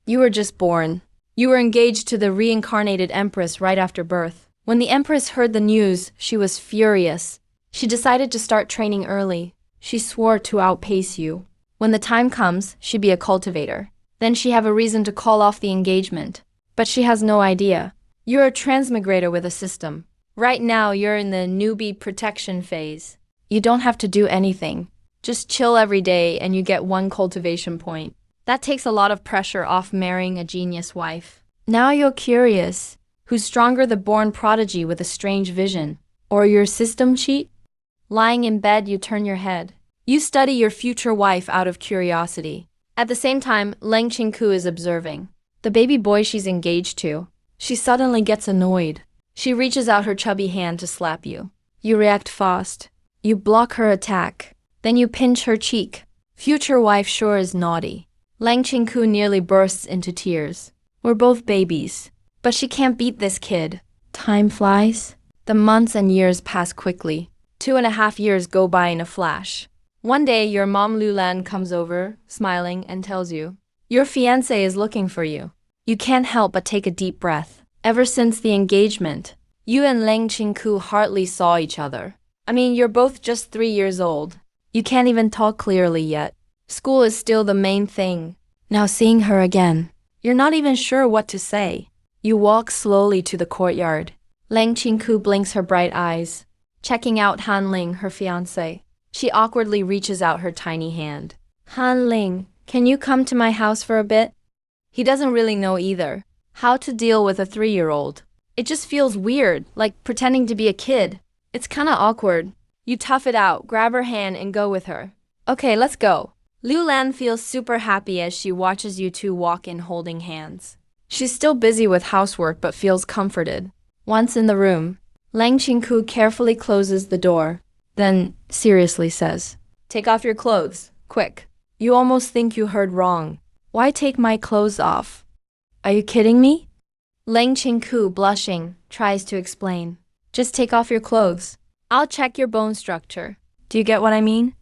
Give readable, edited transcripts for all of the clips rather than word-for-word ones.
You were just born. You were engaged to the reincarnated empress right after birth. When the empress heard the news, she was furious. She decided to start training early. She swore to outpace you. When the time comes, she'd be a cultivator. Then she have a reason to call off the engagement. But she has no idea. You're a transmigrator with a system. Right now, you're in the newbie protection phase. You don't have to do anything. Just chill every day and you get 1 cultivation point. That takes a lot of pressure off marrying a genius wife. Now you're curious. Who's stronger, the born prodigy with a strange vision, or your system cheat? Lying in bed, you turn your head. You study your future wife out of curiosity. At the same time, Leng Qingku is observing the baby boy she's engaged to. She suddenly gets annoyed. She reaches out her chubby hand to slap you. You react fast. You block her attack. Then you pinch her cheek. Future wife sure is naughty. Leng Qingku nearly bursts into tears. We're both babies. But she can't beat this kid. Time flies. The months and years pass quickly. 2.5 years go by in a flash. One day, your mom Lulan comes over, smiling, and tells you, your fiancé is looking for you. You can't help but take a deep breath. Ever since the engagement, you and Leng Qingku hardly saw each other. I mean, you're both just 3 years old. You can't even talk clearly yet. School is still the main thing. Now seeing her again, you're not even sure what to say. You walk slowly to the courtyard. Leng Qingku blinks her bright eyes, checking out Han Ling, her fiancé. She awkwardly reaches out her tiny hand. Han Ling, can you come to my house for a bit? He doesn't really know either how to deal with a 3-year-old. It just feels weird, like pretending to be a kid. It's kinda awkward. You tough it out, grab her hand and go with her. Okay, let's go. Liu Lan feels super happy as she watches you two walk in holding hands. She's still busy with housework but feels comforted. Once in the room, Leng Qingku carefully closes the door, then seriously says, take off your clothes, quick. You almost think you heard wrong. Why take my clothes off? Are you kidding me? Leng Qingku, blushing, tries to explain. Just take off your clothes. I'll check your bone structure. Do you get what I mean?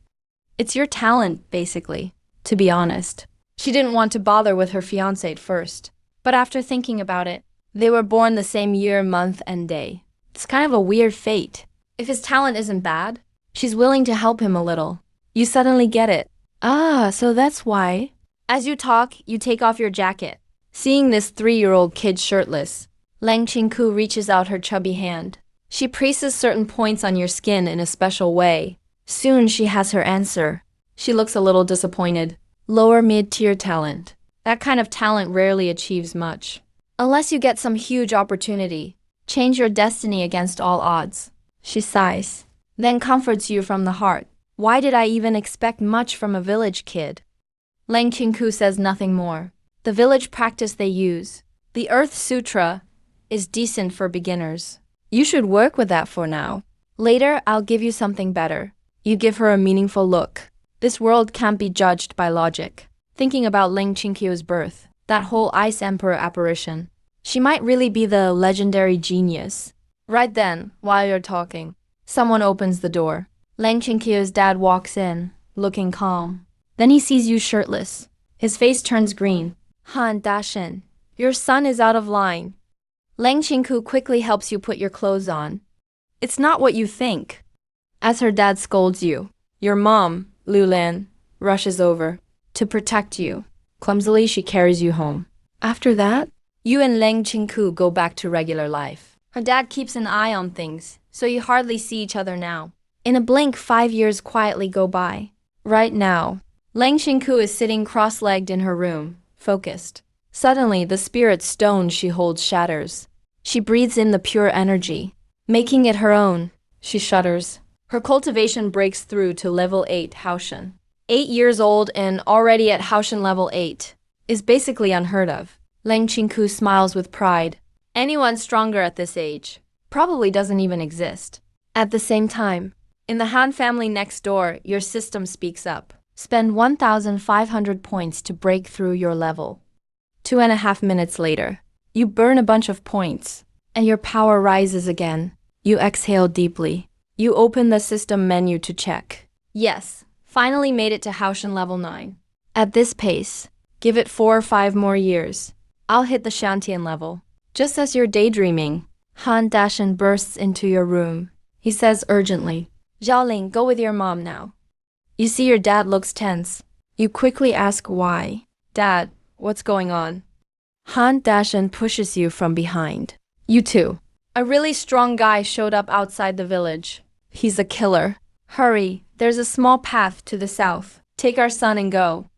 It's your talent, basically, to be honest. She didn't want to bother with her fiancé at first, but after thinking about it, they were born the same year, month, and day. It's kind of a weird fate. If his talent isn't bad, she's willing to help him a little. You suddenly get it. Ah, so that's why. As you talk, you take off your jacket. Seeing this 3-year-old kid shirtless, Leng Qingku reaches out her chubby hand. She presses certain points on your skin in a special way. Soon she has her answer. She looks a little disappointed. Lower mid-tier talent. That kind of talent rarely achieves much. Unless you get some huge opportunity. Change your destiny against all odds. She sighs, then comforts you from the heart. Why did I even expect much from a village kid? Leng Qingku says nothing more. The village practice they use, the Earth Sutra, is decent for beginners. You should work with that for now. Later, I'll give you something better. You give her a meaningful look. This world can't be judged by logic. Thinking about Leng Qingku's birth, that whole Ice Emperor apparition, she might really be the legendary genius. Right then, while you're talking, someone opens the door. Leng Qingku's dad walks in, looking calm. Then he sees you shirtless. His face turns green. Han Dashen, your son is out of line. Leng Qingku quickly helps you put your clothes on. It's not what you think. As her dad scolds you, your mom, Liu Lan, rushes over to protect you. Clumsily, she carries you home. After that, you and Leng Qingku go back to regular life. Her dad keeps an eye on things, so you hardly see each other now. In a blink, 5 years quietly go by. Right now, Leng Qingku is sitting cross-legged in her room, focused. Suddenly, the spirit stone she holds shatters. She breathes in the pure energy, making it her own. She shudders. Her cultivation breaks through to level 8 Haoshan. 8 years old and already at Haoshan level 8 is basically unheard of. Leng Qingku smiles with pride. Anyone stronger at this age probably doesn't even exist. At the same time, in the Han family next door, your system speaks up. Spend 1,500 points to break through your level. 2.5 minutes later, you burn a bunch of points, and your power rises again. You exhale deeply. You open the system menu to check. Yes, finally made it to Haoshan level 9. At this pace, Give it 4 or 5 more years. I'll hit the Shantian level. Just as you're daydreaming, Han Dashan bursts into your room. He says urgently, Xiaoling, go with your mom now. You see your dad looks tense. You quickly ask why. Dad, what's going on? Han Dashan pushes you from behind. You too. A really strong guy showed up outside the village. He's a killer. Hurry, there's a small path to the south. Take our son and go.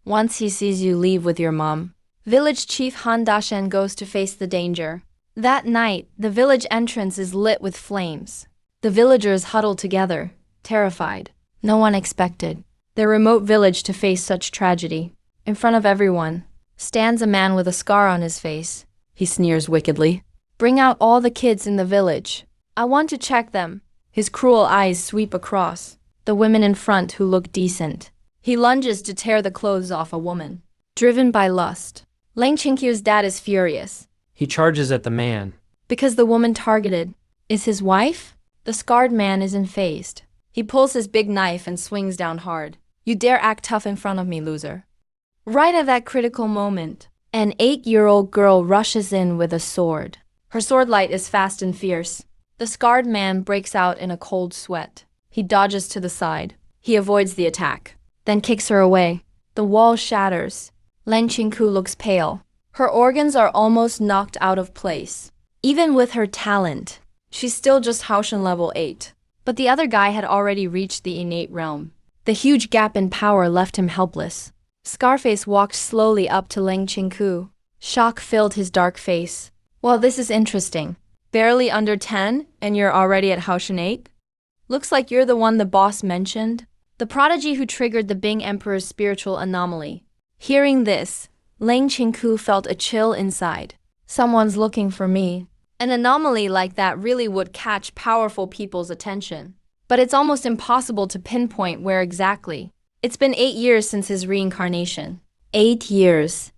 Once he sees you leave with your mom, village chief Han Dashan goes to face the danger. That night, the village entrance is lit with flames. The villagers huddle together, terrified. No one expected their remote village to face such tragedy. In front of everyone stands a man with a scar on his face. He sneers wickedly. Bring out all the kids in the village. I want to check them. His cruel eyes sweep across the women in front who look decent. He lunges to tear the clothes off a woman. Driven by lust, Lang Qingqiu's dad is furious. He charges at the man. Because the woman targeted is his wife? The scarred man is unfazed. He pulls his big knife and swings down hard. You dare act tough in front of me, loser. Right at that critical moment, an 8-year-old girl rushes in with a sword. Her sword light is fast and fierce. The scarred man breaks out in a cold sweat. He dodges to the side. He avoids the attack, then kicks her away. The wall shatters. Lang Qingqiu looks pale. Her organs are almost knocked out of place. Even with her talent, she's still just Haoshan level 8. But the other guy had already reached the innate realm. The huge gap in power left him helpless. Scarface walked slowly up to Lang Qingqiu. Shock filled his dark face. Well, this is interesting. Barely under 10, and you're already at Haoshan 8? Looks like you're the one the boss mentioned. The prodigy who triggered the Bing Emperor's spiritual anomaly. Hearing this, Lang Qingqiu felt a chill inside. Someone's looking for me. An anomaly like that really would catch powerful people's attention. But it's almost impossible to pinpoint where exactly. It's been 8 years since his reincarnation. 8 years.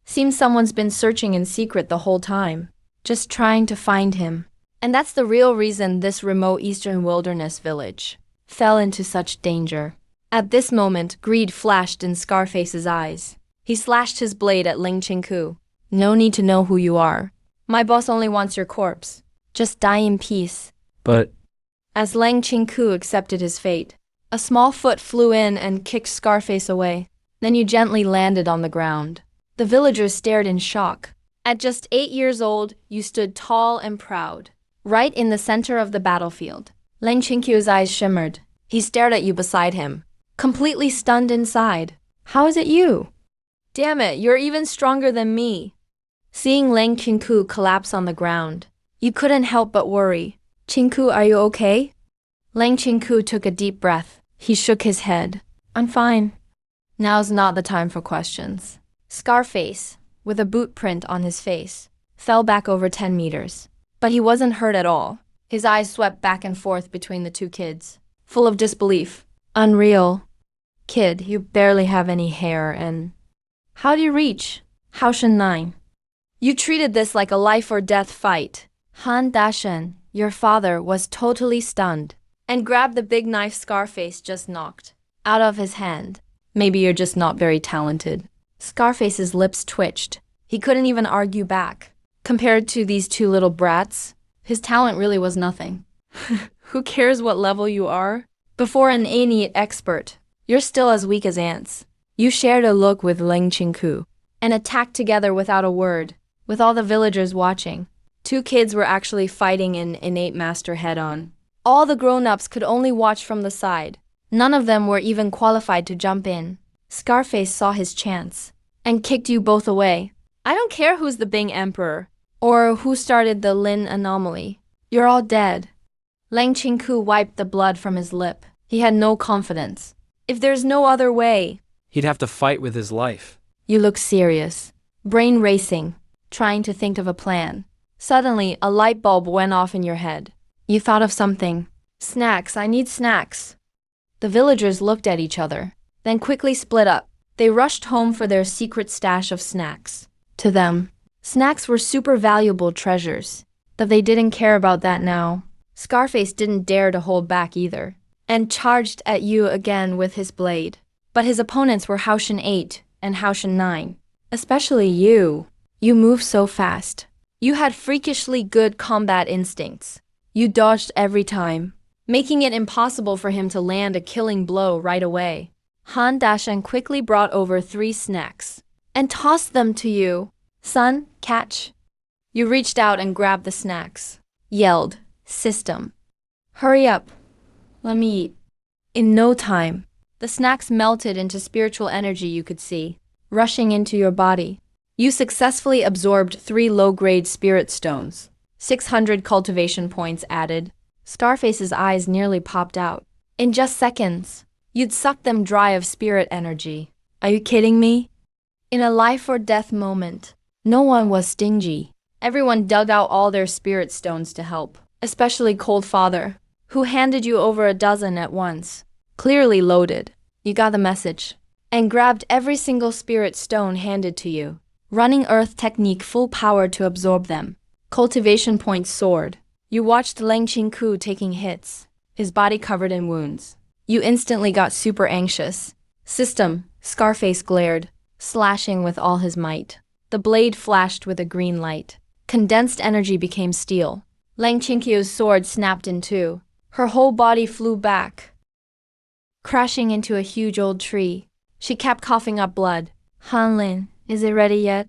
Seems someone's been searching in secret the whole time, just trying to find him. And that's the real reason this remote eastern wilderness village fell into such danger. At this moment, greed flashed in Scarface's eyes. He slashed his blade at Lang Qingqiu. No need to know who you are. My boss only wants your corpse. Just die in peace. But as Lang Qingqiu accepted his fate, a small foot flew in and kicked Scarface away. Then you gently landed on the ground. The villagers stared in shock. At just 8 years old, you stood tall and proud, right in the center of the battlefield. Lang Qingqiu's eyes shimmered. He stared at you beside him, completely stunned inside. How is it you? Damn it, you're even stronger than me. Seeing Lang Qingqiu collapse on the ground, you couldn't help but worry. Qingqiu, are you okay? Lang Qingqiu took a deep breath. He shook his head. I'm fine. Now's not the time for questions. Scarface, with a boot print on his face, fell back over 10 meters. But he wasn't hurt at all. His eyes swept back and forth between the two kids, full of disbelief. Unreal. Kid, you barely have any hair and... How'd you reach Haoshan 9? You treated this like a life or death fight. Han Dashan, your father, was totally stunned and grabbed the big knife Scarface just knocked out of his hand. Maybe you're just not very talented. Scarface's lips twitched. He couldn't even argue back. Compared to these two little brats, his talent really was nothing. Who cares what level you are? Before an innate expert, you're still as weak as ants. You shared a look with Lang Qingqiu and attacked together without a word, with all the villagers watching. Two kids were actually fighting an innate master head-on. All the grown-ups could only watch from the side. None of them were even qualified to jump in. Scarface saw his chance and kicked you both away. I don't care who's the Bing Emperor or who started the Lin anomaly. You're all dead. Lang Qingqiu wiped the blood from his lip. He had no confidence. If there's no other way, he'd have to fight with his life. You look serious, brain racing, trying to think of a plan. Suddenly, a light bulb went off in your head. You thought of something. Snacks, I need snacks. The villagers looked at each other, then quickly split up. They rushed home for their secret stash of snacks. To them, snacks were super valuable treasures, but they didn't care about that now. Scarface didn't dare to hold back either, and charged at you again with his blade. But his opponents were Haoshan 8 and Haoshan 9. Especially you. You move so fast. You had freakishly good combat instincts. You dodged every time, making it impossible for him to land a killing blow right away. Han Dashan quickly brought over 3 snacks and tossed them to you. Son, catch. You reached out and grabbed the snacks. Yelled, System. Hurry up. Let me eat. In no time, the snacks melted into spiritual energy you could see, rushing into your body. You successfully absorbed 3 low-grade spirit stones. 600 cultivation points added. Scarface's eyes nearly popped out. In just seconds, you'd sucked them dry of spirit energy. Are you kidding me? In a life-or-death moment, no one was stingy. Everyone dug out all their spirit stones to help, especially Cold Father, who handed you over a dozen at once, clearly loaded. You got the message, and grabbed every single spirit stone handed to you, running earth technique full power to absorb them. Cultivation points soared. You watched Leng Qingku taking hits, his body covered in wounds. You instantly got super anxious. System, Scarface glared, slashing with all his might. The blade flashed with a green light. Condensed energy became steel. Leng Qingqiu's sword snapped in two. Her whole body flew back, crashing into a huge old tree. She kept coughing up blood. Hanlin, is it ready yet?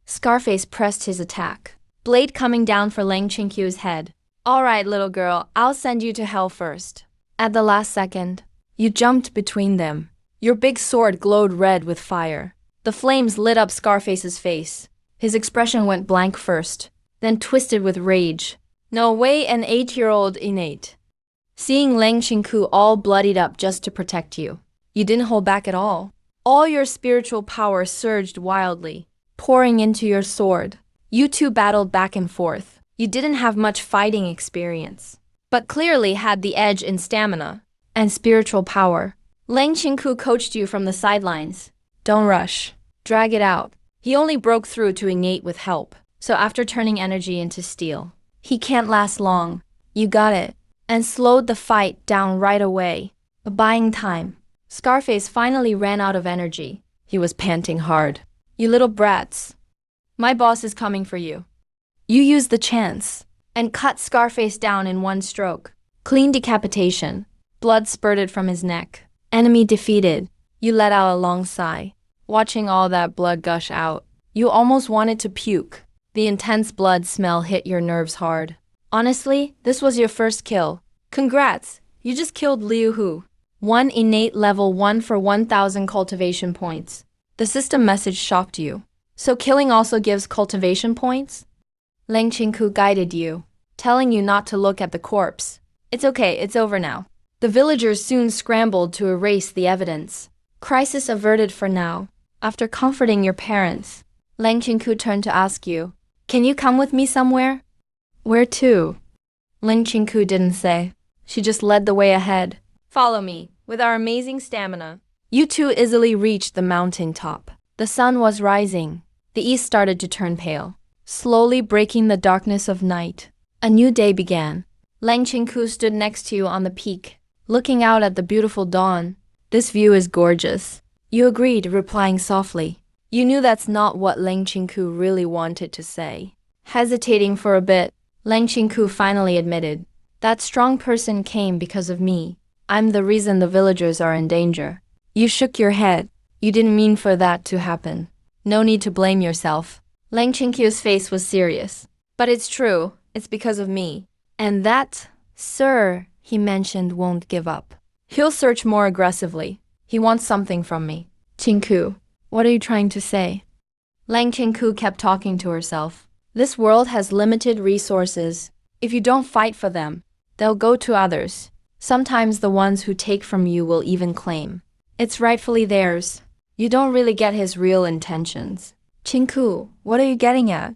Scarface pressed his attack, blade coming down for Leng Qingqiu's head. All right, little girl, I'll send you to hell first. At the last second, you jumped between them. Your big sword glowed red with fire. The flames lit up Scarface's face. His expression went blank first, then twisted with rage. No way, an 8-year-old innate. Seeing Leng Qingku all bloodied up just to protect you, you didn't hold back at all. All your spiritual power surged wildly, pouring into your sword. You two battled back and forth. You didn't have much fighting experience, but clearly had the edge in stamina and spiritual power. Leng Qingku coached you from the sidelines. Don't rush. Drag it out. He only broke through to innate with help, so after turning energy into steel, he can't last long. You got it, and slowed the fight down right away. Buying time. Scarface finally ran out of energy. He was panting hard. You little brats. My boss is coming for you. You used the chance and cut Scarface down in one stroke. Clean decapitation. Blood spurted from his neck. Enemy defeated. You let out a long sigh. Watching all that blood gush out, you almost wanted to puke. The intense blood smell hit your nerves hard. Honestly, this was your first kill. Congrats, you just killed Liu Hu. 1 innate level 1 for 1,000 cultivation points. The system message shocked you. So killing also gives cultivation points? Leng Qingku guided you, telling you not to look at the corpse. It's okay, it's over now. The villagers soon scrambled to erase the evidence. Crisis averted for now. After comforting your parents, Leng Qingku turned to ask you, can you come with me somewhere? Where to? Leng Qingku didn't say. She just led the way ahead. Follow me. With our amazing stamina, you two easily reached the mountain top. The sun was rising. The east started to turn pale, slowly breaking the darkness of night. A new day began. Leng Qingku stood next to you on the peak, looking out at the beautiful dawn. This view is gorgeous. You agreed, replying softly. You knew that's not what Leng Qingku really wanted to say. Hesitating for a bit, Leng Qingku finally admitted, that strong person came because of me. I'm the reason the villagers are in danger. You shook your head. You didn't mean for that to happen. No need to blame yourself. Leng Qingqiu's face was serious. But it's true. It's because of me. And that, sir, he mentioned, won't give up. He'll search more aggressively. He wants something from me. Qingku, what are you trying to say? Leng Qingku kept talking to herself. This world has limited resources. If you don't fight for them, they'll go to others. Sometimes the ones who take from you will even claim it's rightfully theirs. You don't really get his real intentions. Qingku, what are you getting at?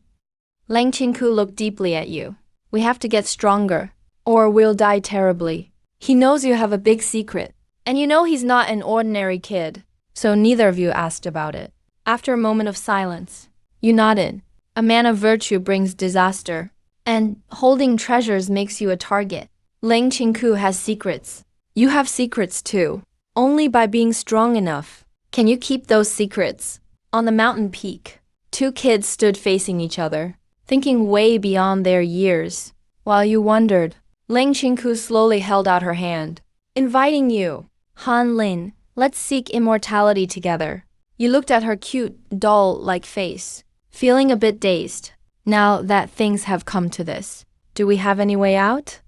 Leng Qingku looked deeply at you. We have to get stronger, or we'll die terribly. He knows you have a big secret, and you know he's not an ordinary kid, so neither of you asked about it. After a moment of silence, you nodded. A man of virtue brings disaster, and holding treasures makes you a target. Leng Qingku has secrets. You have secrets too. Only by being strong enough Can you keep those secrets? On the mountain peak, two kids stood facing each other, thinking way beyond their years. While you wondered, Ling Qingku slowly held out her hand, inviting you. Han Lin, let's seek immortality together. You looked at her cute, doll-like face, feeling a bit dazed. Now that things have come to this, do we have any way out?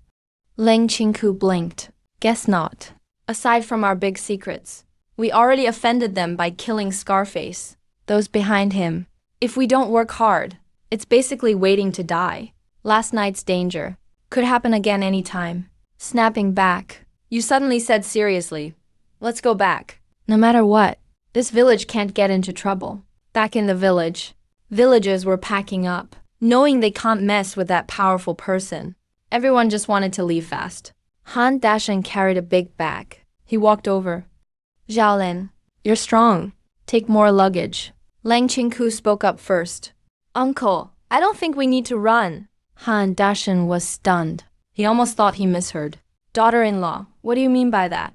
Ling Qingku blinked. Guess not. Aside from our big secrets, we already offended them by killing Scarface. Those behind him. If we don't work hard, it's basically waiting to die. Last night's danger could happen again anytime. Snapping back, you suddenly said seriously, let's go back. No matter what, this village can't get into trouble. Back in the village, villagers were packing up, knowing they can't mess with that powerful person. Everyone just wanted to leave fast. Han Dashan carried a big bag. He walked over. Xiaolin, you're strong. Take more luggage. Lang Qingku spoke up first. Uncle, I don't think we need to run. Han Dashan was stunned. He almost thought he misheard. Daughter-in-law, what do you mean by that?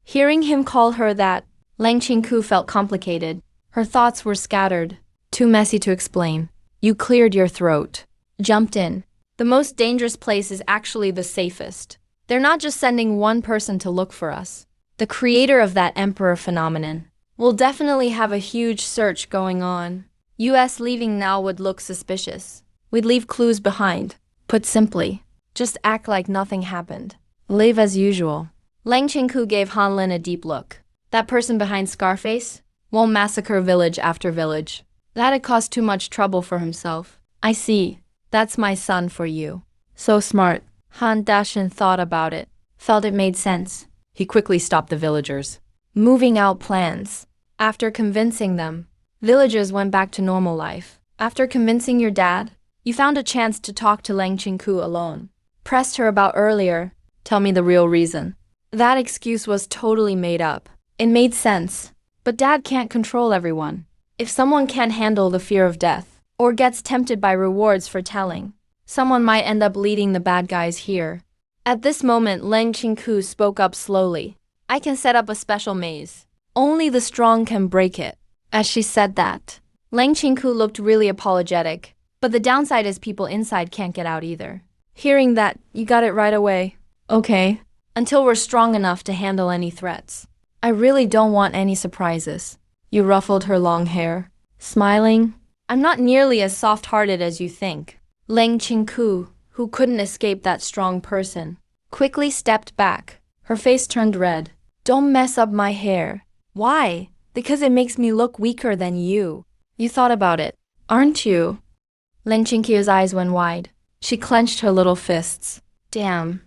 Hearing him call her that, Lang Qingku felt complicated. Her thoughts were scattered, too messy to explain. You cleared your throat. Jumped in. The most dangerous place is actually the safest. They're not just sending one person to look for us. The creator of that emperor phenomenon will definitely have a huge search going on. US leaving now would look suspicious. We'd leave clues behind. Put simply, just act like nothing happened. Live as usual. Lang Qingku gave Han Lin a deep look. That person behind Scarface won't massacre village after village. That'd cause too much trouble for himself. I see. That's my son for you. So smart. Han Dashan thought about it, felt it made sense. He quickly stopped the villagers. Moving out plans. After convincing them, villagers went back to normal life. After convincing your dad, you found a chance to talk to Lang Qingku alone. Pressed her about earlier. Tell me the real reason. That excuse was totally made up. It made sense. But dad can't control everyone. If someone can't handle the fear of death, or gets tempted by rewards for telling, someone might end up leading the bad guys here. At this moment, Lang Qingku spoke up slowly. I can set up a special maze. Only the strong can break it. As she said that, Lang Qingku looked really apologetic, but the downside is people inside can't get out either. Hearing that, you got it right away. Okay. Until we're strong enough to handle any threats. I really don't want any surprises. You ruffled her long hair, smiling. I'm not nearly as soft-hearted as you think. Lang Qingku, who couldn't escape that strong person, quickly stepped back. Her face turned red. Don't mess up my hair. Why? Because it makes me look weaker than you. You thought about it, aren't you? Lang Qingku's eyes went wide. She clenched her little fists. Damn.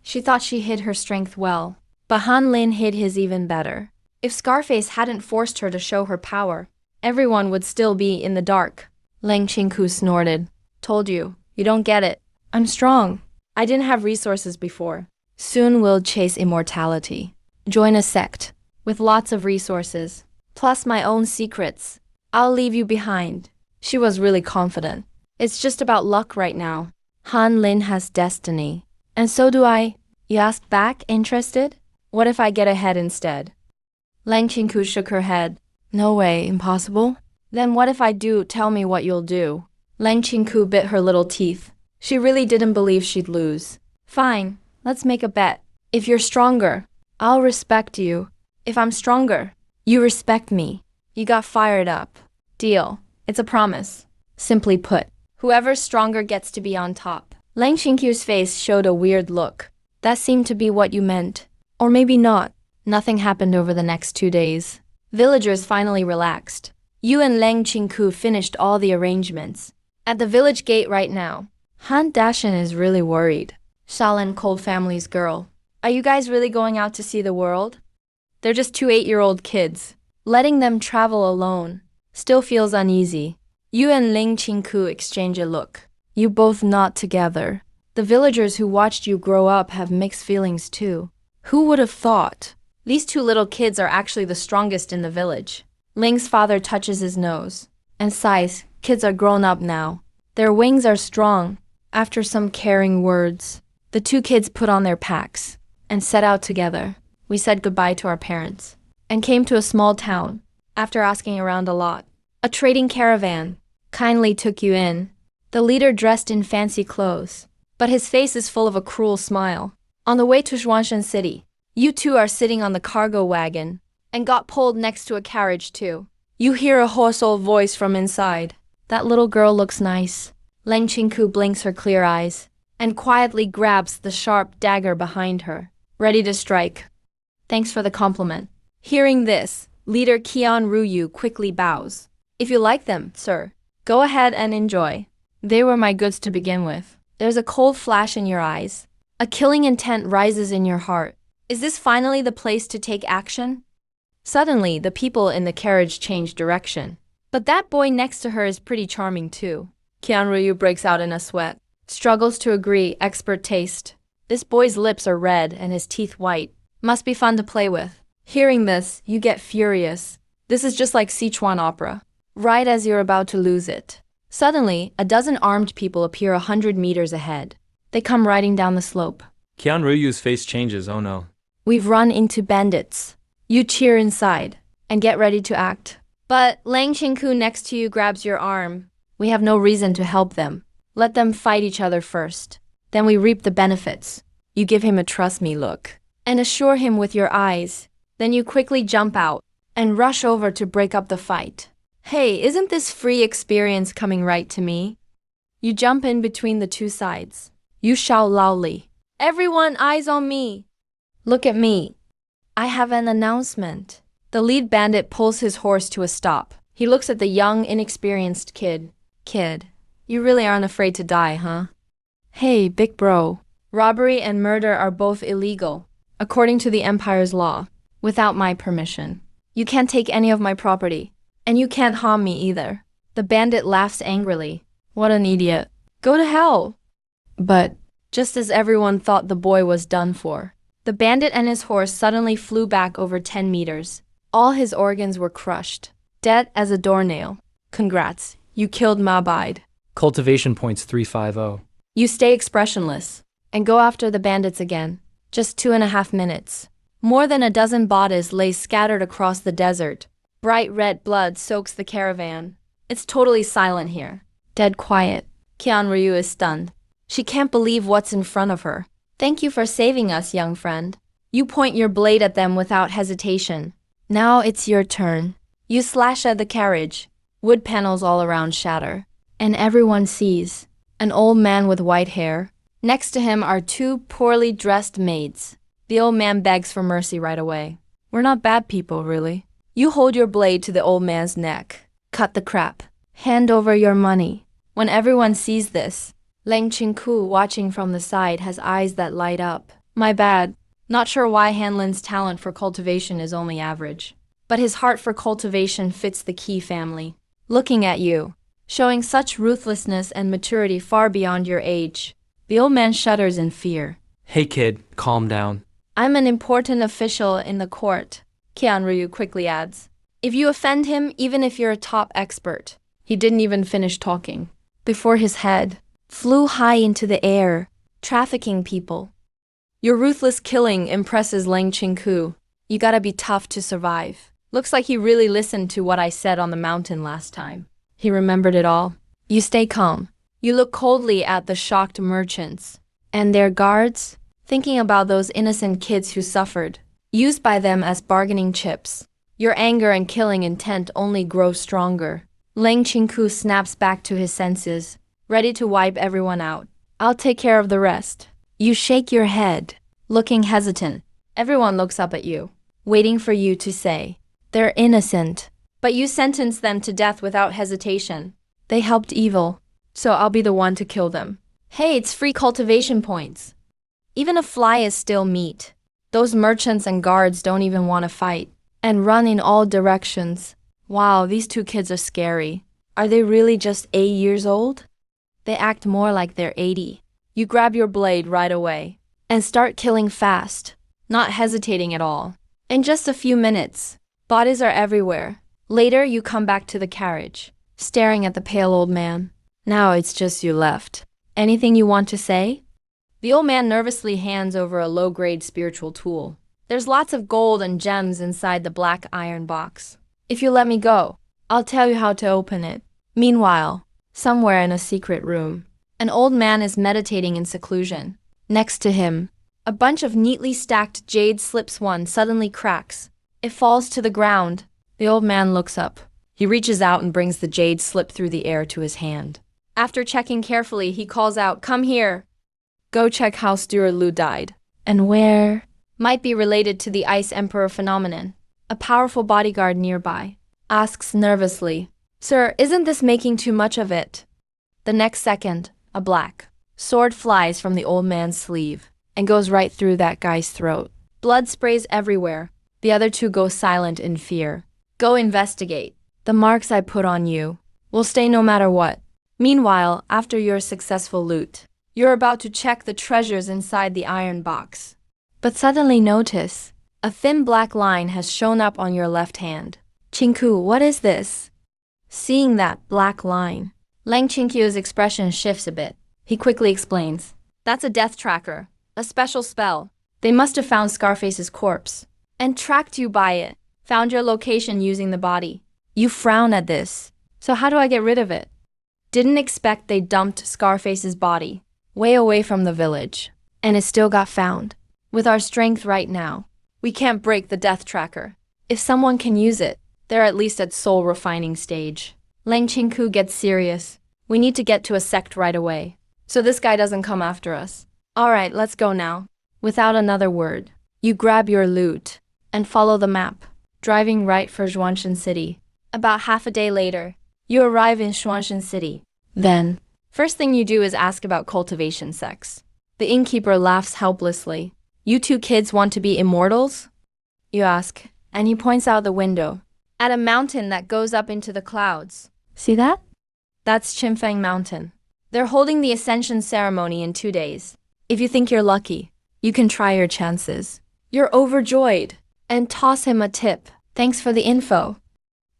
She thought she hid her strength well, but Han Lin hid his even better. If Scarface hadn't forced her to show her power, everyone would still be in the dark. Lang Qingku snorted. Told you, you don't get it. I'm strong. I didn't have resources before. Soon we'll chase immortality. Join a sect, with lots of resources, plus my own secrets. I'll leave you behind. She was really confident. It's just about luck right now. Han Lin has destiny. And so do I. You asked back, interested? What if I get ahead instead? Lang Qingku shook her head. No way, impossible. Then what if I do? Tell me what you'll do. Lang Qingku bit her little teeth. She really didn't believe she'd lose. Fine, let's make a bet. If you're stronger, I'll respect you. If I'm stronger, you respect me. You got fired up. Deal. It's a promise. Simply put, whoever's stronger gets to be on top. Lang Qingku's face showed a weird look. That seemed to be what you meant. Or maybe not. Nothing happened over the next 2 days. Villagers finally relaxed. You and Lang Qingku finished all the arrangements. At the village gate right now, Han Dashan is really worried. Shaolin Cold family's girl. Are you guys really going out to see the world? They're just 2 8-year-old kids. Letting them travel alone still feels uneasy. You and Lang Qingku exchange a look. You both nod together. The villagers who watched you grow up have mixed feelings too. Who would have thought? These 2 little kids are actually the strongest in the village. Ling's father touches his nose and sighs. Kids are grown up now. Their wings are strong. After some caring words, the 2 kids put on their packs and set out together. We said goodbye to our parents and came to a small town. after asking around a lot. A trading caravan kindly took you in. The leader dressed in fancy clothes, but his face is full of a cruel smile. On the way to Zhuangshan City, you two are sitting on the cargo wagon and got pulled next to a carriage too. You hear a hoarse old voice from inside. That little girl looks nice. Leng Qingku blinks her clear eyes and quietly grabs the sharp dagger behind her, ready to strike. Thanks for the compliment. Hearing this, leader Qian Ruyu quickly bows. If you like them, sir, go ahead and enjoy. They were my goods to begin with. There's a cold flash in your eyes. A killing intent rises in your heart. Is this finally the place to take action? Suddenly, the people in the carriage change direction. But that boy next to her is pretty charming too. Qian Ruyu breaks out in a sweat. Struggles to agree, expert taste. This boy's lips are red and his teeth white. Must be fun to play with. Hearing this, you get furious. This is just like Sichuan opera. Right as you're about to lose it. Suddenly, a dozen armed people appear 100 meters ahead. They come riding down the slope. Qian Ruyu's face changes, oh no. We've run into bandits. You cheer inside and get ready to act. But Lang Qingku next to you grabs your arm. We have no reason to help them. Let them fight each other first. Then we reap the benefits. You give him a trust me look and assure him with your eyes. Then you quickly jump out and rush over to break up the fight. Hey, isn't this free experience coming right to me? You jump in between the two sides. You shout loudly. Everyone, eyes on me. Look at me. I have an announcement. The lead bandit pulls his horse to a stop. He looks at the young, inexperienced kid. Kid, you really aren't afraid to die, huh? Hey, big bro. Robbery and murder are both illegal, according to the Empire's law, without my permission. You can't take any of my property. And you can't harm me either. The bandit laughs angrily. What an idiot. Go to hell. But, just as everyone thought the boy was done for, the bandit and his horse suddenly flew back over 10 meters. All his organs were crushed. Dead as a doornail. Congrats, you killed Mabide. Cultivation points 350. You stay expressionless and go after the bandits again. Just 2.5 minutes. More than a dozen bodies lay scattered across the desert. Bright red blood soaks the caravan. It's totally silent here. Dead quiet. Qian Ryu is stunned. She can't believe what's in front of her. Thank you for saving us, young friend. You point your blade at them without hesitation. Now it's your turn. You slash at the carriage. Wood panels all around shatter. And everyone sees an old man with white hair. Next to him are two poorly dressed maids. The old man begs for mercy right away. We're not bad people, really. You hold your blade to the old man's neck. Cut the crap. Hand over your money. When everyone sees this, Leng Qingku, watching from the side, has eyes that light up. My bad. Not sure why Hanlin's talent for cultivation is only average. But his heart for cultivation fits the Qi family. Looking at you, showing such ruthlessness and maturity far beyond your age, the old man shudders in fear. Hey kid, calm down. I'm an important official in the court. Qian Ryu quickly adds. If you offend him, even if you're a top expert. He didn't even finish talking before his head flew high into the air, trafficking people. Your ruthless killing impresses Leng Qingku. You gotta be tough to survive. Looks like he really listened to what I said on the mountain last time. He remembered it all. You stay calm. You look coldly at the shocked merchants and their guards, thinking about those innocent kids who suffered, used by them as bargaining chips. Your anger and killing intent only grow stronger. Leng Qingku snaps back to his senses, ready to wipe everyone out. I'll take care of the rest. You shake your head, looking hesitant. Everyone looks up at you, waiting for you to say, they're innocent. But you sentence them to death without hesitation. They helped evil, so I'll be the one to kill them. Hey, it's free cultivation points. Even a fly is still meat. Those merchants and guards don't even want to fight and run in all directions. Wow, these two kids are scary. Are they really just 8 years old? They act more like they're 80. You grab your blade right away and start killing fast, not hesitating at all. In just a few minutes, bodies are everywhere. Later, you come back to the carriage, staring at the pale old man. Now it's just you left. Anything you want to say? The old man nervously hands over a low-grade spiritual tool. There's lots of gold and gems inside the black iron box. If you let me go, I'll tell you how to open it. Meanwhile, somewhere in a secret room, an old man is meditating in seclusion. Next to him, a bunch of neatly stacked jade slips. One suddenly cracks. It falls to the ground. The old man looks up. He reaches out and brings the jade slip through the air to his hand. After checking carefully, he calls out, "Come here. Go check how Steward Lu died." And where? Might be related to the Ice Emperor phenomenon. A powerful bodyguard nearby asks nervously, "Sir, isn't this making too much of it?" The next second, a black sword flies from the old man's sleeve and goes right through that guy's throat. Blood sprays everywhere. The other two go silent in fear. Go investigate. The marks I put on you will stay no matter what. Meanwhile, after your successful loot, you're about to check the treasures inside the iron box. But suddenly notice, a thin black line has shown up on your left hand. Chinku, what is this? Seeing that black line, Lang Chinkyu's expression shifts a bit. He quickly explains, "That's a death tracker, a special spell. They must have found Scarface's corpse and tracked you by it, found your location using the body." You frown at this. So how do I get rid of it? Didn't expect they dumped Scarface's body way away from the village, and it still got found. With our strength right now, we can't break the death tracker. If someone can use it, they're at least at soul refining stage. Lang Chinku gets serious. We need to get to a sect right away, so this guy doesn't come after us. Alright, let's go now. Without another word, you grab your loot and follow the map, driving right for Zhuangshan City. About half a day later, you arrive in Zhuangshan City. Then, first thing you do is ask about cultivation sects. The innkeeper laughs helplessly. "You two kids want to be immortals?" You ask, and he points out the window at a mountain that goes up into the clouds. See that? That's Qinfeng Mountain. They're holding the ascension ceremony in 2 days. If you think you're lucky, you can try your chances. You're overjoyed and toss him a tip. "Thanks for the info."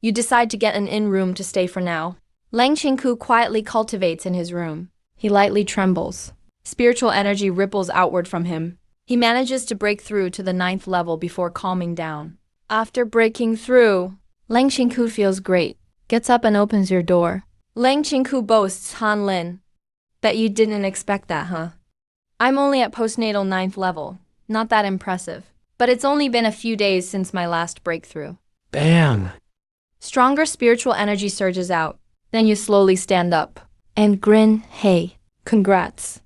You decide to get an in-room to stay for now. Lang Chinku quietly cultivates in his room. He lightly trembles. Spiritual energy ripples outward from him. He manages to break through to the 9th level before calming down. After breaking through, Lang Chinku feels great. Gets up and opens your door. Lang Chinku boasts, "Han Lin. Bet you didn't expect that, huh? I'm only at postnatal 9th level. Not that impressive. But it's only been a few days since my last breakthrough." Bam! Stronger spiritual energy surges out. Then you slowly stand up and grin, "Hey, congrats."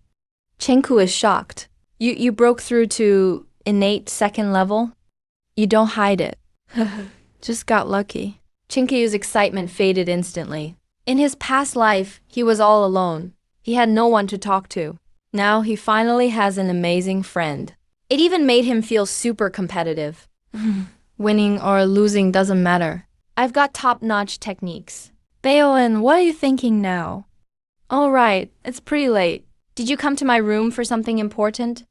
Chinku is shocked. You broke through to innate 2nd level? You don't hide it. Just got lucky. Chinkyu's excitement faded instantly. In his past life, he was all alone. He had no one to talk to. Now he finally has an amazing friend. It even made him feel super competitive. Winning or losing doesn't matter. I've got top-notch techniques. Baoen, what are you thinking now? All right, it's pretty late. Did you come to my room for something important?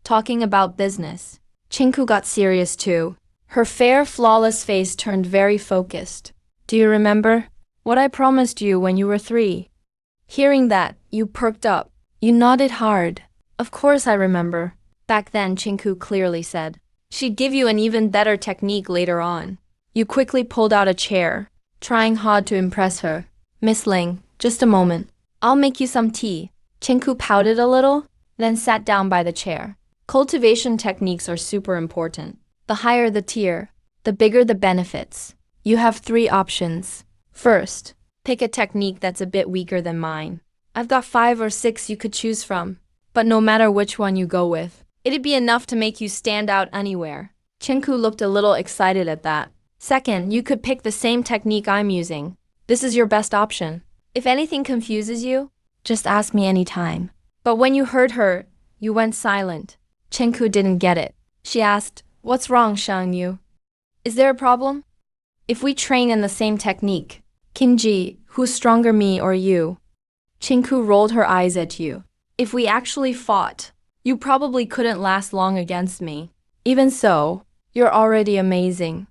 Talking about business. Chinku got serious too. Her fair, flawless face turned very focused. "Do you remember what I promised you when you were 3? Hearing that, you perked up. You nodded hard. "Of course I remember." Back then, Chinku clearly said. She'd give you an even better technique later on. You quickly pulled out a chair, trying hard to impress her. "Miss Ling, just a moment. I'll make you some tea." Chinku pouted a little, then sat down by the chair. Cultivation techniques are super important. The higher the tier, the bigger the benefits. You have 3 options. First, pick a technique that's a bit weaker than mine. I've got 5 or 6 you could choose from. But no matter which one you go with, it'd be enough to make you stand out anywhere. Chinku looked a little excited at that. Second, you could pick the same technique I'm using. This is your best option. If anything confuses you, just ask me anytime. But when you heard her, you went silent. Chinku didn't get it. She asked, "What's wrong, Shang Yu? Is there a problem? If we train in the same technique, Kinji, who's stronger, me or you?" Chinku rolled her eyes at you. "If we actually fought, you probably couldn't last long against me. Even so, you're already amazing.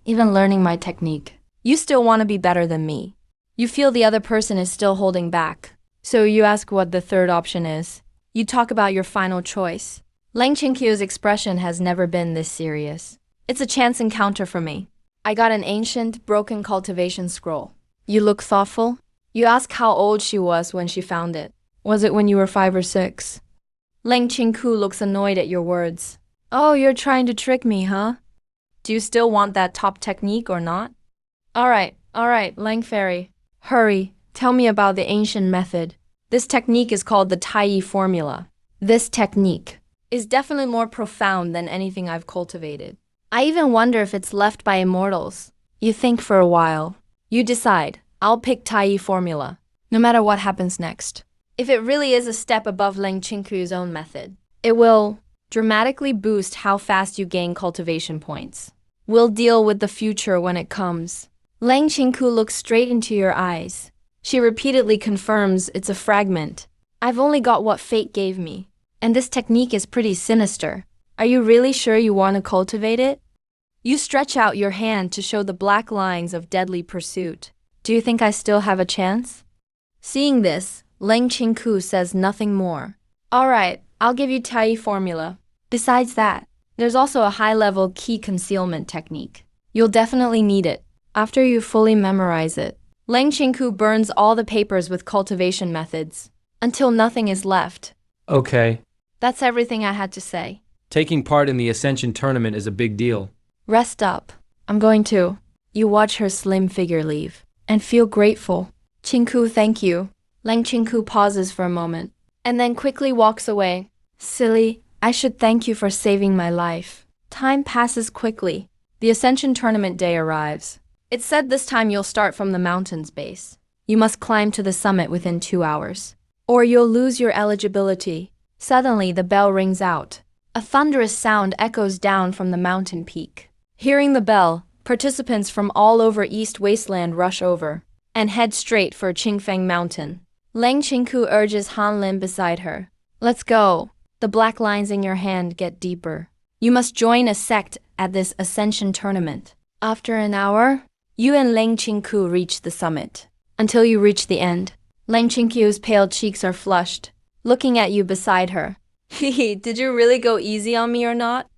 Even learning my technique. You still want to be better than me. You feel the other person is still holding back. So you ask what the third option is. You talk about your final choice." Lang Chinkyu's expression has never been this serious. "It's a chance encounter for me. I got an ancient, broken cultivation scroll. You look thoughtful? You ask how old she was when she found it. Was it when you were 5 or 6? Leng Qingku looks annoyed at your words. Oh, you're trying to trick me, huh? Do you still want that top technique or not? Alright, Lang Fairy. Hurry, tell me about the ancient method. This technique is called the Tai formula. This technique is definitely more profound than anything I've cultivated. I even wonder if it's left by immortals. You think for a while. You decide. I'll pick Tai formula, no matter what happens next. If it really is a step above Leng Qingku's own method, it will dramatically boost how fast you gain cultivation points. We'll deal with the future when it comes. Leng Qingku looks straight into your eyes. She repeatedly confirms it's a fragment. I've only got what fate gave me, and this technique is pretty sinister. Are you really sure you want to cultivate it? You stretch out your hand to show the black lines of deadly pursuit. Do you think I still have a chance? Seeing this, Leng Qingku says nothing more. Alright, I'll give you Tai formula. Besides that, there's also a high-level key concealment technique. You'll definitely need it after you fully memorize it. Leng Qingku burns all the papers with cultivation methods until nothing is left. Okay. That's everything I had to say. Taking part in the Ascension tournament is a big deal. Rest up. I'm going to. You watch her slim figure leave and feel grateful. Qingku, thank you. Leng Qingku pauses for a moment and then quickly walks away. Silly, I should thank you for saving my life. Time passes quickly. The Ascension tournament day arrives. It's said this time you'll start from the mountain's base. You must climb to the summit within 2 hours, or you'll lose your eligibility. Suddenly, the bell rings out. A thunderous sound echoes down from the mountain peak. Hearing the bell, participants from all over East Wasteland rush over and head straight for Qingfeng Mountain. Leng Qingku urges Han Lin beside her. Let's go. The black lines in your hand get deeper. You must join a sect at this Ascension tournament. After an hour, you and Leng Qingku reach the summit. Until you reach the end, Leng Qingku's pale cheeks are flushed, looking at you beside her. Hehe, did you really go easy on me or not?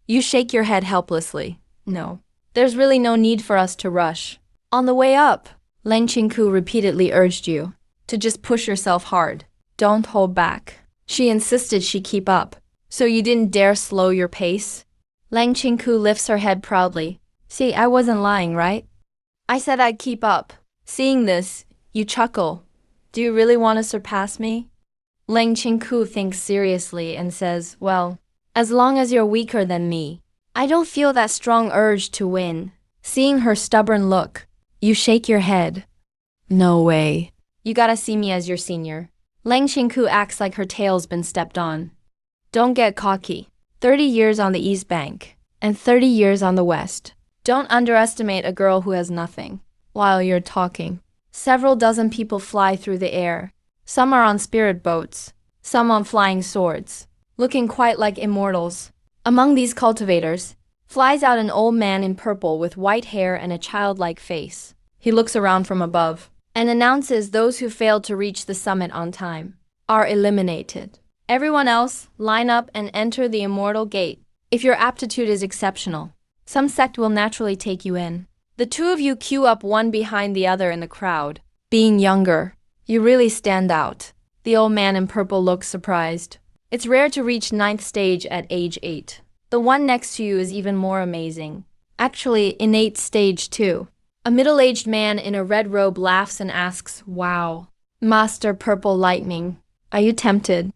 You shake your head helplessly. No. There's really no need for us to rush. On the way up, Leng Qingku repeatedly urged you to just push yourself hard. Don't hold back. She insisted she keep up, so you didn't dare slow your pace. Leng Qingku lifts her head proudly. See, I wasn't lying, right? I said I'd keep up. Seeing this, you chuckle. Do you really want to surpass me? Leng Qingku thinks seriously and says, well, as long as you're weaker than me. I don't feel that strong urge to win. Seeing her stubborn look, you shake your head. No way. You gotta see me as your senior. Leng Qingku acts like her tail's been stepped on. Don't get cocky. 30 years on the East Bank, and 30 years on the West. Don't underestimate a girl who has nothing. While you're talking, several dozen people fly through the air. Some are on spirit boats, some on flying swords, looking quite like immortals. Among these cultivators, flies out an old man in purple with white hair and a childlike face. He looks around from above and announces those who failed to reach the summit on time are eliminated. Everyone else, line up and enter the immortal gate. If your aptitude is exceptional, some sect will naturally take you in. The two of you queue up one behind the other in the crowd. Being younger, you really stand out. The old man in purple looks surprised. It's rare to reach 9th stage at age 8. The one next to you is even more amazing. Actually, in 8th stage too. A middle-aged man in a red robe laughs and asks, wow. Master Purple Lightning, are you tempted?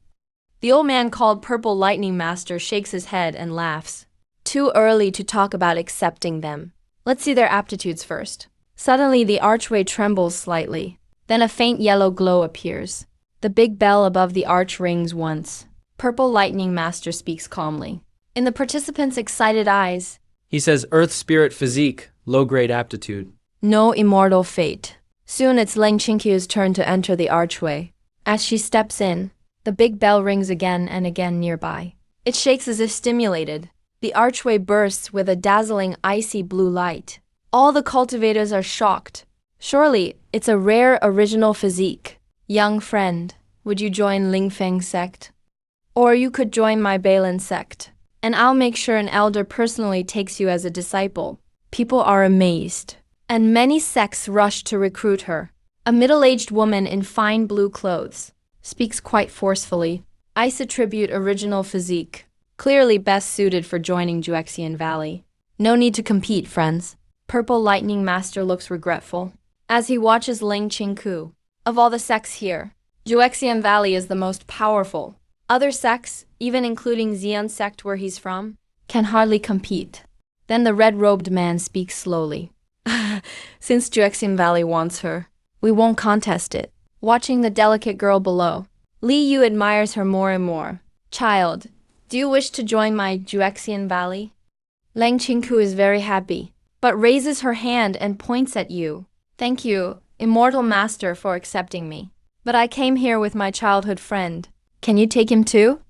The old man called Purple Lightning Master shakes his head and laughs. Too early to talk about accepting them. Let's see their aptitudes first. Suddenly, the archway trembles slightly. Then a faint yellow glow appears. The big bell above the arch rings once. Purple Lightning Master speaks calmly. In the participants' excited eyes, He says Earth Spirit Physique, low-grade aptitude. no immortal fate. Soon it's Leng Qingqi's turn to enter the archway. As she steps in, the big bell rings again and again nearby. It shakes as if stimulated. The archway bursts with a dazzling icy blue light. All the cultivators are shocked. Surely, it's a rare original physique. Young friend, would you join Lingfeng sect? Or you could join my Balin sect, and I'll make sure an elder personally takes you as a disciple. People are amazed, and many sects rush to recruit her. A middle-aged woman in fine blue clothes speaks quite forcefully. Ice attribute original physique, clearly best suited for joining Juexian Valley. No need to compete, friends. Purple Lightning Master looks regretful as he watches Ling Qingku. Of all the sects here, Juexian Valley is the most powerful. Other sects, even including Xian sect where he's from, can hardly compete. Then the red-robed man speaks slowly. Since Juexian Valley wants her, we won't contest it. Watching the delicate girl below, Li Yu admires her more and more. Child, do you wish to join my Juexian Valley? Ling Qingku is very happy, but raises her hand and points at you. Thank you, Immortal Master, for accepting me. But I came here with my childhood friend. Can you take him too?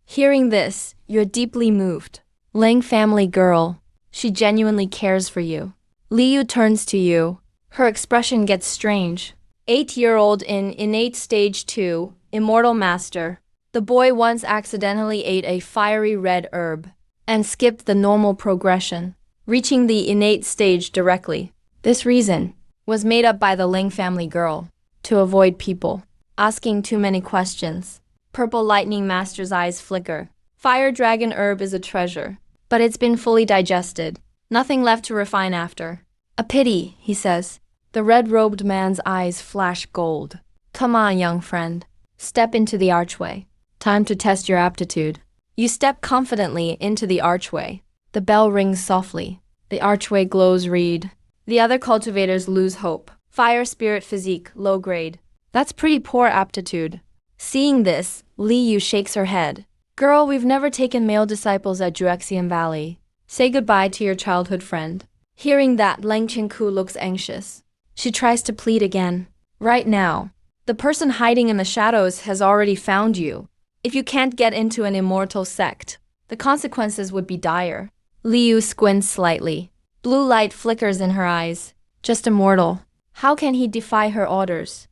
Hearing this, you're deeply moved. Ling family girl, she genuinely cares for you. Li Yu turns to you. Her expression gets strange. 8-year-old in Innate Stage 2, Immortal Master. The boy once accidentally ate a fiery red herb and skipped the normal progression, reaching the innate stage directly. This reason was made up by the Ling family girl to avoid people asking too many questions. Purple Lightning Master's eyes flicker. Fire Dragon herb is a treasure, but it's been fully digested. Nothing left to refine after. A pity, he says. The red-robed man's eyes flash gold. Come on, young friend. Step into the archway. Time to test your aptitude. You step confidently into the archway. The bell rings softly. The archway glows red. The other cultivators lose hope. Fire Spirit Physique, low grade. That's pretty poor aptitude. Seeing this, Li Yu shakes her head. Girl, we've never taken male disciples at Juexian Valley. Say goodbye to your childhood friend. Hearing that, Ling Qingku looks anxious. She tries to plead again. Right now, the person hiding in the shadows has already found you. If you can't get into an immortal sect, the consequences would be dire. Li Yu squints slightly. Blue light flickers in her eyes. Just immortal. How can he defy her orders?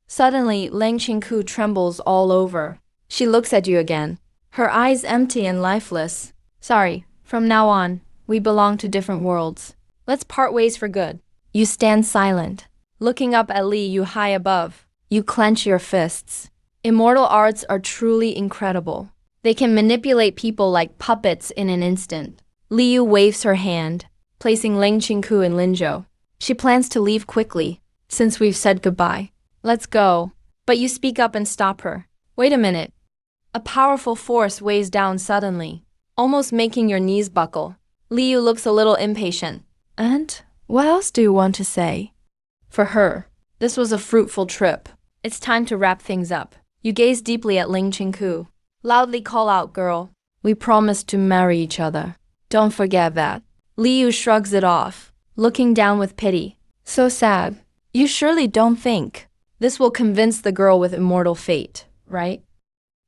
Suddenly, Ling Qingku trembles all over. She looks at you again. Her eyes empty and lifeless. Sorry, from now on, we belong to different worlds. Let's part ways for good. You stand silent, looking up at Li Yu high above. You clench your fists. Immortal arts are truly incredible. They can manipulate people like puppets in an instant. Li Yu waves her hand, placing Ling Qingku in Linzhou. She plans to leave quickly, since we've said goodbye. Let's go. But you speak up and stop her. Wait a minute. A powerful force weighs down suddenly, almost making your knees buckle. Li Yu looks a little impatient. And what else do you want to say? For her, this was a fruitful trip. It's time to wrap things up. You gaze deeply at Ling Qingku. Loudly call out, girl. We promised to marry each other. Don't forget that. Li Yu shrugs it off, looking down with pity. So sad. You surely don't think this will convince the girl with immortal fate, right?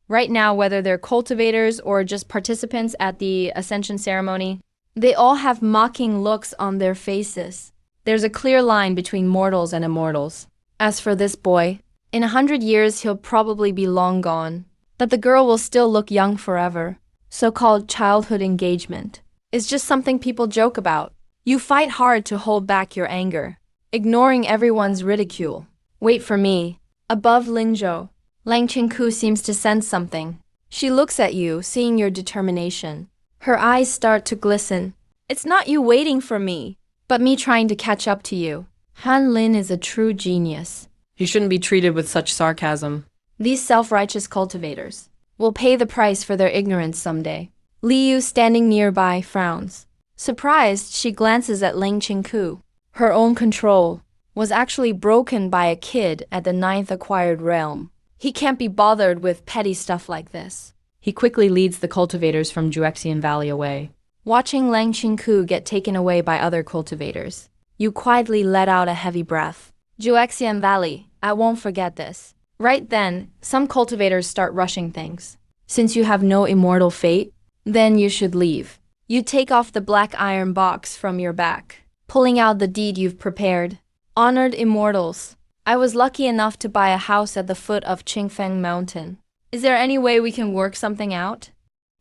Right now, whether they're cultivators or just participants at the ascension ceremony, they all have mocking looks on their faces. There's a clear line between mortals and immortals. As for this boy, in 100 years he'll probably be long gone, but the girl will still look young forever. So-called childhood engagement is just something people joke about. You fight hard to hold back your anger, ignoring everyone's ridicule. Wait for me. Above Linzhou, Ling Qingku seems to sense something. She looks at you, seeing your determination. Her eyes start to glisten. It's not you waiting for me, but me trying to catch up to you. Han Lin is a true genius. He shouldn't be treated with such sarcasm. These self-righteous cultivators will pay the price for their ignorance someday. Li Yu, standing nearby, frowns. Surprised, she glances at Ling Qingku. Her own control was actually broken by a kid at the 9th acquired realm. He can't be bothered with petty stuff like this. He quickly leads the cultivators from Juexian Valley away. Watching Ling Qingku get taken away by other cultivators, you quietly let out a heavy breath. Juexian Valley, I won't forget this. Right then, some cultivators start rushing things. Since you have no immortal fate, then you should leave. You take off the black iron box from your back, pulling out the deed you've prepared. Honored immortals, I was lucky enough to buy a house at the foot of Qingfeng Mountain. Is there any way we can work something out?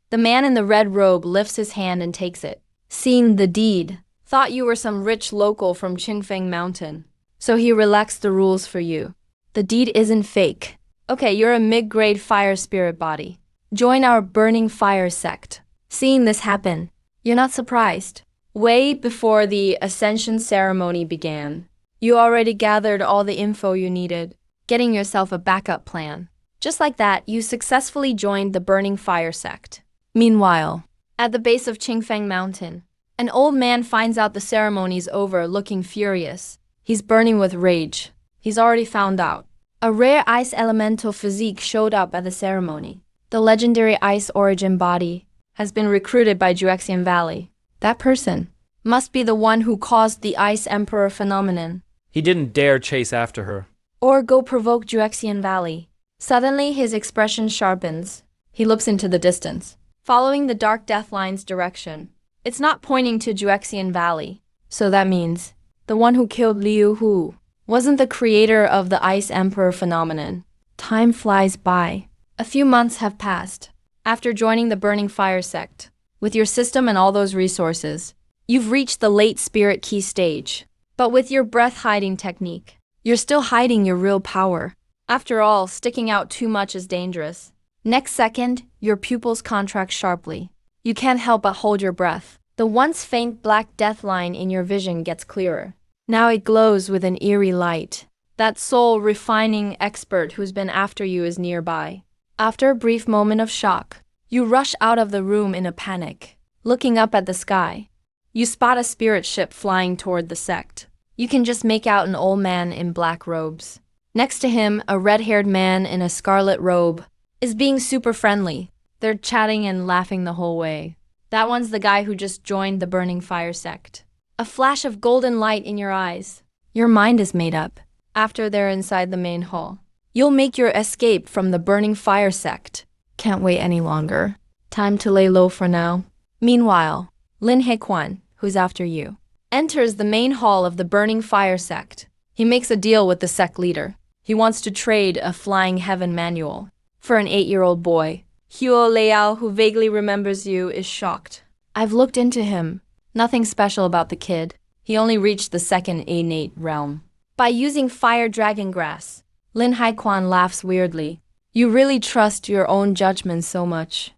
The man in the red robe lifts his hand and takes it. Seeing the deed, thought you were some rich local from Qingfeng Mountain. So he relaxed the rules for you. The deed isn't fake. Okay, you're a mid-grade fire spirit body. Join our burning fire sect. Seeing this happen, you're not surprised. Way before the ascension ceremony began, you already gathered all the info you needed, getting yourself a backup plan. Just like that, you successfully joined the burning fire sect. Meanwhile, at the base of Qingfeng Mountain, an old man finds out the ceremony's over looking furious. He's burning with rage. He's already found out. A rare ice elemental physique showed up at the ceremony. The legendary ice origin body has been recruited by Juexian Valley. That person must be the one who caused the Ice Emperor phenomenon. He didn't dare chase after her. Or go provoke Juexian Valley. Suddenly, his expression sharpens. He looks into the distance, following the dark death line's direction. It's not pointing to Juexian Valley. So that means the one who killed Liu Hu wasn't the creator of the Ice Emperor phenomenon. Time flies by. A few months have passed. After joining the Burning Fire sect, with your system and all those resources, you've reached the late spirit key stage. But with your breath hiding technique, you're still hiding your real power. After all, sticking out too much is dangerous. Next second, your pupils contract sharply. You can't help but hold your breath. The once faint black death line in your vision gets clearer. Now it glows with an eerie light. That soul-refining expert who's been after you is nearby. After a brief moment of shock, you rush out of the room in a panic. Looking up at the sky, you spot a spirit ship flying toward the sect. You can just make out an old man in black robes. Next to him, a red-haired man in a scarlet robe is being super friendly. They're chatting and laughing the whole way. That one's the guy who just joined the Burning Fire sect. A flash of golden light in your eyes. Your mind is made up. After they're inside the main hall, you'll make your escape from the Burning Fire sect. Can't wait any longer. Time to lay low for now. Meanwhile, Lin Hequan, who's after you, enters the main hall of the Burning Fire sect. He makes a deal with the sect leader. He wants to trade a Flying Heaven manual for an 8-year-old boy. Huo Liao, who vaguely remembers you, is shocked. I've looked into him. Nothing special about the kid. He only reached the second innate realm. By using fire dragon grass, Lin Haiquan laughs weirdly. You really trust your own judgment so much.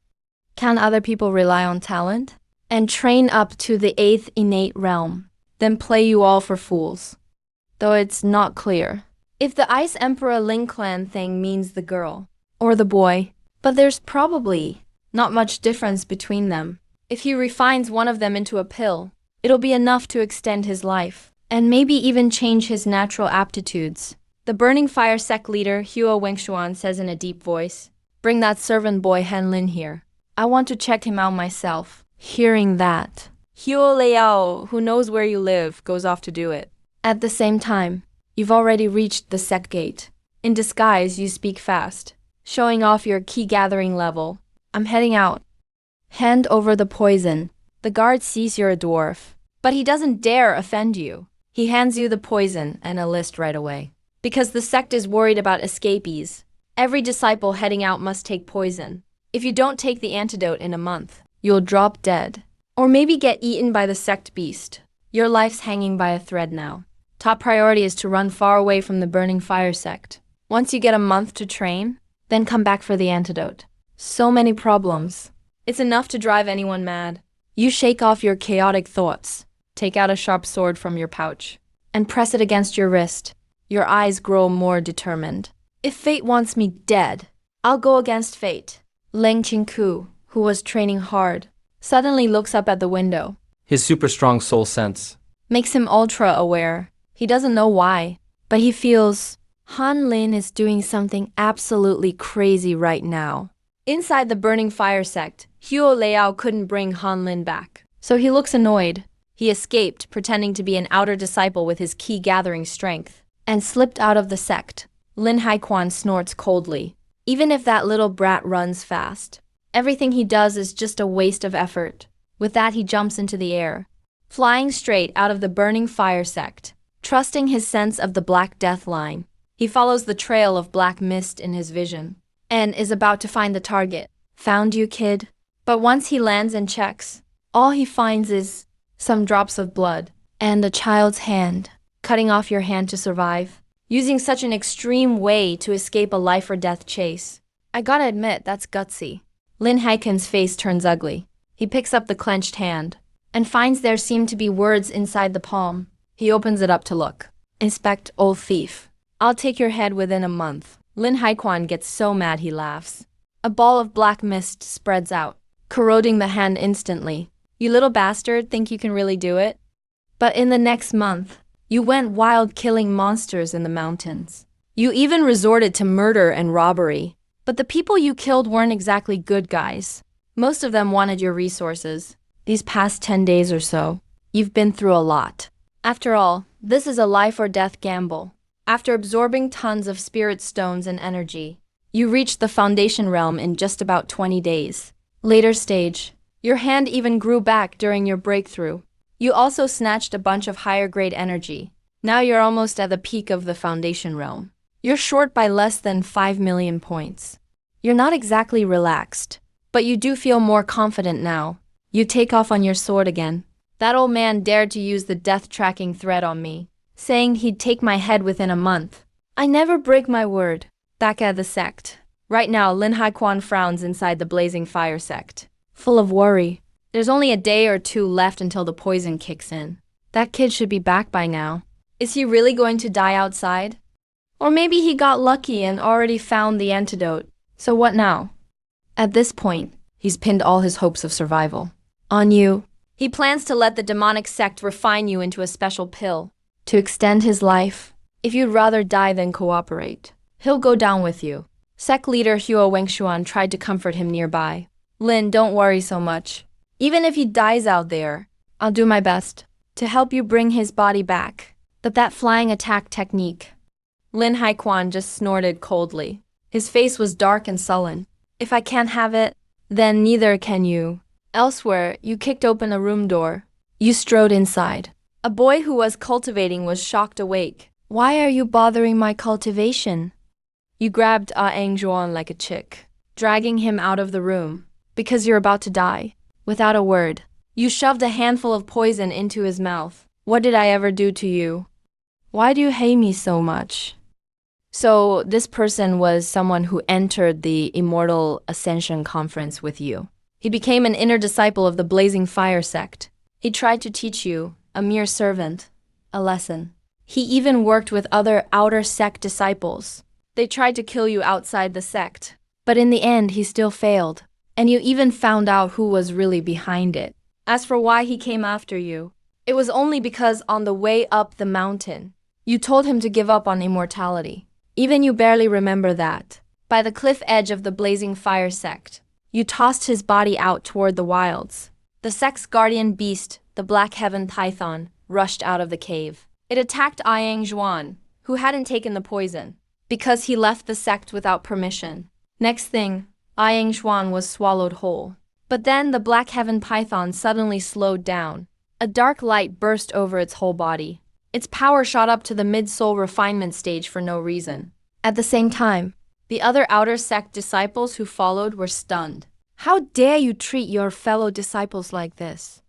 Can other people rely on talent? And train up to the 8th innate realm, then play you all for fools. Though it's not clear if the Ice Emperor Ling Clan thing means the girl or the boy, but there's probably not much difference between them. If he refines one of them into a pill, it'll be enough to extend his life, and maybe even change his natural aptitudes. The Burning Fire sect leader, Huo Wengshuan, says in a deep voice, "Bring that servant boy Han Lin here. I want to check him out myself." Hearing that, Huo Liao, who knows where you live, goes off to do it. At the same time, you've already reached the sect gate. In disguise, you speak fast, showing off your key gathering level. "I'm heading out." Hand over the poison. The guard sees you're a dwarf, but he doesn't dare offend you. He hands you the poison and a list right away. Because the sect is worried about escapees, every disciple heading out must take poison. If you don't take the antidote in a month, you'll drop dead. Or maybe get eaten by the sect beast. Your life's hanging by a thread now. Top priority is to run far away from the Burning Fire sect. Once you get a month to train, then come back for the antidote. So many problems. It's enough to drive anyone mad. You shake off your chaotic thoughts, take out a sharp sword from your pouch, and press it against your wrist. Your eyes grow more determined. If fate wants me dead, I'll go against fate. Leng Qingku, who was training hard, suddenly looks up at the window. His super strong soul sense Makes him ultra-aware. He doesn't know why, but he feels Han Lin is doing something absolutely crazy right now. Inside the Burning Fire sect, Huo Liao couldn't bring Han Lin back, so he looks annoyed. He escaped, pretending to be an outer disciple with his key gathering strength, and slipped out of the sect. Lin Haiquan snorts coldly. Even if that little brat runs fast, everything he does is just a waste of effort. With that, he jumps into the air, flying straight out of the Burning Fire sect. Trusting his sense of the Black Death line, he follows the trail of black mist in his vision, and is about to find the target. Found you, kid. But once he lands and checks, all he finds is some drops of blood, and a child's hand, cutting off your hand to survive, using such an extreme way to escape a life or death chase. I gotta admit, that's gutsy. Lin Haiken's face turns ugly. He picks up the clenched hand and finds there seem to be words inside the palm. He opens it up to look. Inspect, old thief. I'll take your head within a month. Lin Haikuan gets so mad he laughs. A ball of black mist spreads out, corroding the hand instantly. You little bastard, think you can really do it? But in the next month, you went wild killing monsters in the mountains. You even resorted to murder and robbery. But the people you killed weren't exactly good guys. Most of them wanted your resources. These past 10 days or so, you've been through a lot. After all, this is a life or death gamble. After absorbing tons of spirit stones and energy, you reached the foundation realm in just about 20 days. Later stage, your hand even grew back during your breakthrough. You also snatched a bunch of higher grade energy. Now you're almost at the peak of the foundation realm. You're short by less than 5 million points. You're not exactly relaxed, but you do feel more confident now. You take off on your sword again. That old man dared to use the death tracking thread on me, saying he'd take my head within a month. I never break my word. Back at the sect. Right now, Lin Haikuan frowns inside the blazing fire sect, full of worry. There's only a day or two left until the poison kicks in. That kid should be back by now. Is he really going to die outside? Or maybe he got lucky and already found the antidote. So what now? At this point, he's pinned all his hopes of survival on you. He plans to let the demonic sect refine you into a special pill to extend his life. If you'd rather die than cooperate, he'll go down with you. Sect leader Huo Wengshuan tried to comfort him nearby. Lin, don't worry so much. Even if he dies out there, I'll do my best to help you bring his body back. But that flying attack technique. Lin Haikuan just snorted coldly. His face was dark and sullen. If I can't have it, then neither can you. Elsewhere, you kicked open a room door. You strode inside. A boy who was cultivating was shocked awake. Why are you bothering my cultivation? You grabbed Eng Zhuan like a chick, dragging him out of the room. Because you're about to die. Without a word, you shoved a handful of poison into his mouth. What did I ever do to you? Why do you hate me so much? So this person was someone who entered the Immortal Ascension Conference with you. He became an inner disciple of the Blazing Fire sect. He tried to teach you, a mere servant, a lesson. He even worked with other outer sect disciples. They tried to kill you outside the sect, but in the end he still failed. And you even found out who was really behind it. As for why he came after you, it was only because on the way up the mountain, you told him to give up on immortality. Even you barely remember that. By the cliff edge of the Blazing Fire sect, you tossed his body out toward the wilds. The sect's guardian beast, the Black Heaven Python, rushed out of the cave. It attacked Iang Zhuan, who hadn't taken the poison, because he left the sect without permission. Next thing, Iang Zhuan was swallowed whole. But then the Black Heaven Python suddenly slowed down. A dark light burst over its whole body. Its power shot up to the mid-soul refinement stage for no reason. At the same time, the other outer sect disciples who followed were stunned. How dare you treat your fellow disciples like this?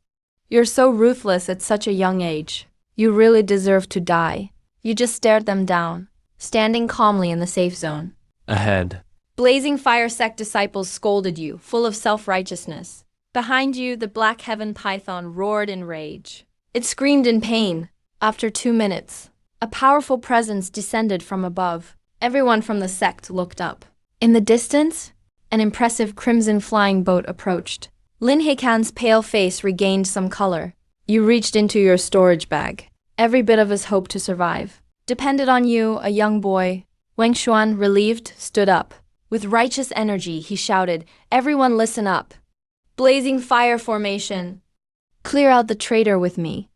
You're so ruthless at such a young age. You really deserve to die. You just stared them down, standing calmly in the safe zone. Ahead. Blazing Fire sect disciples scolded you, full of self-righteousness. Behind you, the Black Heaven Python roared in rage. It screamed in pain. After 2 minutes, a powerful presence descended from above. Everyone from the sect looked up. In the distance, an impressive crimson flying boat approached. Lin Heikan's pale face regained some color. You reached into your storage bag. Every bit of his hope to survive depended on you, a young boy. Wang Xuan, relieved, stood up. With righteous energy, he shouted, "Everyone listen up. Blazing Fire formation. Clear out the traitor with me.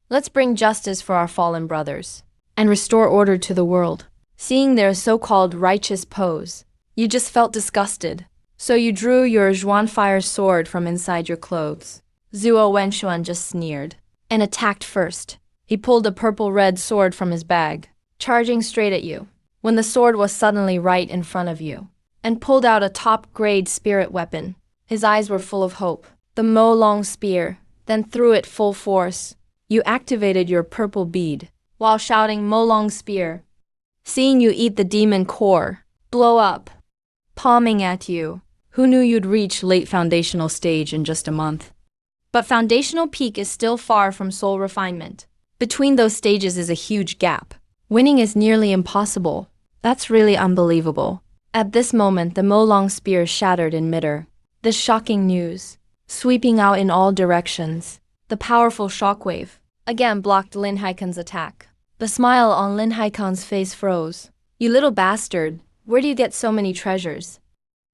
Let's bring justice for our fallen brothers and restore order to the world." Seeing their so-called righteous pose, you just felt disgusted. So you drew your Zhuan Fire sword from inside your clothes. Zuo Wenshuan just sneered and attacked first. He pulled a purple-red sword from his bag, charging straight at you, when the sword was suddenly right in front of you, and pulled out a top-grade spirit weapon. His eyes were full of hope. The Mo Long spear, then threw it full force. You activated your purple bead, while shouting Molong Spear. Seeing you eat the demon core, blow up, palming at you. Who knew you'd reach late foundational stage in just a month? But foundational peak is still far from soul refinement. Between those stages is a huge gap. Winning is nearly impossible. That's really unbelievable. At this moment, the Molong Spear shattered in midair. This shocking news, sweeping out in all directions, the powerful shockwave, again blocked Lin Haikan's attack. The smile on Lin Haikan's face froze. You little bastard, where do you get so many treasures?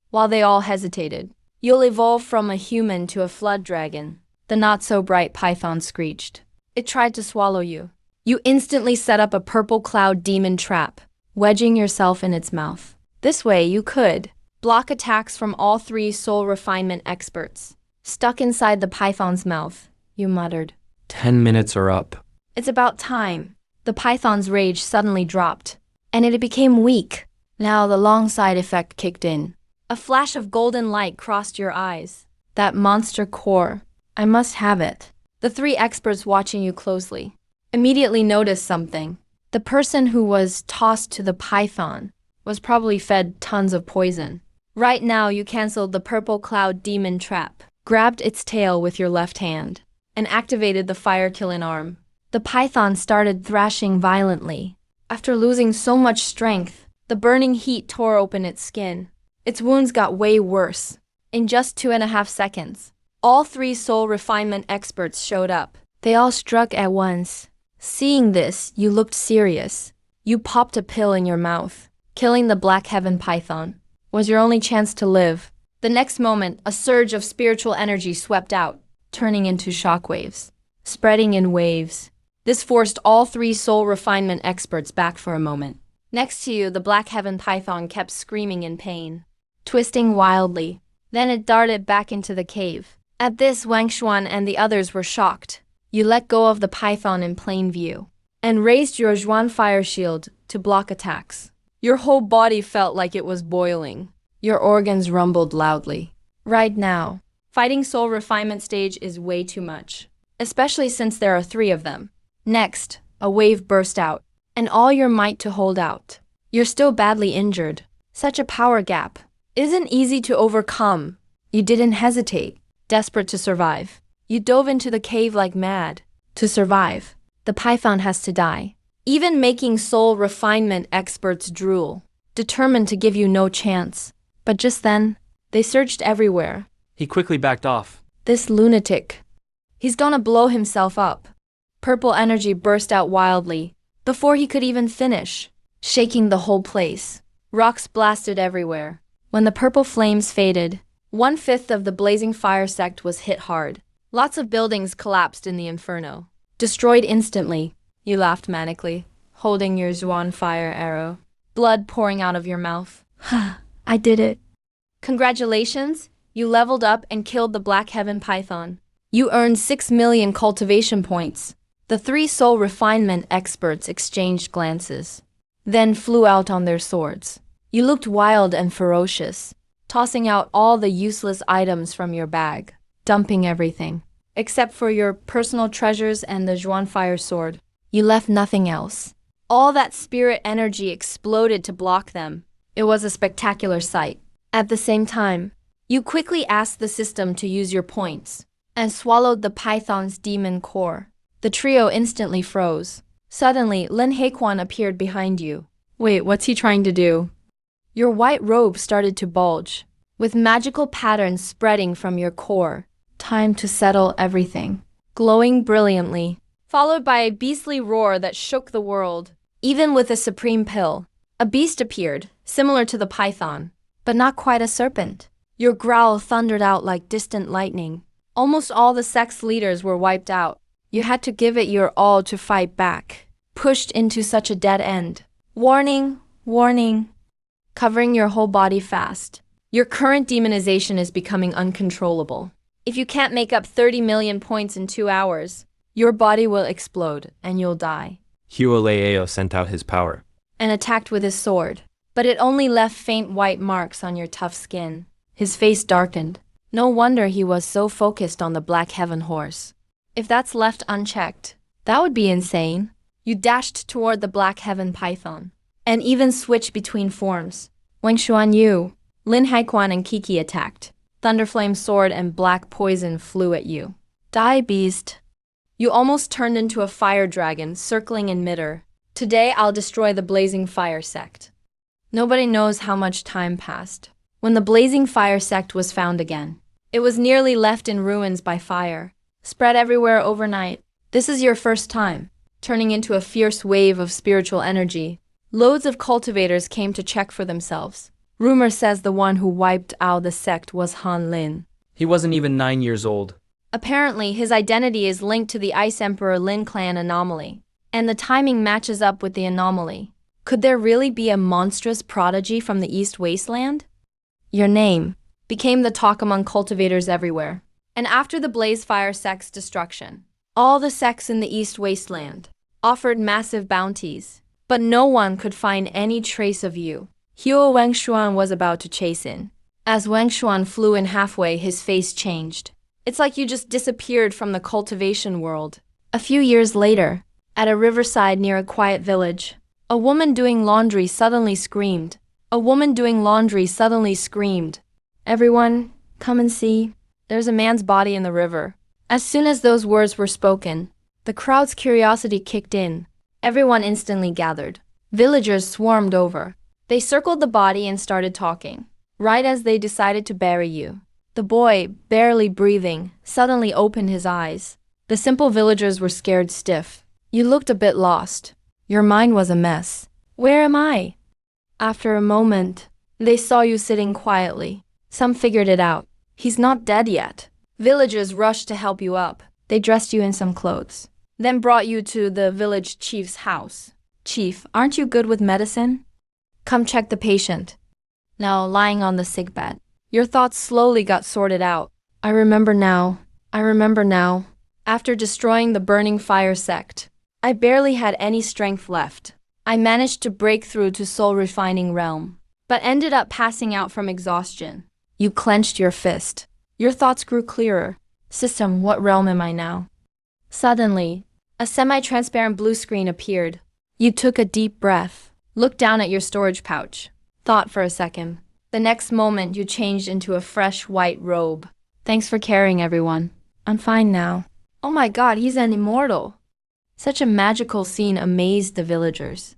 While they all hesitated, you'll evolve from a human to a flood dragon, the not-so-bright python screeched. It tried to swallow you. You instantly set up a purple cloud demon trap, wedging yourself in its mouth. This way, you could block attacks from all three soul refinement experts. Stuck inside the python's mouth, you muttered. 10 minutes are up. It's about time. The python's rage suddenly dropped, and it became weak. Now the long side effect kicked in. A flash of golden light crossed your eyes. That monster core. I must have it. The three experts watching you closely immediately noticed something. The person who was tossed to the python was probably fed tons of poison. Right now, you canceled the purple cloud demon trap, grabbed its tail with your left hand, and activated the fire-killing arm. The python started thrashing violently. After losing so much strength, the burning heat tore open its skin. Its wounds got way worse. In just 2.5 seconds, all three soul refinement experts showed up. They all struck at once. Seeing this, you looked serious. You popped a pill in your mouth. Killing the Black Heaven python was your only chance to live. The next moment, a surge of spiritual energy swept out, turning into shockwaves, spreading in waves. This forced all three soul refinement experts back for a moment. Next to you, the Black Heaven python kept screaming in pain, twisting wildly. Then it darted back into the cave. At this, Wang Xuan and the others were shocked. You let go of the python in plain view and raised your Zhuan fire shield to block attacks. Your whole body felt like it was boiling. Your organs rumbled loudly. Right now, fighting soul refinement stage is way too much, especially since there are 3 of them. Next, a wave burst out, and all your might to hold out. You're still badly injured. Such a power gap isn't easy to overcome. You didn't hesitate, desperate to survive. You dove into the cave like mad. To survive, the python has to die. Even making soul refinement experts drool, determined to give you no chance. But just then, they searched everywhere. He quickly backed off. This lunatic. He's gonna blow himself up. Purple energy burst out wildly, before he could even finish, shaking the whole place. Rocks blasted everywhere. When the purple flames faded, 1/5 of the blazing fire sect was hit hard. Lots of buildings collapsed in the inferno. Destroyed instantly. You laughed manically, holding your Zhuan fire arrow. Blood pouring out of your mouth. I did it. Congratulations, you leveled up and killed the Black Heaven python. You earned 6 million cultivation points. The 3 soul refinement experts exchanged glances, then flew out on their swords. You looked wild and ferocious, tossing out all the useless items from your bag, dumping everything, except for your personal treasures and the Zhuan fire sword. You left nothing else. All that spirit energy exploded to block them. It was a spectacular sight. At the same time, you quickly asked the system to use your points, and swallowed the python's demon core. The trio instantly froze. Suddenly, Lin Heikuan appeared behind you. Wait, what's he trying to do? Your white robe started to bulge, with magical patterns spreading from your core. Time to settle everything. Glowing brilliantly, followed by a beastly roar that shook the world. Even with a supreme pill, a beast appeared, similar to the python, but not quite a serpent. Your growl thundered out like distant lightning. Almost all the sect's leaders were wiped out. You had to give it your all to fight back, pushed into such a dead end. Warning, warning. Covering your whole body fast. Your current demonization is becoming uncontrollable. If you can't make up 30 million points in 2 hours, your body will explode and you'll die. Huoleo sent out his power And attacked with his sword, but it only left faint white marks on your tough skin. His face darkened. No wonder he was so focused on the Black Heaven horse. If that's left unchecked, that would be insane. You dashed toward the Black Heaven Python, and even switched between forms. Wang Xuan Yu, Lin Haikuan and Kiki attacked. Thunderflame sword and black poison flew at you. Die, beast. You almost turned into a fire dragon circling in midair. Today I'll destroy the blazing fire sect. Nobody knows how much time passed. When the blazing fire sect was found again, it was nearly left in ruins by fire, spread everywhere overnight. This is your first time, turning into a fierce wave of spiritual energy. Loads of cultivators came to check for themselves. Rumor says the one who wiped out the sect was Han Lin. He wasn't even 9 years old. Apparently, his identity is linked to the Ice Emperor Lin clan anomaly, and the timing matches up with the anomaly. Could there really be a monstrous prodigy from the East Wasteland? Your name became the talk among cultivators everywhere. And after the Blaze Fire sect's destruction, all the sects in the East Wasteland offered massive bounties, but no one could find any trace of you. Huo Wangshuan was about to chase in. As Wangshuan flew in halfway, his face changed. It's like you just disappeared from the cultivation world. A few years later, at a riverside near a quiet village, a woman doing laundry suddenly screamed. A woman doing laundry suddenly screamed. Everyone, come and see. There's a man's body in the river. As soon as those words were spoken, the crowd's curiosity kicked in. Everyone instantly gathered. Villagers swarmed over. They circled the body and started talking. Right as they decided to bury you, the boy, barely breathing, suddenly opened his eyes. The simple villagers were scared stiff. You looked a bit lost. Your mind was a mess. Where am I? After a moment, they saw you sitting quietly. Some figured it out. He's not dead yet. Villagers rushed to help you up. They dressed you in some clothes, then brought you to the village chief's house. Chief, aren't you good with medicine? Come check the patient. Now lying on the sickbed. Your thoughts slowly got sorted out. I remember now. After destroying the burning fire sect, I barely had any strength left. I managed to break through to soul refining realm, but ended up passing out from exhaustion. You clenched your fist. Your thoughts grew clearer. System, what realm am I now? Suddenly, a semi-transparent blue screen appeared. You took a deep breath, looked down at your storage pouch, thought for a second. The next moment, you changed into a fresh white robe. Thanks for caring, everyone. I'm fine now. Oh my god, he's an immortal. Such a magical scene amazed the villagers.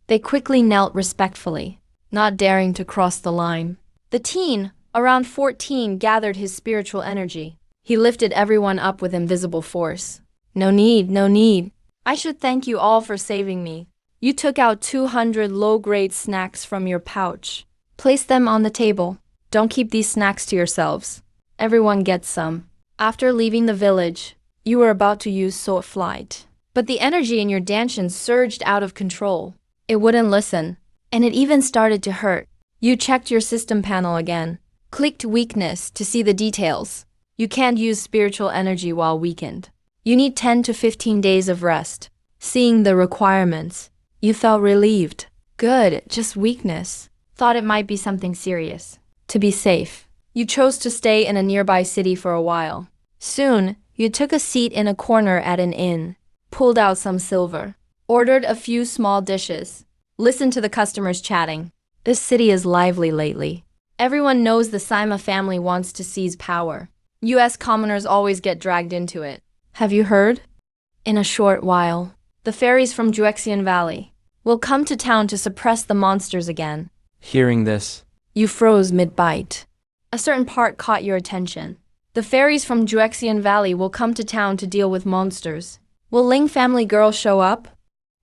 They quickly knelt respectfully, not daring to cross the line. The teen, around 14, gathered his spiritual energy. He lifted everyone up with invisible force. No need. I should thank you all for saving me. You took out 200 low-grade snacks from your pouch. Place them on the table. Don't keep these snacks to yourselves. Everyone gets some. After leaving the village, you were about to use sword flight. But the energy in your Danshin surged out of control. It wouldn't listen, and it even started to hurt. You checked your system panel again, clicked weakness to see the details. You can't use spiritual energy while weakened. You need 10 to 15 days of rest. Seeing the requirements, you felt relieved. Good, just weakness. Thought it might be something serious. To be safe, you chose to stay in a nearby city for a while. Soon, you took a seat in a corner at an inn, pulled out some silver, ordered a few small dishes, listened to the customers chatting. This city is lively lately. Everyone knows the Sima family wants to seize power. US commoners always get dragged into it. Have you heard? In a short while, the fairies from Juexian Valley will come to town to suppress the monsters again. Hearing this, You froze mid-bite. A certain part caught your attention. The fairies from Juexian Valley will come to town to deal with monsters. Will Ling family girl show up?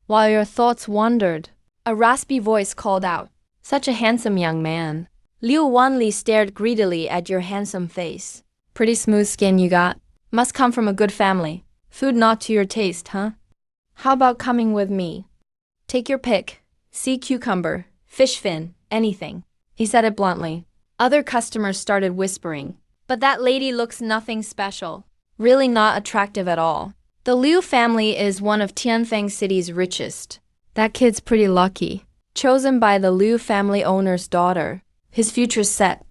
While your thoughts wandered, a raspy voice called out, Such a handsome young man. Liu Wanli stared greedily at your handsome face. Pretty smooth skin you got. Must come from a good family. Food not to your taste, huh? How about coming with me? Take your pick. Sea cucumber, fish fin, anything. He said it bluntly. Other customers started whispering. But that lady looks nothing special. Really not attractive at all. The Liu family is one of Tianfeng City's richest. That kid's pretty lucky. Chosen by the Liu family owner's daughter. His future's set.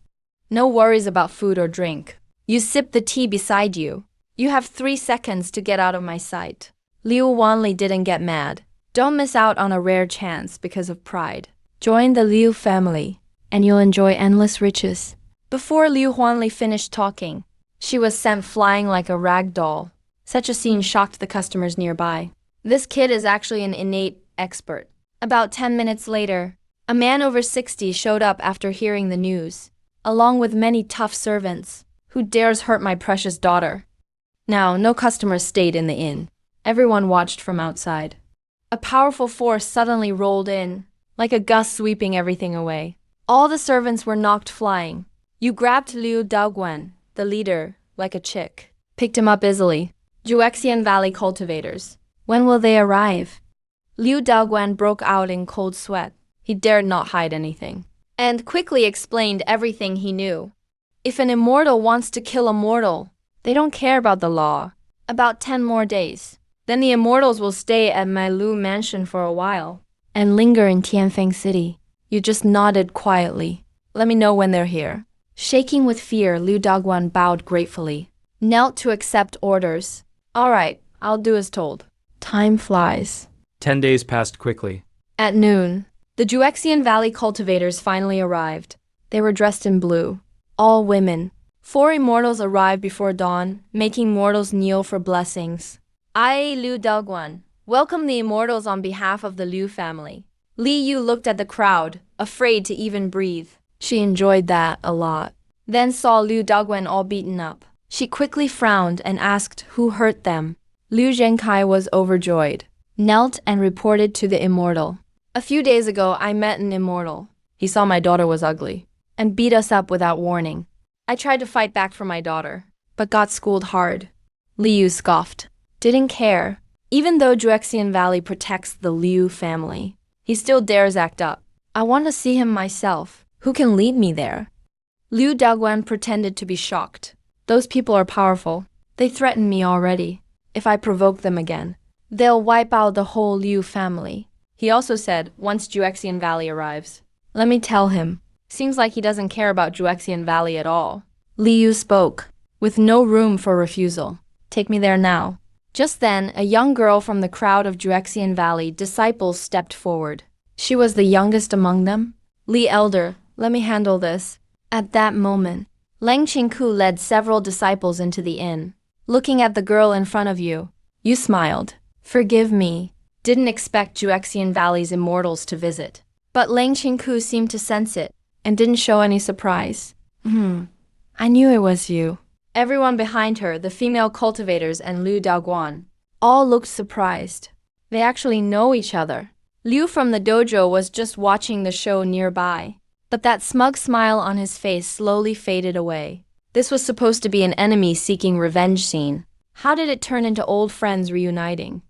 No worries about food or drink. You sip the tea beside you. You have 3 seconds to get out of my sight. Liu Wanli didn't get mad. Don't miss out on a rare chance because of pride. Join the Liu family, and you'll enjoy endless riches. Before Liu Wanli finished talking, she was sent flying like a rag doll. Such a scene shocked the customers nearby. This kid is actually an innate expert. About 10 minutes later, a man over 60 showed up after hearing the news, along with many tough servants. Who dares hurt my precious daughter? Now, no customers stayed in the inn. Everyone watched from outside. A powerful force suddenly rolled in, like a gust sweeping everything away. All the servants were knocked flying. You grabbed Liu Daoguan, the leader, like a chick. Picked him up easily. Juexian Valley cultivators. When will they arrive? Liu Daoguan broke out in cold sweat. He dared not hide anything, and quickly explained everything he knew. If an immortal wants to kill a mortal, they don't care about the law. About 10 more days. Then the immortals will stay at my Lu mansion for a while and linger in Tianfeng City. You just nodded quietly. Let me know when they're here. Shaking with fear, Liu Daoguan bowed gratefully, knelt to accept orders. All right, I'll do as told. Time flies. 10 days passed quickly. At noon, the Juexian Valley cultivators finally arrived. They were dressed in blue. All women. 4 immortals arrived before dawn, making mortals kneel for blessings. I, Liu Daoguan, welcome the immortals on behalf of the Liu family. Li Yu looked at the crowd, afraid to even breathe. She enjoyed that a lot. Then saw Liu Daoguan all beaten up. She quickly frowned and asked who hurt them. Liu Zhenkai was overjoyed, knelt and reported to the immortal. A few days ago, I met an immortal. He saw my daughter was ugly and beat us up without warning. I tried to fight back for my daughter, but got schooled hard. Liu scoffed. Didn't care. Even though Juexian Valley protects the Liu family, he still dares act up. I want to see him myself. Who can lead me there? Liu Daoguan pretended to be shocked. Those people are powerful. They threaten me already. If I provoke them again, they'll wipe out the whole Liu family. He also said, once Juexian Valley arrives. Let me tell him. Seems like he doesn't care about Juexian Valley at all. Liu spoke, with no room for refusal. Take me there now. Just then, a young girl from the crowd of Juexian Valley disciples stepped forward. She was the youngest among them. Li Elder, let me handle this. At that moment, Lang Qingku led several disciples into the inn. Looking at the girl in front of you, you smiled. Forgive me. Didn't expect Juexian Valley's immortals to visit. But Lang Qingku seemed to sense it and didn't show any surprise. I knew it was you. Everyone behind her, the female cultivators and Liu Daoguan, all looked surprised. They actually know each other. Liu from the dojo was just watching the show nearby, but that smug smile on his face slowly faded away. This was supposed to be an enemy-seeking revenge scene. How did it turn into old friends reuniting?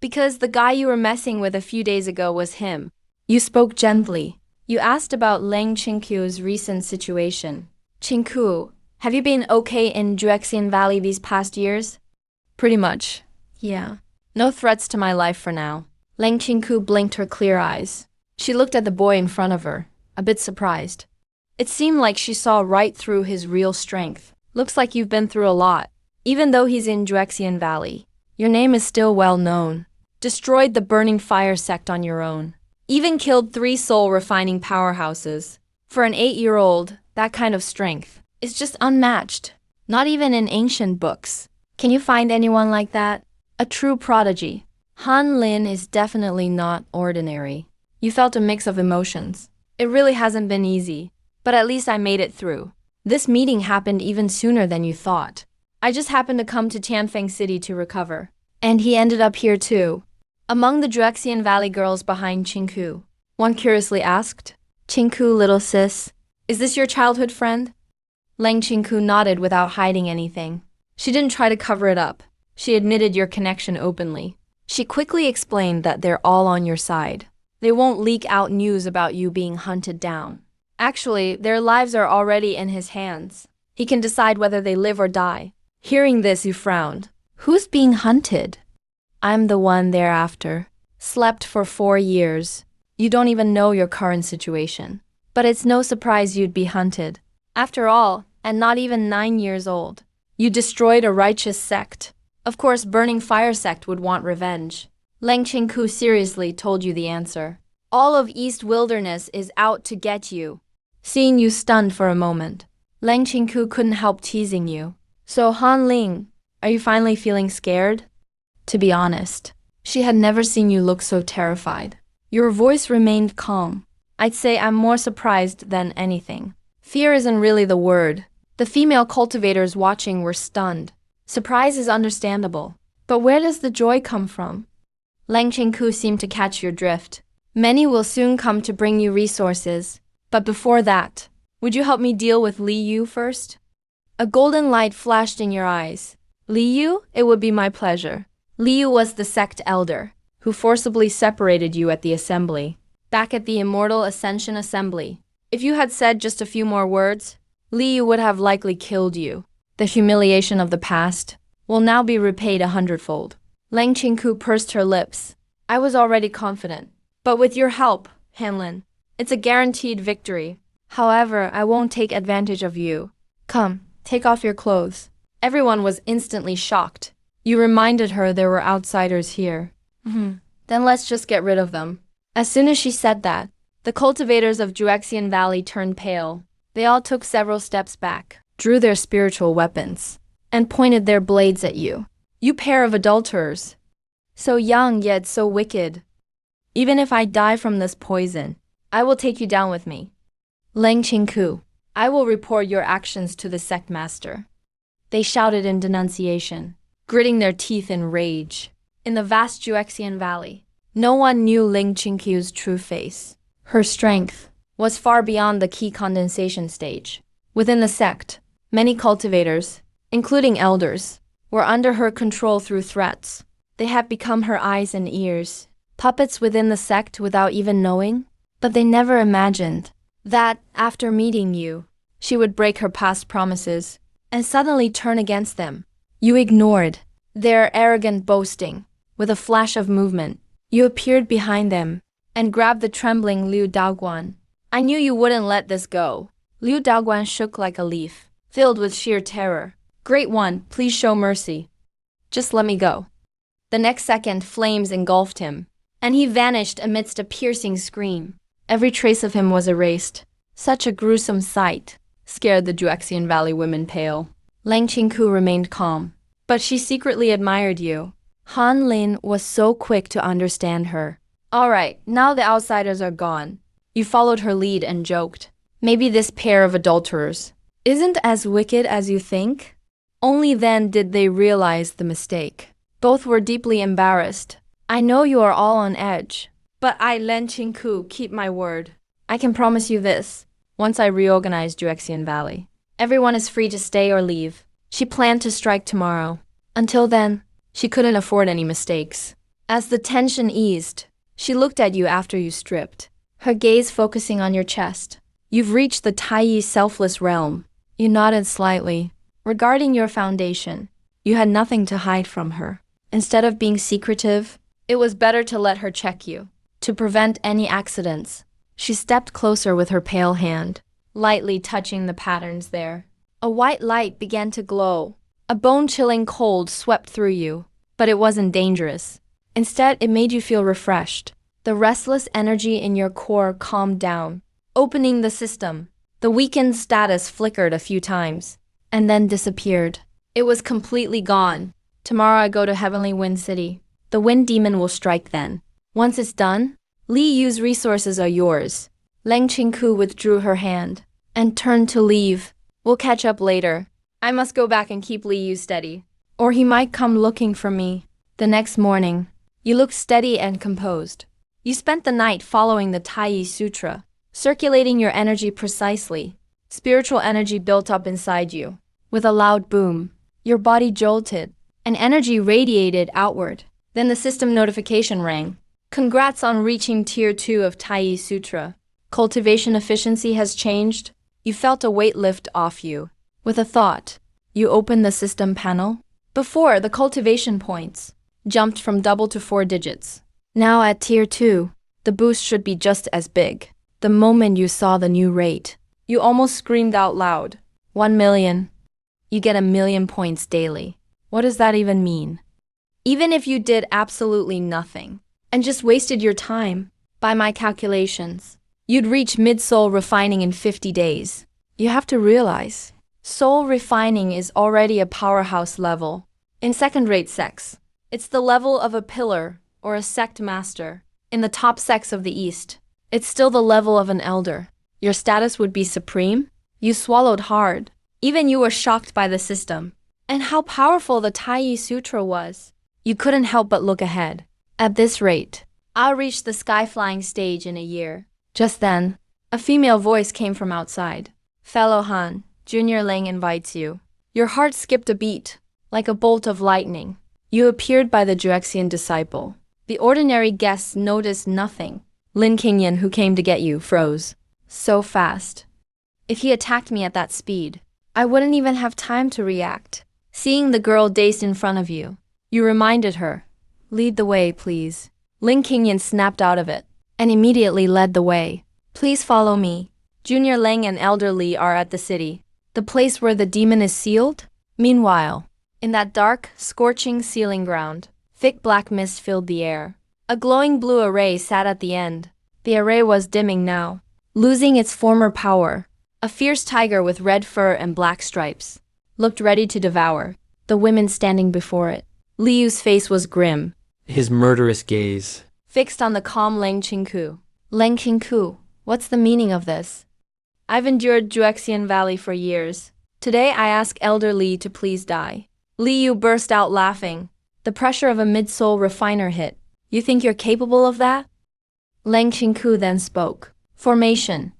Because the guy you were messing with a few days ago was him. You spoke gently. You asked about Lang Qingku's recent situation. Qingku, have you been okay in Juexian Valley these past years? Pretty much. Yeah. No threats to my life for now. Lang Qingku blinked her clear eyes. She looked at the boy in front of her, a bit surprised. It seemed like she saw right through his real strength. Looks like you've been through a lot. Even though he's in Juexian Valley, your name is still well known. Destroyed the Burning Fire sect on your own. Even killed 3 soul refining powerhouses. For an 8-year-old, that kind of strength is just unmatched. Not even in ancient books. Can you find anyone like that? A true prodigy. Han Lin is definitely not ordinary. You felt a mix of emotions. It really hasn't been easy, but at least I made it through. This meeting happened even sooner than you thought. I just happened to come to Tianfeng City to recover. And he ended up here too. Among the Juexian Valley girls behind Qingku. One curiously asked, Qingku, little sis, is this your childhood friend? Lang Qingku nodded without hiding anything. She didn't try to cover it up. She admitted your connection openly. She quickly explained that they're all on your side. They won't leak out news about you being hunted down. Actually, their lives are already in his hands. He can decide whether they live or die. Hearing this, you frowned. Who's being hunted? I'm the one thereafter. Slept for 4 years. You don't even know your current situation. But it's no surprise you'd be hunted. After all, and not even 9 years old. You destroyed a righteous sect. Of course, burning fire sect would want revenge. Leng Qingku seriously told you the answer. All of East Wilderness is out to get you. Seeing you stunned for a moment, Leng Qingku couldn't help teasing you. So Han Ling, are you finally feeling scared? To be honest, she had never seen you look so terrified. Your voice remained calm. I'd say I'm more surprised than anything. Fear isn't really the word. The female cultivators watching were stunned. Surprise is understandable. But where does the joy come from? Leng Qingku seemed to catch your drift. Many will soon come to bring you resources. But before that, would you help me deal with Li Yu first? A golden light flashed in your eyes. Li Yu, it would be my pleasure. Li Yu was the sect elder, who forcibly separated you at the assembly. Back at the Immortal Ascension Assembly. If you had said just a few more words, Li Yu would have likely killed you. The humiliation of the past will now be repaid 100-fold. Leng Qingku pursed her lips. I was already confident. But with your help, Hanlin, it's a guaranteed victory. However, I won't take advantage of you. Come, take off your clothes. Everyone was instantly shocked. You reminded her there were outsiders here. Then let's just get rid of them. As soon as she said that, the cultivators of Juexian Valley turned pale. They all took several steps back, drew their spiritual weapons, and pointed their blades at you. You pair of adulterers. So young yet so wicked. Even if I die from this poison, I will take you down with me. Leng Qingku, I will report your actions to the sect master. They shouted in denunciation, gritting their teeth in rage. In the vast Juexian Valley, no one knew Leng Qingku's true face. Her strength was far beyond the key condensation stage. Within the sect, many cultivators, including elders, were under her control through threats. They had become her eyes and ears, puppets within the sect without even knowing. But they never imagined that, after meeting you, she would break her past promises and suddenly turn against them. You ignored their arrogant boasting. With a flash of movement, you appeared behind them and grabbed the trembling Liu Daoguan. I knew you wouldn't let this go. Liu Daoguan shook like a leaf, filled with sheer terror. Great One, please show mercy. Just let me go. The next second, flames engulfed him, and he vanished amidst a piercing scream. Every trace of him was erased. Such a gruesome sight scared the Juexian Valley women pale. Leng Qingku remained calm, but she secretly admired you. Han Lin was so quick to understand her. All right, now the outsiders are gone. You followed her lead and joked. Maybe this pair of adulterers isn't as wicked as you think? Only then did they realize the mistake. Both were deeply embarrassed. I know you are all on edge, but I, Leng Qingku, keep my word. I can promise you this. Once I reorganize Juexian Valley, everyone is free to stay or leave. She planned to strike tomorrow. Until then, she couldn't afford any mistakes. As the tension eased, she looked at you after you stripped, her gaze focusing on your chest. You've reached the Taiyi selfless realm. You nodded slightly. Regarding your foundation, you had nothing to hide from her. Instead of being secretive, it was better to let her check you, to prevent any accidents. She stepped closer with her pale hand, lightly touching the patterns there. A white light began to glow. A bone-chilling cold swept through you, but it wasn't dangerous. Instead, it made you feel refreshed. The restless energy in your core calmed down, opening the system. The weakened status flickered a few times, and then disappeared. It was completely gone. Tomorrow I go to Heavenly Wind City. The Wind Demon will strike then. Once it's done, Li Yu's resources are yours. Leng Qingku withdrew her hand and turned to leave. We'll catch up later. I must go back and keep Li Yu steady, or he might come looking for me. The next morning, you looked steady and composed. You spent the night following the Taiyi Sutra, circulating your energy precisely. Spiritual energy built up inside you. With a loud boom, your body jolted, and energy radiated outward. Then the system notification rang. Congrats on reaching Tier 2 of Taiyi Sutra. Cultivation efficiency has changed. You felt a weight lift off you. With a thought, you opened the system panel. Before, the cultivation points jumped from double to 4 digits. Now at Tier 2, the boost should be just as big. The moment you saw the new rate, you almost screamed out loud. 1 million. you get 1,000,000 points daily. What does that even mean? Even if you did absolutely nothing and just wasted your time, by my calculations, you'd reach mid-soul refining in 50 days. You have to realize, soul refining is already a powerhouse level. In second-rate sects, it's the level of a pillar or a sect master. In the top sects of the East, it's still the level of an elder. Your status would be supreme. You swallowed hard. Even you were shocked by the system. And how powerful the Tai Sutra was. You couldn't help but look ahead. At this rate, I'll reach the sky-flying stage in a year. Just then, a female voice came from outside. Fellow Han, Junior Lang invites you. Your heart skipped a beat, like a bolt of lightning. You appeared by the Juexian disciple. The ordinary guests noticed nothing. Lin Qingyan, who came to get you, froze. So fast. If he attacked me at that speed, I wouldn't even have time to react. Seeing the girl dazed in front of you, you reminded her, "Lead the way, please." Lin Qingyan snapped out of it and immediately led the way. "Please follow me. Junior Lang and Elder Li are at the city, the place where the demon is sealed." Meanwhile, in that dark, scorching sealing ground, thick black mist filled the air. A glowing blue array sat at the end. The array was dimming now, losing its former power. A fierce tiger with red fur and black stripes looked ready to devour the women standing before it. Liu's face was grim, His murderous gaze. fixed on the calm Lang Qingku. Lang Qingku, what's the meaning of this? I've endured Juexian Valley for years. Today I ask Elder Li to please die. Liu burst out laughing. The pressure of a mid-soul refiner hit. You think you're capable of that? Lang Qingku then spoke. Formation.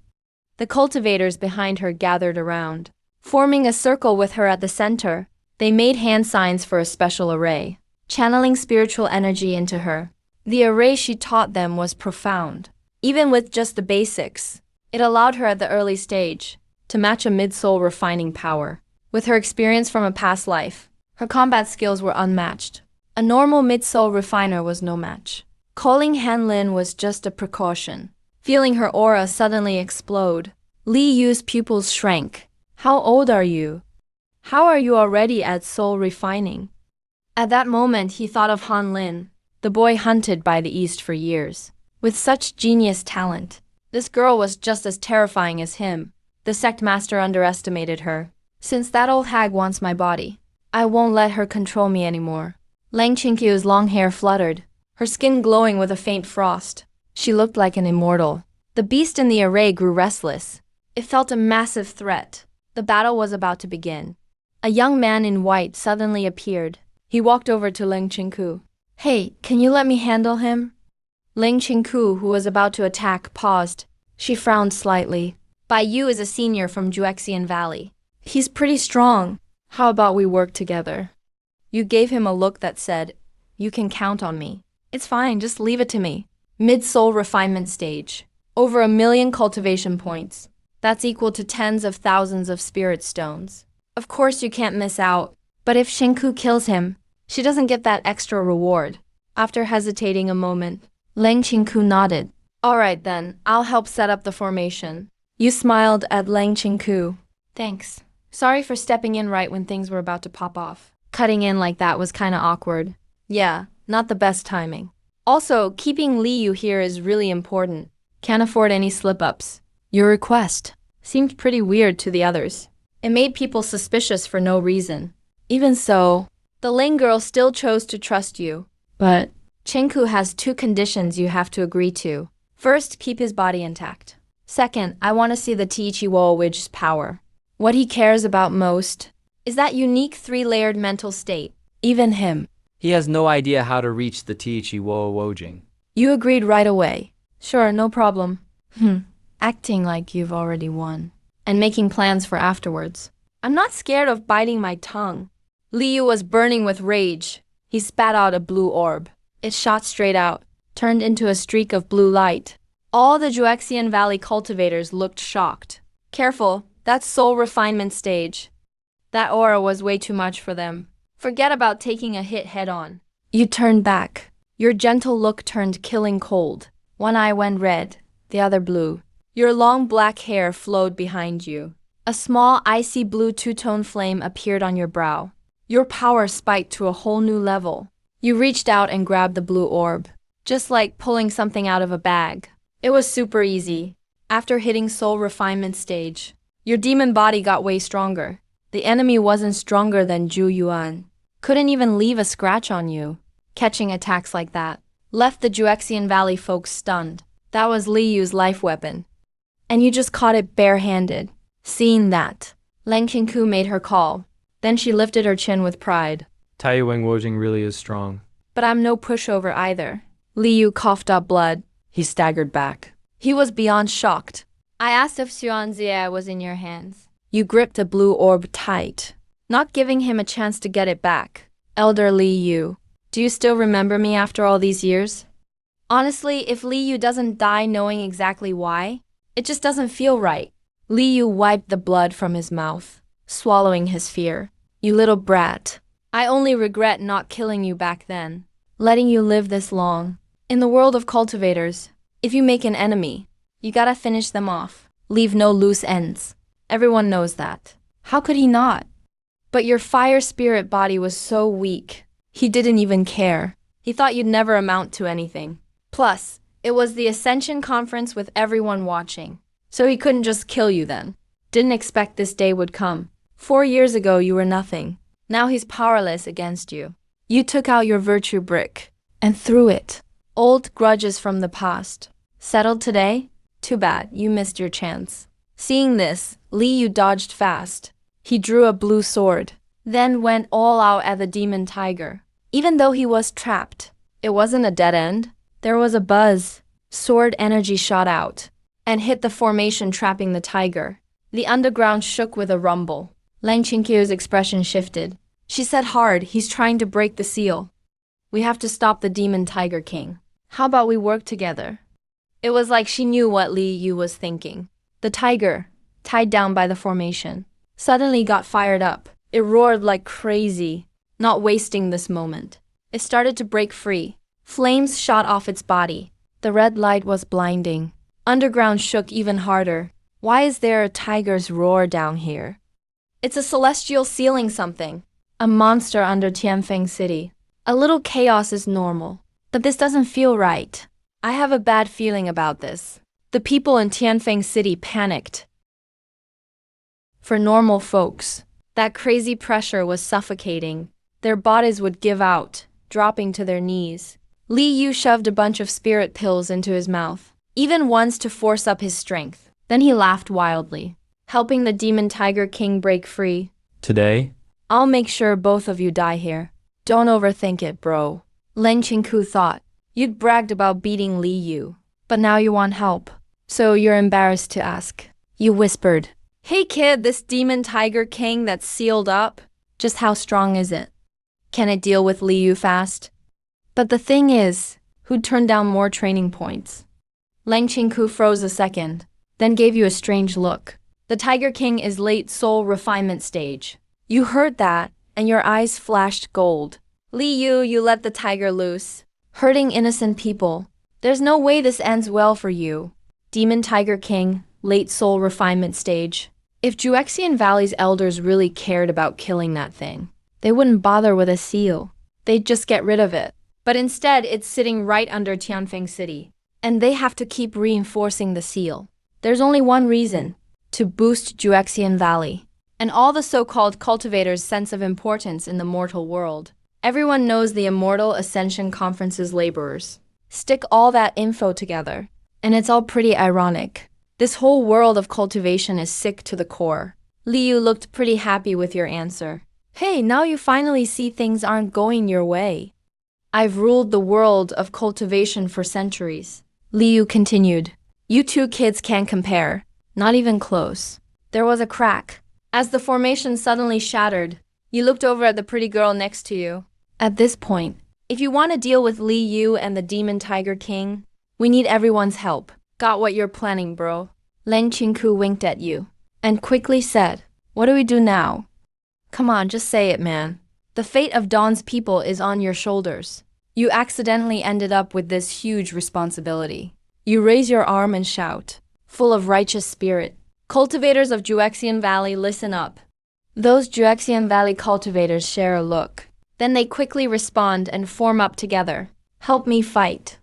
The cultivators behind her gathered around. Forming a circle with her at the center, they made hand signs for a special array, channeling spiritual energy into her. The array she taught them was profound. Even with just the basics, it allowed her at the early stage to match a mid-soul refining power. With her experience from a past life, her combat skills were unmatched. A normal mid-soul refiner was no match. Calling Han Lin was just a precaution. Feeling her aura suddenly explode, Li Yu's pupils shrank. How old are you? How are you already at soul refining? At that moment he thought of Han Lin, the boy hunted by the East for years. With such genius talent, this girl was just as terrifying as him. The sect master underestimated her. Since that old hag wants my body, I won't let her control me anymore. Lang Qingqiu's long hair fluttered, her skin glowing with a faint frost. She looked like an immortal. The beast in the array grew restless. It felt a massive threat. The battle was about to begin. A young man in white suddenly appeared. He walked over to Lang Qingqiu. "Hey, can you let me handle him?" Lang Qingqiu, who was about to attack, paused. She frowned slightly. Bai Yu is a senior from Juexian Valley. He's pretty strong. How about we work together? You gave him a look that said, "You can count on me." It's fine, just leave it to me. Mid-soul refinement stage. Over 1,000,000 cultivation points. That's equal to tens of thousands of spirit stones. Of course you can't miss out. But if Shinku kills him, she doesn't get that extra reward. After hesitating a moment, Lang Qingqiu nodded. All right then, I'll help set up the formation. You smiled at Lang Qingqiu. Thanks. Sorry for stepping in right when things were about to pop off. Cutting in like that was kinda awkward. Yeah, not the best timing. Also, keeping Liu here is really important. Can't afford any slip-ups. Your request seemed pretty weird to the others. It made people suspicious for no reason. Even so, the Ling girl still chose to trust you. But Qingqiu has 2 conditions you have to agree to. First, keep his body intact. Second, I want to see the Tiichi Woowidge's power. What he cares about most is that unique 3-layered mental state. Even him. He has no idea how to reach the Tiichi Wojing. You agreed right away. Sure, no problem. Acting like you've already won. And making plans for afterwards. I'm not scared of biting my tongue. Liu was burning with rage. He spat out a blue orb. It shot straight out, turned into a streak of blue light. All the Juexian Valley cultivators looked shocked. Careful, that's soul refinement stage. That aura was way too much for them. Forget about taking a hit head-on. You turned back. Your gentle look turned killing cold. One eye went red, the other blue. Your long black hair flowed behind you. A small icy blue two-tone flame appeared on your brow. Your power spiked to a whole new level. You reached out and grabbed the blue orb, just like pulling something out of a bag. It was super easy. After hitting soul refinement stage, your demon body got way stronger. The enemy wasn't stronger than Zhu Yuan. Couldn't even leave a scratch on you. Catching attacks like that left the Juexian Valley folks stunned. That was Li Yu's life weapon. And you just caught it barehanded. Seeing that, Lang Qingku made her call. Then she lifted her chin with pride. Tai Wang Wojing really is strong. But I'm no pushover either. Li Yu coughed up blood. He staggered back. He was beyond shocked. I asked if Xuanzia was in your hands. You gripped the blue orb tight, not giving him a chance to get it back. Elder Li Yu, do you still remember me after all these years? Honestly, if Li Yu doesn't die knowing exactly why, it just doesn't feel right. Li Yu wiped the blood from his mouth, swallowing his fear. You little brat. I only regret not killing you back then, letting you live this long. In the world of cultivators, if you make an enemy, you gotta finish them off. Leave no loose ends. Everyone knows that. How could he not? But your fire spirit body was so weak. He didn't even care. He thought you'd never amount to anything. Plus, it was the Ascension Conference with everyone watching. So he couldn't just kill you then. Didn't expect this day would come. 4 years ago you were nothing. Now he's powerless against you. You took out your virtue brick and threw it. Old grudges from the past. Settled today? Too bad, you missed your chance. Seeing this, Li Yu dodged fast. He drew a blue sword, then went all out at the demon tiger. Even though he was trapped, it wasn't a dead end. There was a buzz. Sword energy shot out and hit the formation trapping the tiger. The underground shook with a rumble. Lang Qingqiu's expression shifted. She said hard, he's trying to break the seal. We have to stop the demon tiger king. How about we work together? It was like she knew what Li Yu was thinking. The tiger, tied down by the formation, suddenly got fired up. It roared like crazy, not wasting this moment. It started to break free. Flames shot off its body. The red light was blinding. Underground shook even harder. Why is there a tiger's roar down here? It's a celestial sealing something. A monster under Tianfeng City. A little chaos is normal. But this doesn't feel right. I have a bad feeling about this. The people in Tianfeng City panicked. For normal folks, that crazy pressure was suffocating. Their bodies would give out, dropping to their knees. Li Yu shoved a bunch of spirit pills into his mouth, even once to force up his strength. Then he laughed wildly, helping the demon tiger king break free. Today? I'll make sure both of you die here. Don't overthink it, bro. Lang Qingku thought. You'd bragged about beating Li Yu, but now you want help. So you're embarrassed to ask. You whispered, "Hey kid, this demon tiger king that's sealed up, just how strong is it? Can it deal with Li Yu fast?" But the thing is, who'd turn down more training points? Lang Qingku froze a second, then gave you a strange look. The Tiger King is late soul refinement stage. You heard that, and your eyes flashed gold. Li Yu, you let the tiger loose, hurting innocent people. There's no way this ends well for you. Demon Tiger King, late soul refinement stage. If Juexian Valley's elders really cared about killing that thing, they wouldn't bother with a seal. They'd just get rid of it. But instead, it's sitting right under Tianfeng City, and they have to keep reinforcing the seal. There's only one reason: to boost Juexian Valley, and all the so-called cultivators' sense of importance in the mortal world. Everyone knows the Immortal Ascension Conference's laborers. Stick all that info together, and it's all pretty ironic. This whole world of cultivation is sick to the core. Li Yu looked pretty happy with your answer. Hey, now you finally see things aren't going your way. I've ruled the world of cultivation for centuries. Li Yu continued. You two kids can't compare. Not even close. There was a crack. As the formation suddenly shattered, you looked over at the pretty girl next to you. At this point, if you want to deal with Li Yu and the Demon Tiger King, we need everyone's help. Got what you're planning, bro. Lang Qingku winked at you and quickly said, what do we do now? Come on, just say it, man. The fate of Dawn's people is on your shoulders. You accidentally ended up with this huge responsibility. You raise your arm and shout, full of righteous spirit. Cultivators of Juexian Valley, listen up. Those Juexian Valley cultivators share a look. Then they quickly respond and form up together. Help me fight.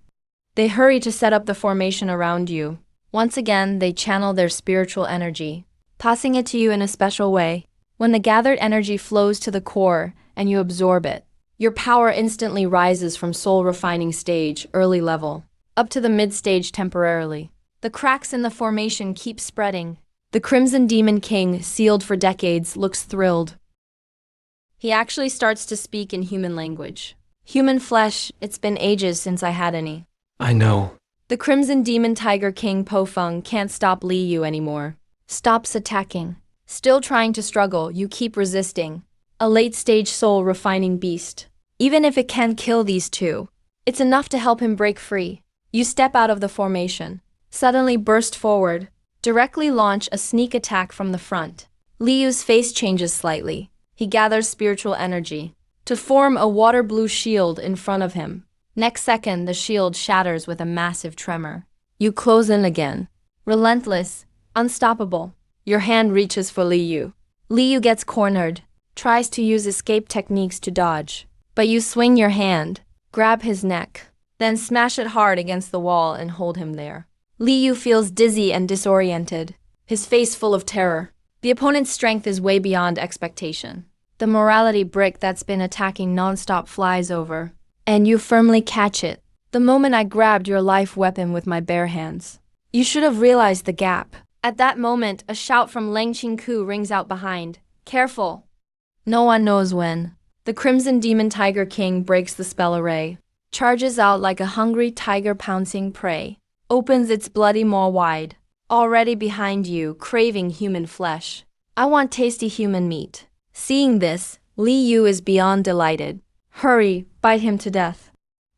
They hurry to set up the formation around you. Once again, they channel their spiritual energy, passing it to you in a special way. When the gathered energy flows to the core and you absorb it, your power instantly rises from soul refining stage, early level, up to the mid stage temporarily. The cracks in the formation keep spreading. The Crimson Demon King, sealed for decades, looks thrilled. He actually starts to speak in human language. Human flesh, it's been ages since I had any. I know. The Crimson Demon Tiger King Pofeng can't stop Li Yu anymore. Stops attacking. Still trying to struggle, you keep resisting. A late-stage soul refining beast. Even if it can't kill these two, it's enough to help him break free. You step out of the formation. Suddenly burst forward. Directly launch a sneak attack from the front. Li Yu's face changes slightly. He gathers spiritual energy to form a water blue shield in front of him. Next second, the shield shatters with a massive tremor. You close in again. Relentless, unstoppable. Your hand reaches for Li Yu. Li Yu gets cornered, tries to use escape techniques to dodge. But you swing your hand, grab his neck, then smash it hard against the wall and hold him there. Li Yu feels dizzy and disoriented, his face full of terror. The opponent's strength is way beyond expectation. The morality brick that's been attacking nonstop flies over, and you firmly catch it. The moment I grabbed your life weapon with my bare hands. You should have realized the gap. At that moment, a shout from Leng Qingku rings out behind. Careful! No one knows when. The Crimson Demon Tiger King breaks the spell array, charges out like a hungry tiger pouncing prey, opens its bloody maw wide. Already behind you, craving human flesh. I want tasty human meat. Seeing this, Li Yu is beyond delighted. Hurry, bite him to death.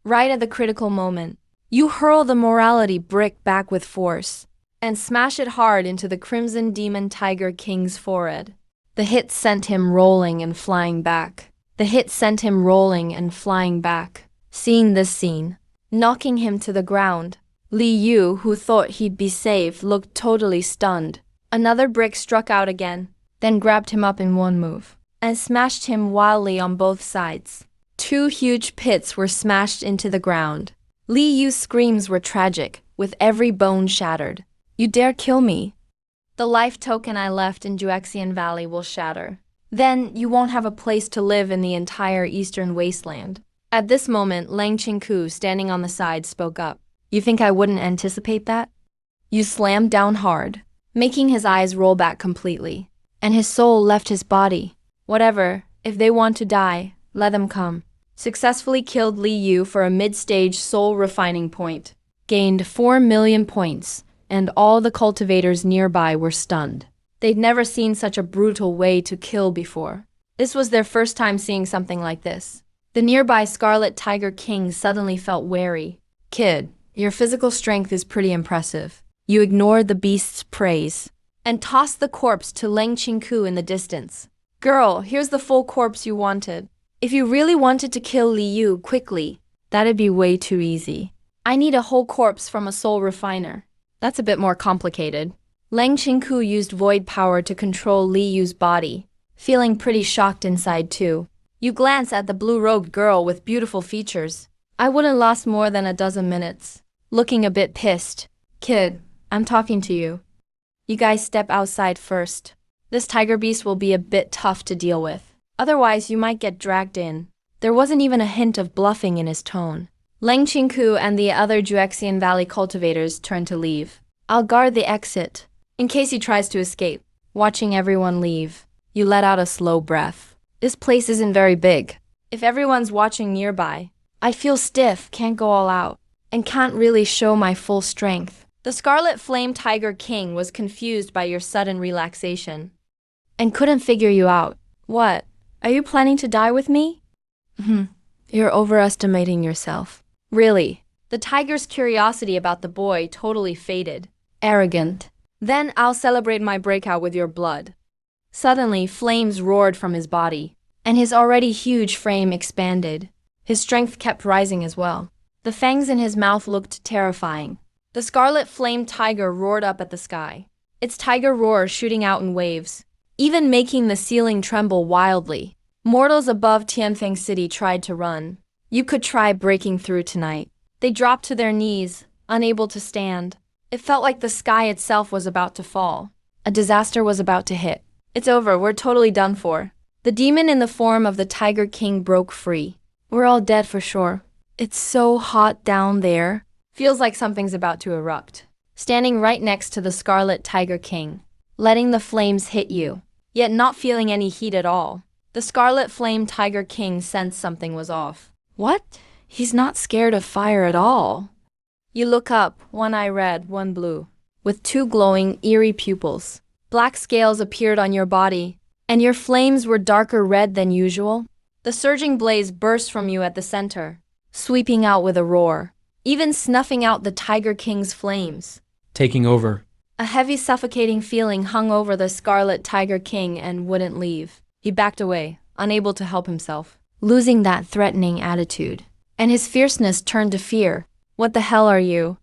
Right at the critical moment, you hurl the morality brick back with force and smash it hard into the Crimson Demon Tiger King's forehead. The hit sent him rolling and flying back. Seeing this scene, knocking him to the ground, Li Yu, who thought he'd be safe, looked totally stunned. Another brick struck out again, then grabbed him up in one move and smashed him wildly on both sides. Two huge pits were smashed into the ground. Li Yu's screams were tragic, with every bone shattered. You dare kill me? The life token I left in Juexian Valley will shatter. Then you won't have a place to live in the entire eastern wasteland. At this moment, Leng Qingku, standing on the side, spoke up. You think I wouldn't anticipate that? You slammed down hard, making his eyes roll back completely, and his soul left his body. Whatever, if they want to die, let them come. Successfully killed Li Yu for a mid-stage soul refining point. Gained 4 million points, and all the cultivators nearby were stunned. They'd never seen such a brutal way to kill before. This was their first time seeing something like this. The nearby Scarlet Tiger King suddenly felt wary. Kid, your physical strength is pretty impressive. You ignored the beast's praise and tossed the corpse to Leng Qingku in the distance. Girl, here's the full corpse you wanted. If you really wanted to kill Li Yu quickly, that'd be way too easy. I need a whole corpse from a soul refiner. That's a bit more complicated. Leng Qingku used void power to control Li Yu's body, feeling pretty shocked inside too. You glance at the blue-robed girl with beautiful features. I wouldn't last more than a dozen minutes. Looking a bit pissed. Kid, I'm talking to you. You guys step outside first. This tiger beast will be a bit tough to deal with. Otherwise, you might get dragged in. There wasn't even a hint of bluffing in his tone. Leng Qingku and the other Juexian Valley cultivators turned to leave. I'll guard the exit, in case he tries to escape. Watching everyone leave, you let out a slow breath. This place isn't very big. If everyone's watching nearby, I feel stiff, can't go all out, and can't really show my full strength. The Scarlet Flame Tiger King was confused by your sudden relaxation and couldn't figure you out. What? Are you planning to die with me? You're overestimating yourself. Really? The tiger's curiosity about the boy totally faded. Arrogant. Then I'll celebrate my breakout with your blood. Suddenly, flames roared from his body, and his already huge frame expanded. His strength kept rising as well. The fangs in his mouth looked terrifying. The Scarlet Flame Tiger roared up at the sky. its tiger roar shooting out in waves, even making the ceiling tremble wildly. Mortals above Tianfeng City tried to run. You could try breaking through tonight. They dropped to their knees, unable to stand. It felt like the sky itself was about to fall. A disaster was about to hit. It's over, we're totally done for. The demon in the form of the Tiger King broke free. We're all dead for sure. It's so hot down there. Feels like something's about to erupt. Standing right next to the Scarlet Tiger King, letting the flames hit you, yet not feeling any heat at all. The Scarlet Flame Tiger King sensed something was off. What? He's not scared of fire at all. You look up, one eye red, one blue, with two glowing, eerie pupils. Black scales appeared on your body, and your flames were darker red than usual. The surging blaze burst from you at the center, sweeping out with a roar, even snuffing out the Tiger King's flames. Taking over. A heavy, suffocating feeling hung over the Scarlet Tiger King and wouldn't leave. He backed away, unable to help himself, losing that threatening attitude. And his fierceness turned to fear. What the hell are you?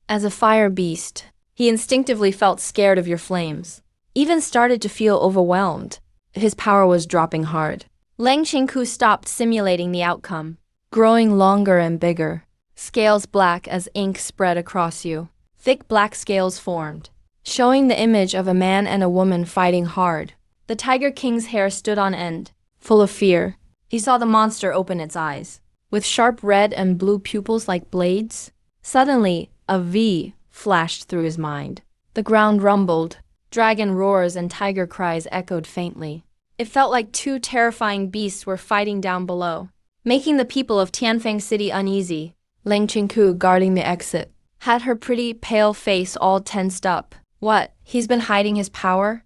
As a fire beast, he instinctively felt scared of your flames, even started to feel overwhelmed. His power was dropping hard. Lang Qingku stopped simulating the outcome, growing longer and bigger. Scales black as ink spread across you. Thick black scales formed, showing the image of a man and a woman fighting hard. The Tiger King's hair stood on end, full of fear. He saw the monster open its eyes, with sharp red and blue pupils like blades. Suddenly, a V flashed through his mind. The ground rumbled. Dragon roars and tiger cries echoed faintly. It felt like two terrifying beasts were fighting down below, making the people of Tianfeng City uneasy. Lang Qingku, guarding the exit, had her pretty, pale face all tensed up. What? He's been hiding his power?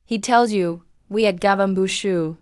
He tells you, we at Gavambushu,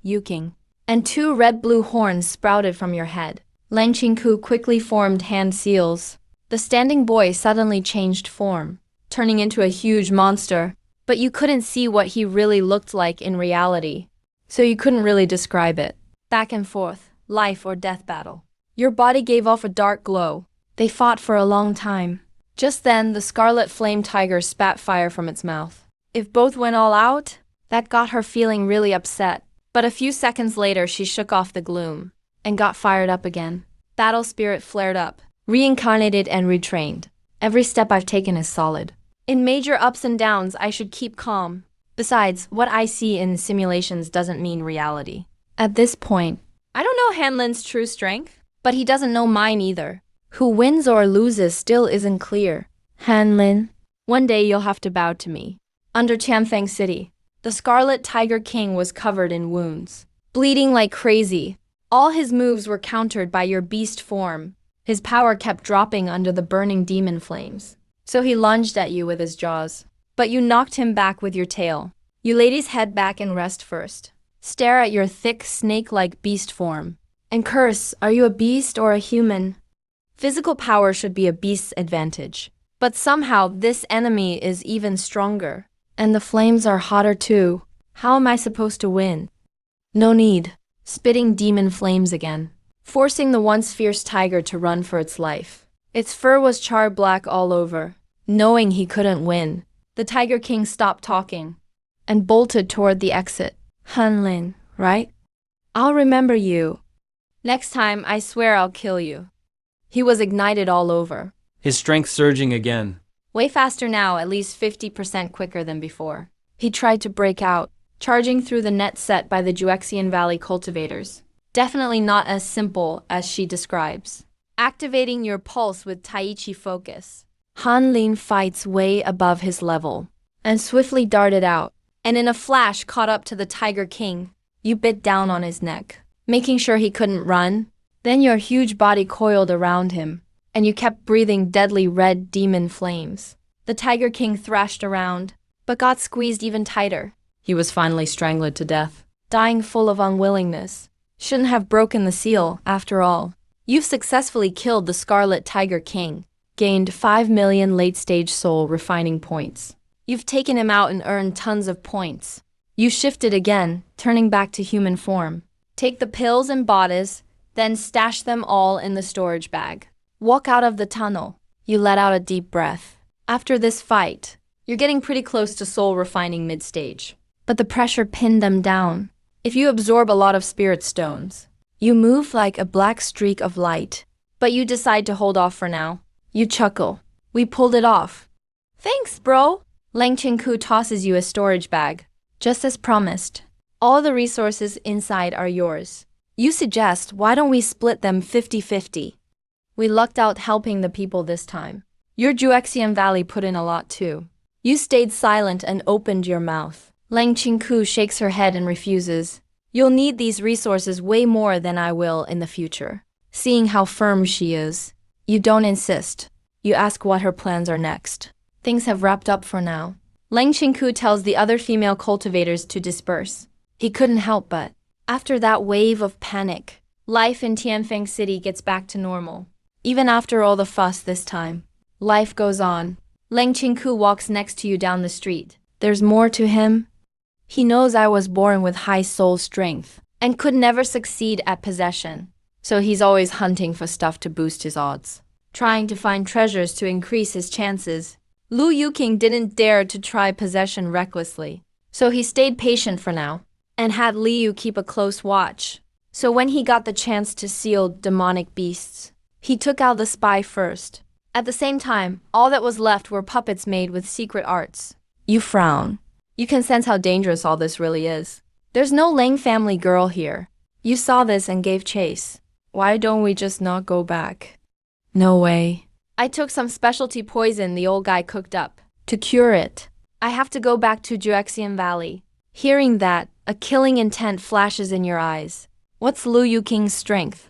Yuking. And two red-blue horns sprouted from your head. Lang Qingku quickly formed hand seals. The standing boy suddenly changed form, turning into a huge monster. But you couldn't see what he really looked like in reality, so you couldn't really describe it. Back and forth, life or death battle. Your body gave off a dark glow. They fought for a long time. Just then, the Scarlet Flame Tiger spat fire from its mouth. If both went all out, that got her feeling really upset. But a few seconds later, she shook off the gloom and got fired up again. Battle spirit flared up, reincarnated and retrained. Every step I've taken is solid. In major ups and downs, I should keep calm. Besides, what I see in simulations doesn't mean reality. At this point, I don't know Hanlin's true strength, but he doesn't know mine either. Who wins or loses still isn't clear. Hanlin, one day you'll have to bow to me. Under Tianfeng City, the Scarlet Tiger King was covered in wounds, bleeding like crazy. All his moves were countered by your beast form. His power kept dropping under the burning demon flames. So he lunged at you with his jaws. But you knocked him back with your tail. You laid his head back and rest first. Stare at your thick, snake-like beast form. And curse, are you a beast or a human? Physical power should be a beast's advantage. But somehow this enemy is even stronger. And the flames are hotter too. How am I supposed to win? No need. Spitting demon flames again, forcing the once fierce tiger to run for its life. Its fur was charred black all over. Knowing he couldn't win, the Tiger King stopped talking and bolted toward the exit. Hanlin, right? I'll remember you. Next time, I swear I'll kill you. He was ignited all over. His strength surging again. Way faster now, at least 50% quicker than before. He tried to break out, charging through the net set by the Juexian Valley cultivators. Definitely not as simple as she describes. Activating your pulse with Taichi focus. Hanlin fights way above his level, and swiftly darted out, and in a flash caught up to the Tiger King. You bit down on his neck, making sure he couldn't run. Then your huge body coiled around him, and you kept breathing deadly red demon flames. The Tiger King thrashed around, but got squeezed even tighter. He was finally strangled to death, dying full of unwillingness. Shouldn't have broken the seal, after all. You've successfully killed the Scarlet Tiger King, gained 5 million late-stage soul refining points. You've taken him out and earned tons of points. You shifted again, turning back to human form. Take the pills and bodies, then stash them all in the storage bag. Walk out of the tunnel. You let out a deep breath. After this fight, You're getting pretty close to soul refining mid-stage. But the pressure pinned them down. If you absorb a lot of spirit stones, you move like a black streak of light. But you decide to hold off for now. You chuckle. We pulled it off. Thanks, bro. Lang Chinku tosses you a storage bag. Just as promised. All the resources inside are yours. You suggest, why don't we split them 50-50? We lucked out helping the people this time. Your Juexian Valley put in a lot too. You stayed silent and opened your mouth. Lang Chinku shakes her head and refuses. You'll need these resources way more than I will in the future. Seeing how firm she is, you don't insist. You ask what her plans are next. Things have wrapped up for now. Lang Chinku tells the other female cultivators to disperse. He couldn't help but. After that wave of panic, life in Tianfeng City gets back to normal. Even after all the fuss this time, life goes on. Lang Chinku walks next to you down the street. There's more to him. He knows I was born with high soul strength and could never succeed at possession. So he's always hunting for stuff to boost his odds, trying to find treasures to increase his chances. Lu Yuking didn't dare to try possession recklessly, so he stayed patient for now and had Liu keep a close watch. So when he got the chance to seal demonic beasts, he took out the spy first. At the same time, all that was left were puppets made with secret arts. You frown. You can sense how dangerous all this really is. There's no Lang family girl here. You saw this and gave chase. Why don't we just not go back? No way. I took some specialty poison the old guy cooked up to cure it. I have to go back to Juexian Valley. Hearing that, a killing intent flashes in your eyes. What's Lu Yuking's strength?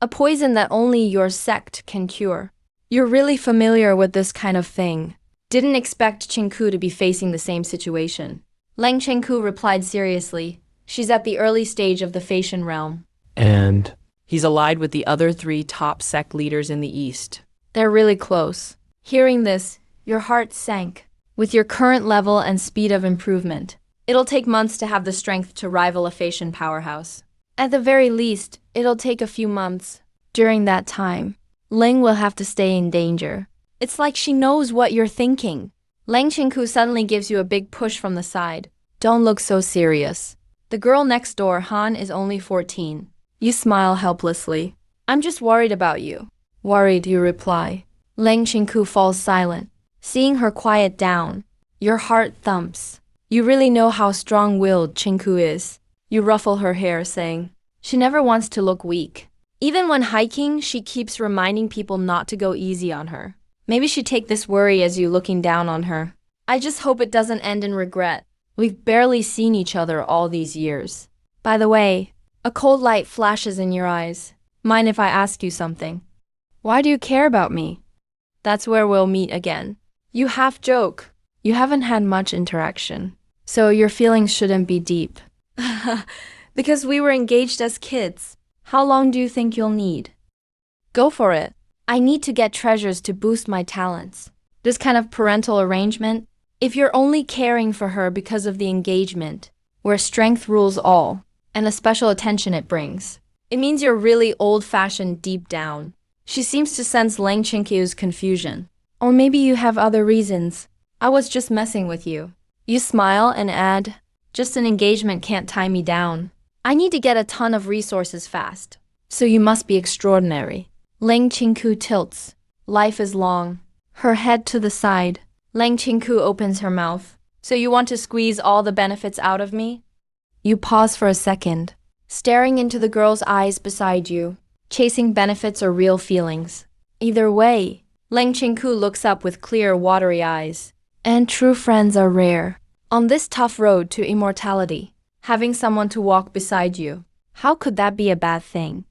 A poison that only your sect can cure. You're really familiar with this kind of thing. Didn't expect Chinku to be facing the same situation. Lang Chinku replied seriously. She's at the early stage of the Facian realm. And he's allied with the other 3 top sect leaders in the East. They're really close. Hearing this, your heart sank. With your current level and speed of improvement, it'll take months to have the strength to rival a Facian powerhouse. At the very least, it'll take a few months. During that time, Ling will have to stay in danger. It's like she knows what you're thinking. Lang Chinku suddenly gives you a big push from the side. Don't look so serious. The girl next door, Han, is only 14. You smile helplessly. I'm just worried about you. Worried, you reply. Lang Chinku falls silent. Seeing her quiet down, your heart thumps. You really know how strong-willed Chinku is. You ruffle her hair, saying, she never wants to look weak. Even when hiking, she keeps reminding people not to go easy on her. Maybe she'd take this worry as you looking down on her. I just hope it doesn't end in regret. We've barely seen each other all these years. By the way, a cold light flashes in your eyes. Mind if I ask you something? Why do you care about me? That's where we'll meet again. You half joke. You haven't had much interaction, so your feelings shouldn't be deep. Because we were engaged as kids. How long do you think you'll need? Go for it. I need to get treasures to boost my talents. This kind of parental arrangement, if you're only caring for her because of the engagement, where strength rules all, and the special attention it brings, it means you're really old-fashioned deep down. She seems to sense Lang Chinkyu's confusion. Or maybe you have other reasons. I was just messing with you. You smile and add, just an engagement can't tie me down. I need to get a ton of resources fast. So you must be extraordinary. Lang Chinku tilts. Life is long. Her head to the side. Lang Chinku opens her mouth. So you want to squeeze all the benefits out of me? You pause for a second, staring into the girl's eyes beside you, chasing benefits or real feelings. Either way, Lang Chinku looks up with clear, watery eyes. And true friends are rare. On this tough road to immortality, having someone to walk beside you, how could that be a bad thing?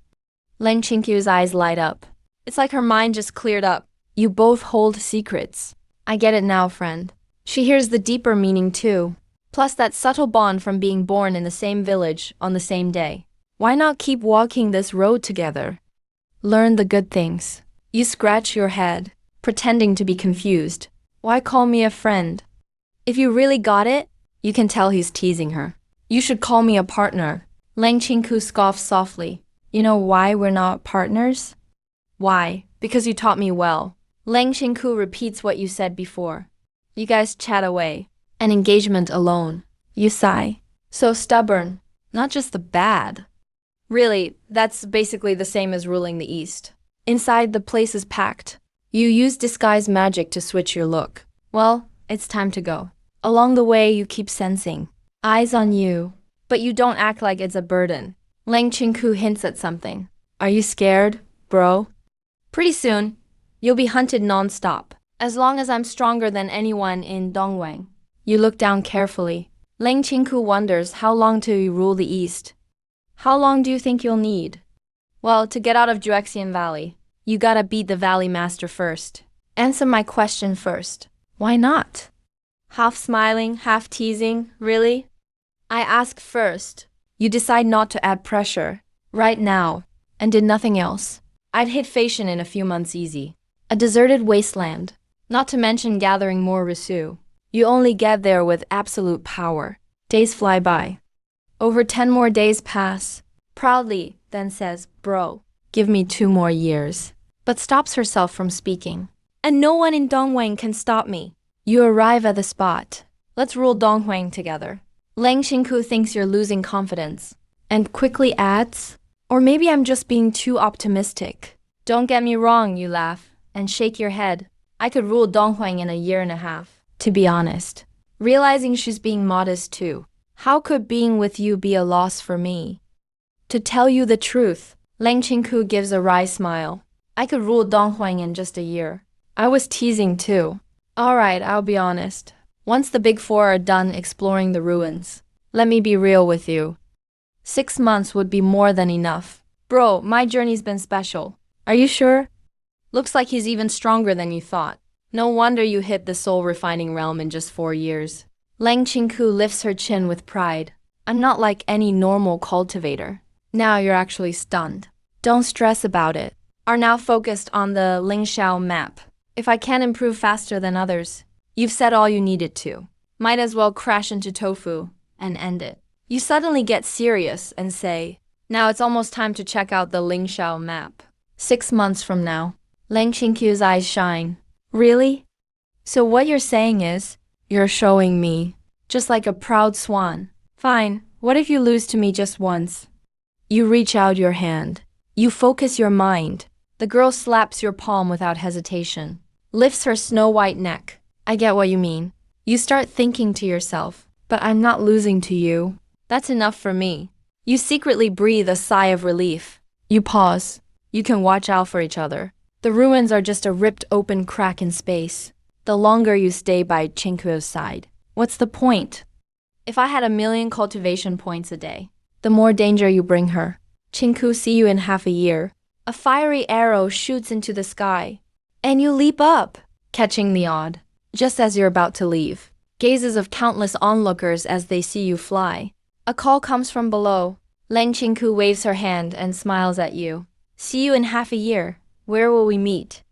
Lang Chinkyu's eyes light up. It's like her mind just cleared up. You both hold secrets. I get it now, friend. She hears the deeper meaning too. Plus that subtle bond from being born in the same village on the same day. Why not keep walking this road together? Learn the good things. You scratch your head, pretending to be confused. Why call me a friend? If you really got it, you can tell he's teasing her. You should call me a partner. Lang Chinku scoffs softly. You know why we're not partners? Why? Because you taught me well. Lang Chinku repeats what you said before. You guys chat away. An engagement alone. You sigh. So stubborn. Not just the bad. Really, that's basically the same as ruling the East. Inside, the place is packed. You use disguise magic to switch your look. Well, it's time to go. Along the way, you keep sensing. Eyes on you. But you don't act like it's a burden. Lang Chinku hints at something. Are you scared, bro? Pretty soon, you'll be hunted non-stop. As long as I'm stronger than anyone in Dongwang. You look down carefully. Lang Chinku wonders how long till you rule the East. How long do you think you'll need? Well, to get out of Juexian Valley, you gotta beat the Valley Master first. Answer my question first. Why not? Half smiling, half teasing, really? I ask first. You decide not to add pressure. Right now. And did nothing else. I'd hit Facian in a few months easy. A deserted wasteland. Not to mention gathering more Risu. You only get there with absolute power. Days fly by. Over 10 more days pass. Proudly, then says, bro, give me 2 more years. But stops herself from speaking. And no one in Dongwang can stop me. You arrive at the spot. Let's rule Dongwang together. Lang Xingku thinks you're losing confidence. And quickly adds, or maybe I'm just being too optimistic. Don't get me wrong, you laugh, and shake your head. I could rule Dongwang in a year and a half, to be honest. Realizing she's being modest too. How could being with you be a loss for me? To tell you the truth, Lang Qingku gives a wry smile. I could rule Donghuang in just a year. I was teasing too. Alright, I'll be honest. Once the big four are done exploring the ruins, let me be real with you. 6 months would be more than enough. Bro, my journey's been special. Are you sure? Looks like he's even stronger than you thought. No wonder you hit the soul-refining realm in just 4 years. Lang Qingku lifts her chin with pride. I'm not like any normal cultivator. Now you're actually stunned. Don't stress about it. Are now focused on the Lingxiao map. If I can't improve faster than others, you've said all you needed to. Might as well crash into tofu and end it. You suddenly get serious and say, now it's almost time to check out the Lingxiao map. 6 months from now. Lang Qingqiu's eyes shine. Really? So what you're saying is, you're showing me, just like a proud swan. Fine, what if you lose to me just once? You reach out your hand. You focus your mind. The girl slaps your palm without hesitation. Lifts her snow-white neck. I get what you mean. You start thinking to yourself, but I'm not losing to you. That's enough for me. You secretly breathe a sigh of relief. You pause. You can watch out for each other. The ruins are just a ripped open crack in space. The longer you stay by Qingquo's side, what's the point? If I had 1,000,000 cultivation points a day, the more danger you bring her. Qingque see you in half a year. A fiery arrow shoots into the sky. And you leap up, catching the odd, just as you're about to leave. Gazes of countless onlookers as they see you fly. A call comes from below. Lang Qingque waves her hand and smiles at you. See you in half a year. Where will we meet?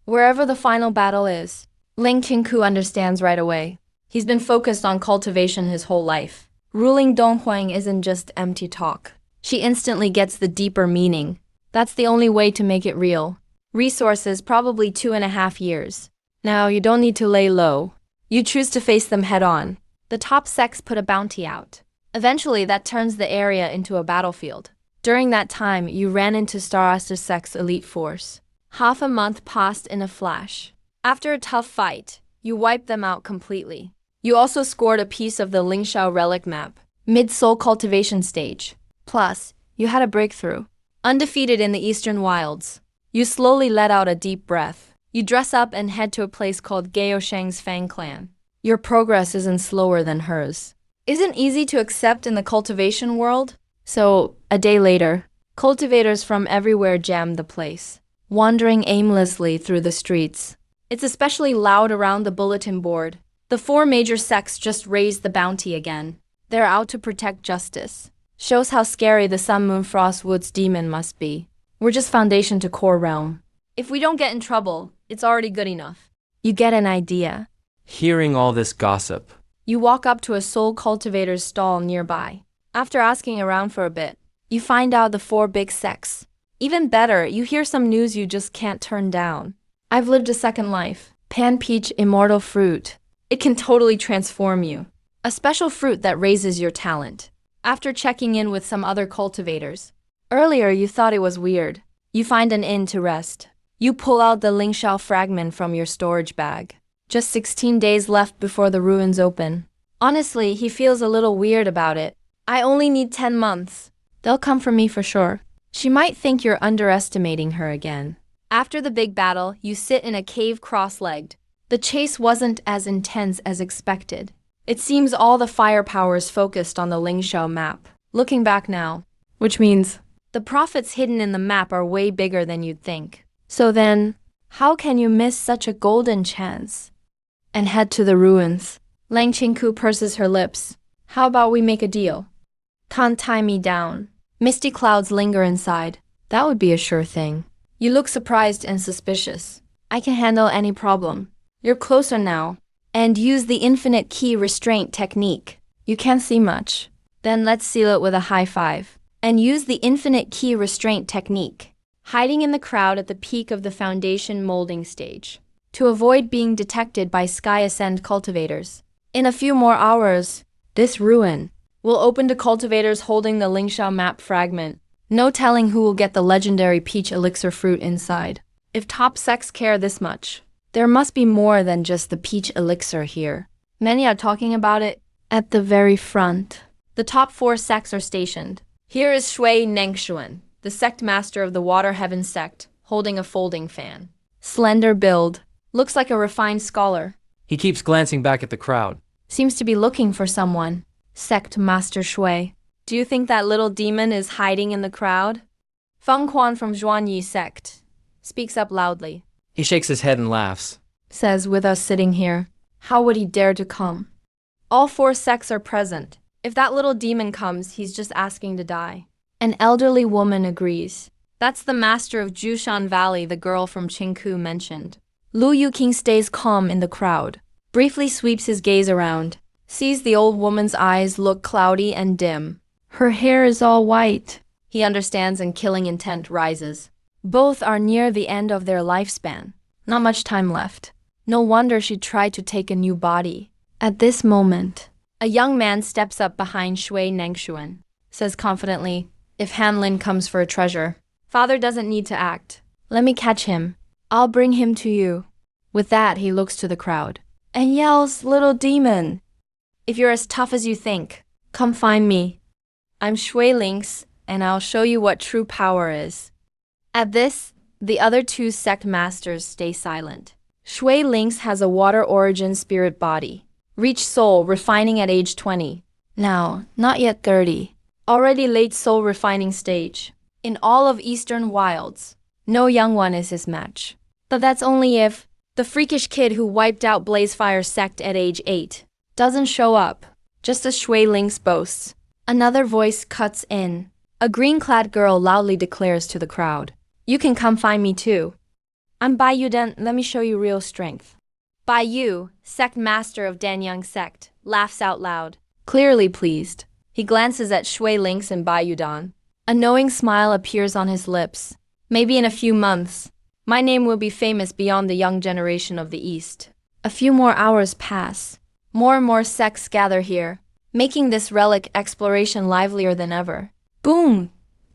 Wherever the final battle is. Lang Qingque understands right away. He's been focused on cultivation his whole life. Ruling Donghuang isn't just empty talk. She instantly gets the deeper meaning. That's the only way to make it real. Resources probably 2.5 years. Now you don't need to lay low. You choose to face them head on. The top sects put a bounty out. Eventually that turns the area into a battlefield. During that time, you ran into Starasta Sect's elite force. Half a month passed in a flash. After a tough fight, you wiped them out completely. You also scored a piece of the Lingxiao relic map, mid-soul cultivation stage. Plus, you had a breakthrough. Undefeated in the eastern wilds. You slowly let out a deep breath. You dress up and head to a place called Gao Shang's Fang Clan. Your progress isn't slower than hers. Isn't easy to accept in the cultivation world? So, a day later, cultivators from everywhere jammed the place, wandering aimlessly through the streets. It's especially loud around the bulletin board. The 4 major sects just raised the bounty again. They're out to protect justice. Shows how scary the Sun Moon Frost Woods demon must be. We're just foundation to core realm. If we don't get in trouble, it's already good enough. You get an idea. Hearing all this gossip, You walk up to a soul cultivator's stall nearby. After asking around for a bit, you find out the 4 big sects. Even better, you hear some news you just can't turn down. I've lived a second life. Pan peach immortal fruit. It can totally transform you. A special fruit that raises your talent. After checking in with some other cultivators. Earlier you thought it was weird. You find an inn to rest. You pull out the Lingxiao fragment from your storage bag. Just 16 days left before the ruins open. Honestly, he feels a little weird about it. I only need 10 months. They'll come for me for sure. She might think you're underestimating her again. After the big battle, you sit in a cave cross-legged. The chase wasn't as intense as expected. It seems all the firepowers focused on the Lingxiao map. Looking back now, which means the profits hidden in the map are way bigger than you'd think. So then, how can you miss such a golden chance? And head to the ruins. Lang Qingku purses her lips. How about we make a deal? Can't tie me down. Misty clouds linger inside. That would be a sure thing. You look surprised and suspicious. I can handle any problem. You're closer now. And use the infinite key restraint technique. You can't see much. Then let's seal it with a high five. And use the infinite key restraint technique. Hiding in the crowd at the peak of the foundation molding stage. To avoid being detected by Sky Ascend cultivators. In a few more hours, this ruin will open to cultivators holding the Lingxiao map fragment. No telling who will get the legendary peach elixir fruit inside. If top sects care this much, there must be more than just the peach elixir here. Many are talking about it at the very front. The top 4 sects are stationed. Here is Shui Nengshuan, the sect master of the Water Heaven sect, holding a folding fan. Slender build. Looks like a refined scholar. He keeps glancing back at the crowd. Seems to be looking for someone. Sect Master Shui. Do you think that little demon is hiding in the crowd? Feng Quan from Zhuanyi sect speaks up loudly. He shakes his head and laughs. Says, with us sitting here, how would he dare to come? All 4 sects are present. If that little demon comes, he's just asking to die. An elderly woman agrees. That's the master of Jushan Valley the girl from Qingku mentioned. Lu Yuqing stays calm in the crowd. Briefly sweeps his gaze around. Sees the old woman's eyes look cloudy and dim. Her hair is all white. He understands and killing intent rises. Both are near the end of their lifespan. Not much time left. No wonder she tried to take a new body. At this moment, a young man steps up behind Shui Nengshuan. Says confidently, if Han Lin comes for a treasure, father doesn't need to act. Let me catch him. I'll bring him to you. With that, he looks to the crowd and yells, little demon. If you're as tough as you think, come find me. I'm Shui Lynx, and I'll show you what true power is. At this, the other 2 sect masters stay silent. Shui Lynx has a water origin spirit body. Reach soul refining at age 20. Now, not yet 30. Already late soul refining stage. In all of Eastern Wilds, no young one is his match. But that's only if the freakish kid who wiped out Blazefire sect at age 8 doesn't show up, just as Shui Lynx boasts. Another voice cuts in. A green-clad girl loudly declares to the crowd, you can come find me too. I'm Bai Yu Den, let me show you real strength. Bai Yu, sect master of Danyang sect, laughs out loud, clearly pleased. He glances at Shui Lynx and Bai Yudan. A knowing smile appears on his lips. Maybe in a few months, my name will be famous beyond the young generation of the East. A few more hours pass. More and more sects gather here, making this relic exploration livelier than ever. Boom!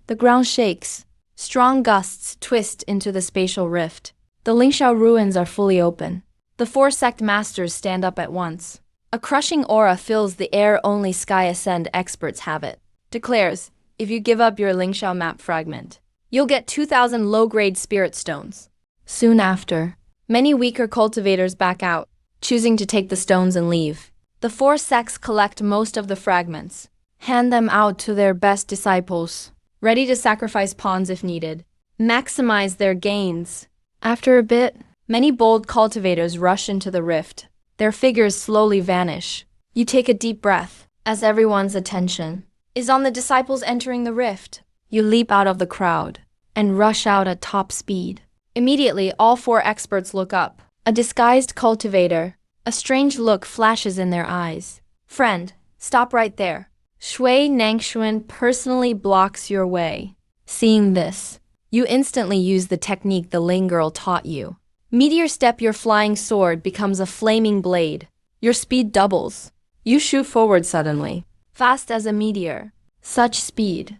The ground shakes. Strong gusts twist into the spatial rift. The Lingxiao ruins are fully open. The 4 sect masters stand up at once. A crushing aura fills the air only Sky Ascend experts have it. Declares, if you give up your Lingxiao map fragment, you'll get 2,000 low-grade spirit stones. Soon after, many weaker cultivators back out, choosing to take the stones and leave. The 4 sects collect most of the fragments, hand them out to their best disciples, ready to sacrifice pawns if needed, maximize their gains. After a bit, many bold cultivators rush into the rift. Their figures slowly vanish. You take a deep breath, as everyone's attention is on the disciples entering the rift. You leap out of the crowd and rush out at top speed. Immediately, all 4 experts look up. A disguised cultivator. A strange look flashes in their eyes. Friend, stop right there. Shui Nengshuan personally blocks your way. Seeing this, you instantly use the technique the Ling girl taught you. Meteor step, your flying sword becomes a flaming blade. Your speed doubles. You shoot forward suddenly, fast as a meteor. Such speed.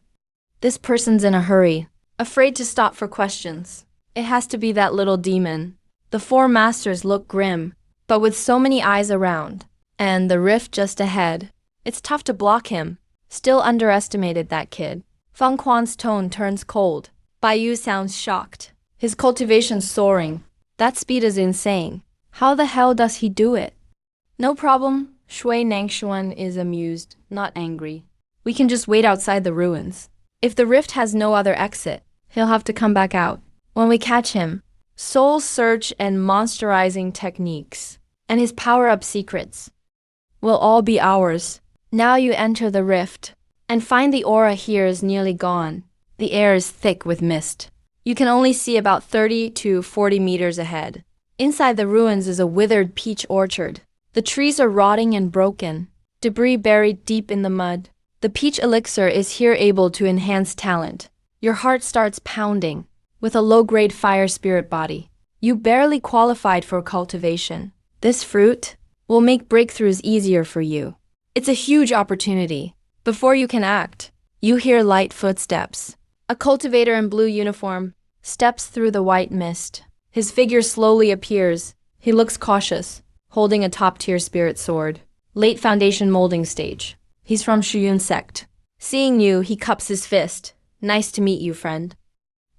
This person's in a hurry, afraid to stop for questions. It has to be that little demon. The four masters look grim, but with so many eyes around, and the rift just ahead, it's tough to block him. Still underestimated that kid. Feng Quan's tone turns cold. Bai Yu sounds shocked. His cultivation's soaring. That speed is insane. How the hell does he do it? No problem. Shui Nangshuan is amused, not angry. We can just wait outside the ruins. If the rift has no other exit, he'll have to come back out. When we catch him, soul search and monsterizing techniques, and his power-up secrets will all be ours. Now you enter the rift, and find the aura here is nearly gone. The air is thick with mist. You can only see about 30 to 40 meters ahead. Inside the ruins is a withered peach orchard. The trees are rotting and broken, debris buried deep in the mud. The peach elixir is here able to enhance talent. Your heart starts pounding. With a low-grade fire spirit body, you barely qualified for cultivation. This fruit will make breakthroughs easier for you. It's a huge opportunity. Before you can act, you hear light footsteps. A cultivator in blue uniform steps through the white mist. His figure slowly appears. He looks cautious, holding a top-tier spirit sword. Late foundation molding stage. He's from Shuyun sect. Seeing you, he cups his fist. Nice to meet you, friend.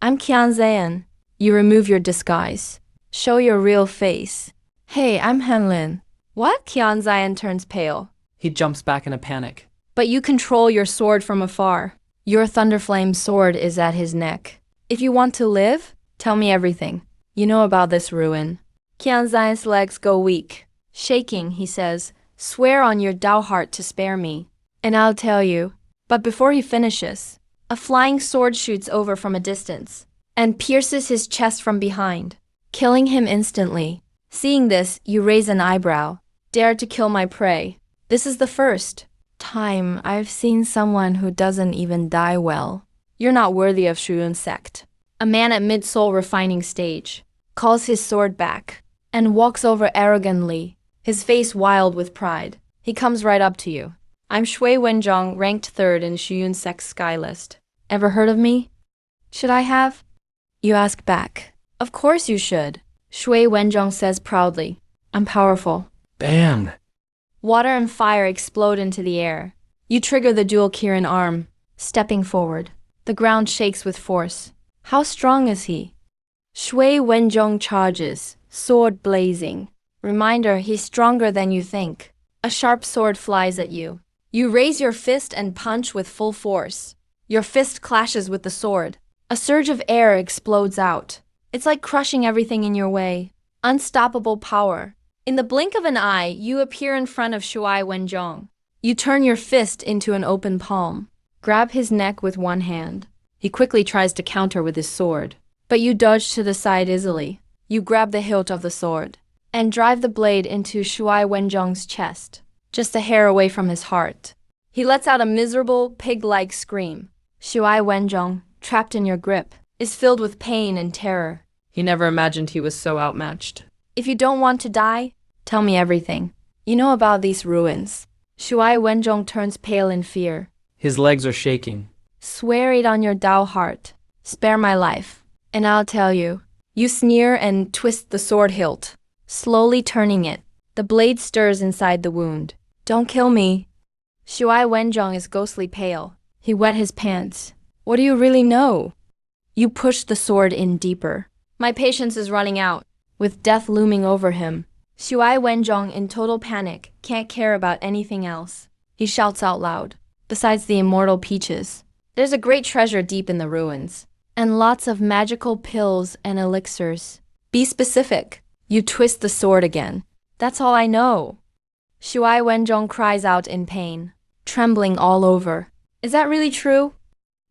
I'm Qian Zayan. You remove your disguise. Show your real face. Hey, I'm Henlin. What? Qian Zayan turns pale. He jumps back in a panic. But you control your sword from afar. Your Thunderflame sword is at his neck. If you want to live, tell me everything. You know about this ruin. Qian Zayan's legs go weak. Shaking, he says, swear on your Dao heart to spare me, and I'll tell you. But before he finishes, a flying sword shoots over from a distance and pierces his chest from behind, killing him instantly. Seeing this, you raise an eyebrow. Dare to kill my prey. This is the first time I've seen someone who doesn't even die well. You're not worthy of Shuyun sect. A man at mid-soul refining stage calls his sword back and walks over arrogantly, his face wild with pride. He comes right up to you. I'm Shui Wenzhong, ranked 3rd in Shuyun sect's sky list. Ever heard of me? Should I have? You ask back. Of course you should. Shui Wenzhong says proudly. I'm powerful. Bam! Water and fire explode into the air. You trigger the dual Kirin arm, stepping forward. The ground shakes with force. How strong is he? Shui Wenzhong charges, sword blazing. Reminder, he's stronger than you think. A sharp sword flies at you. You raise your fist and punch with full force. Your fist clashes with the sword. A surge of air explodes out. It's like crushing everything in your way. Unstoppable power. In the blink of an eye, you appear in front of Shui Wenzhong. You turn your fist into an open palm. Grab his neck with one hand. He quickly tries to counter with his sword, but you dodge to the side easily. You grab the hilt of the sword and drive the blade into Shui Wenzhong's chest, just a hair away from his heart. He lets out a miserable, pig-like scream. Shui Wenzhong, trapped in your grip, is filled with pain and terror. He never imagined he was so outmatched. If you don't want to die, tell me everything. You know about these ruins. Shui Wenzhong turns pale in fear. His legs are shaking. Swear it on your Dao heart. Spare my life, and I'll tell you. You sneer and twist the sword hilt, slowly turning it. The blade stirs inside the wound. Don't kill me. Shui Wenzhong is ghostly pale. He wet his pants. What do you really know? You push the sword in deeper. My patience is running out. With death looming over him, Shui Wenzhong, in total panic, can't care about anything else. He shouts out loud. Besides the immortal peaches, there's a great treasure deep in the ruins, and lots of magical pills and elixirs. Be specific. You twist the sword again. That's all I know. Shui Wenzhong cries out in pain, trembling all over. Is that really true?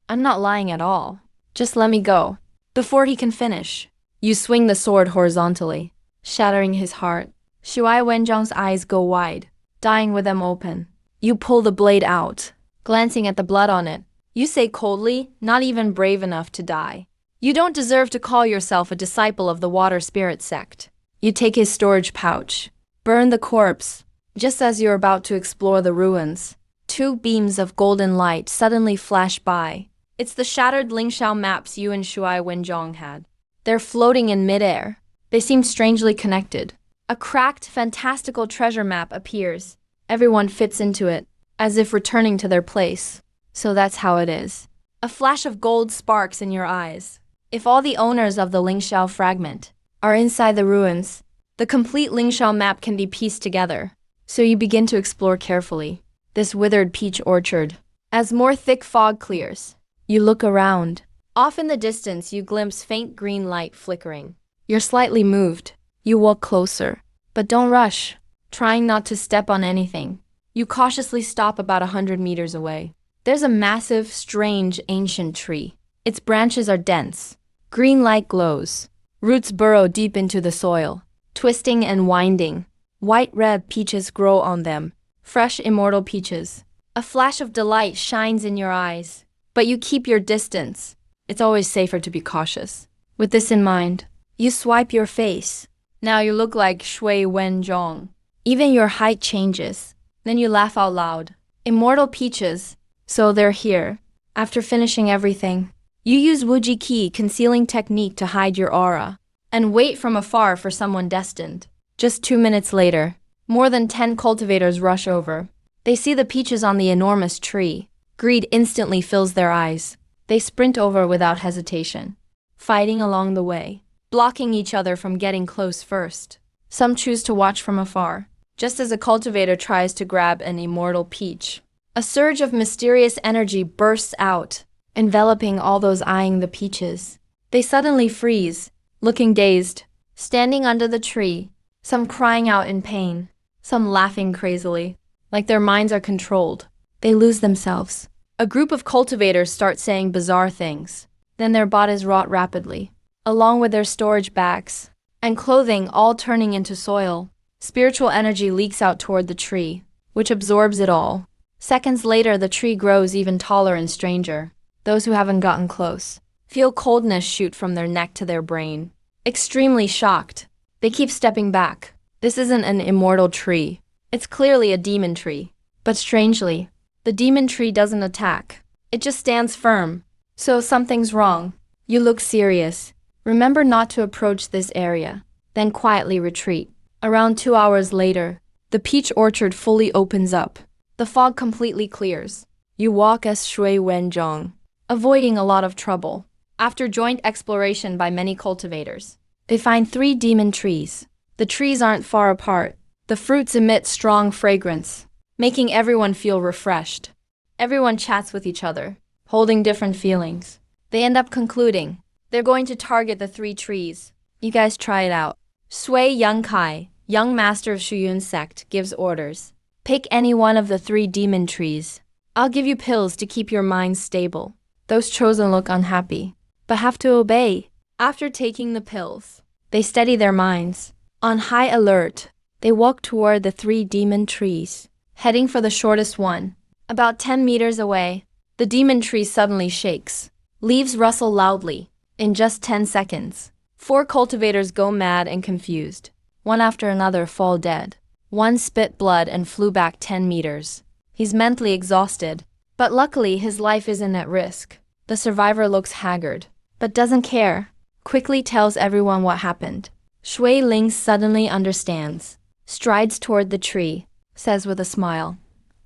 I'm not lying at all. Just let me go. Before he can finish, you swing the sword horizontally, shattering his heart. Shui Wenzhong's eyes go wide, dying with them open. You pull the blade out, glancing at the blood on it. You say coldly, not even brave enough to die. You don't deserve to call yourself a disciple of the water spirit sect. You take his storage pouch, burn the corpse, Just as you're about to explore the ruins, two beams of golden light suddenly flash by. It's the shattered Lingxiao maps you and Shuai Wenzhong had. They're floating in midair. They seem strangely connected. A cracked, fantastical treasure map appears. Everyone fits into it, as if returning to their place. So that's how it is. A flash of gold sparks in your eyes. If all the owners of the Lingxiao fragment are inside the ruins, the complete Lingxiao map can be pieced together. So you begin to explore carefully this withered peach orchard. As more thick fog clears, you look around. Off in the distance, you glimpse faint green light flickering. You're slightly moved. You walk closer, but don't rush, trying not to step on anything. You cautiously stop about 100 meters away. There's a massive, strange, ancient tree. Its branches are dense. Green light glows. Roots burrow deep into the soil, twisting and winding. White red peaches grow on them. Fresh, immortal peaches. A flash of delight shines in your eyes, but you keep your distance. It's always safer to be cautious. With this in mind, you swipe your face. Now you look like Shui Wenzhong. Even your height changes. Then you laugh out loud. Immortal peaches. So they're here. After finishing everything, you use Wuji Qi concealing technique to hide your aura, and wait from afar for someone destined. Just 2 minutes later, more than 10 cultivators rush over. They see the peaches on the enormous tree. Greed instantly fills their eyes. They sprint over without hesitation, fighting along the way, blocking each other from getting close first. Some choose to watch from afar, just as a cultivator tries to grab an immortal peach. A surge of mysterious energy bursts out, enveloping all those eyeing the peaches. They suddenly freeze, looking dazed, standing under the tree, some crying out in pain, some laughing crazily, like their minds are controlled. They lose themselves. A group of cultivators start saying bizarre things. Then their bodies rot rapidly, along with their storage bags and clothing, all turning into soil. Spiritual energy leaks out toward the tree, which absorbs it all. Seconds later, the tree grows even taller and stranger. Those who haven't gotten close feel coldness shoot from their neck to their brain. Extremely shocked, they keep stepping back. This isn't an immortal tree. It's clearly a demon tree. But strangely, the demon tree doesn't attack. It just stands firm. So something's wrong. You look serious. Remember not to approach this area, then quietly retreat. Around 2 hours later, the peach orchard fully opens up. The fog completely clears. You walk as Shui Wenzhong, avoiding a lot of trouble. After joint exploration by many cultivators, they find 3 demon trees. The trees aren't far apart. The fruits emit strong fragrance, making everyone feel refreshed. Everyone chats with each other, holding different feelings. They end up concluding they're going to target the 3 trees. You guys try it out. Sui Yangkai, young master of Shuyun sect, gives orders. Pick any one of the 3 demon trees. I'll give you pills to keep your mind stable. Those chosen look unhappy, but have to obey. After taking the pills, they steady their minds. On high alert, they walk toward the 3 demon trees, heading for the shortest one. About 10 meters away, the demon tree suddenly shakes. Leaves rustle loudly. In just 10 seconds, 4 cultivators go mad and confused. One after another fall dead. One spit blood and flew back 10 meters. He's mentally exhausted, but luckily his life isn't at risk. The survivor looks haggard, but doesn't care. Quickly tells everyone what happened. Shui Ling suddenly understands. Strides toward the tree, says with a smile,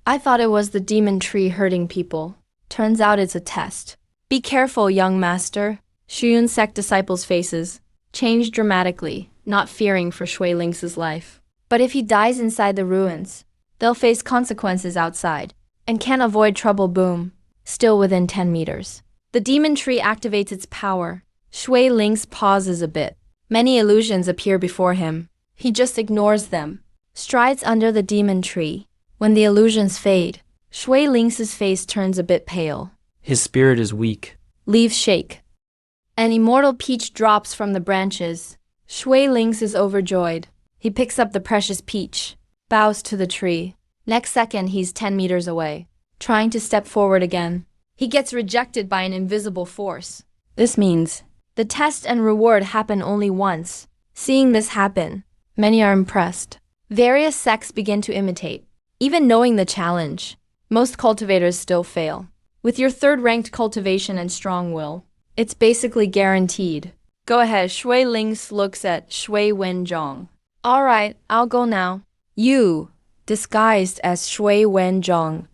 I thought it was the demon tree hurting people. Turns out it's a test. Be careful, young master. Shuyun sect disciples' faces change dramatically, not fearing for Shui Ling's life. But if he dies inside the ruins, they'll face consequences outside, and can't avoid trouble. Boom. Still within 10 meters. The demon tree activates its power. Shui Ling's pauses a bit. Many illusions appear before him. He just ignores them. Strides under the demon tree. When the illusions fade, Shui Ling's face turns a bit pale. His spirit is weak. Leaves shake. An immortal peach drops from the branches. Shui Ling's is overjoyed. He picks up the precious peach, bows to the tree. Next second, he's 10 meters away, trying to step forward again. He gets rejected by an invisible force. This means the test and reward happen only once. Seeing this happen, many are impressed. Various sects begin to imitate. Even knowing the challenge, most cultivators still fail. With your third-ranked cultivation and strong will, it's basically guaranteed. Go ahead, Shui Lings looks at Shui Wenzhong. Alright, I'll go now. You, disguised as Shui Wenzhong,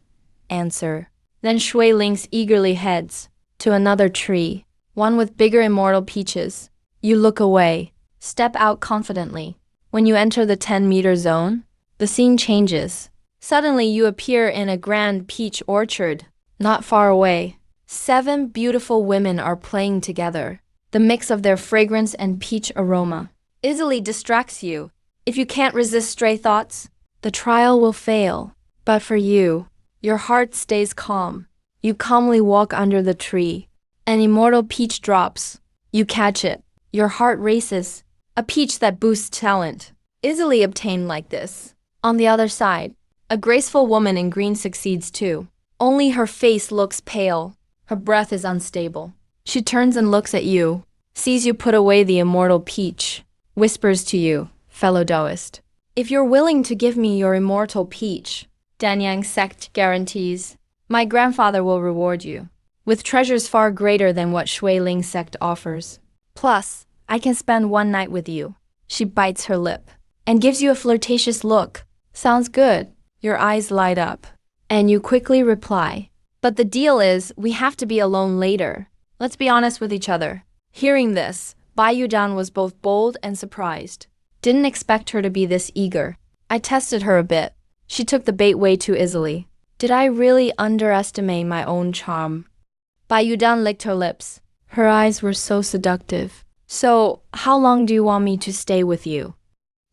answer. Then Shui Lings eagerly heads to another tree, one with bigger immortal peaches. You look away, step out confidently. When you enter the 10-meter zone, the scene changes. Suddenly you appear in a grand peach orchard, not far away. 7 beautiful women are playing together. The mix of their fragrance and peach aroma easily distracts you. If you can't resist stray thoughts, the trial will fail. But for you, your heart stays calm. You calmly walk under the tree. An immortal peach drops. You catch it. Your heart races. A peach that boosts talent, easily obtained like this. On the other side, a graceful woman in green succeeds too. Only her face looks pale. Her breath is unstable. She turns and looks at you, sees you put away the immortal peach, whispers to you, fellow Taoist. If you're willing to give me your immortal peach, Danyang sect guarantees, my grandfather will reward you with treasures far greater than what Shui Ling sect offers. Plus, I can spend one night with you. She bites her lip and gives you a flirtatious look. Sounds good. Your eyes light up, and you quickly reply. But the deal is, we have to be alone later. Let's be honest with each other. Hearing this, Bai Yudan was both bold and surprised. Didn't expect her to be this eager. I tested her a bit. She took the bait way too easily. Did I really underestimate my own charm? Bai Yudan licked her lips. Her eyes were so seductive. So, how long do you want me to stay with you?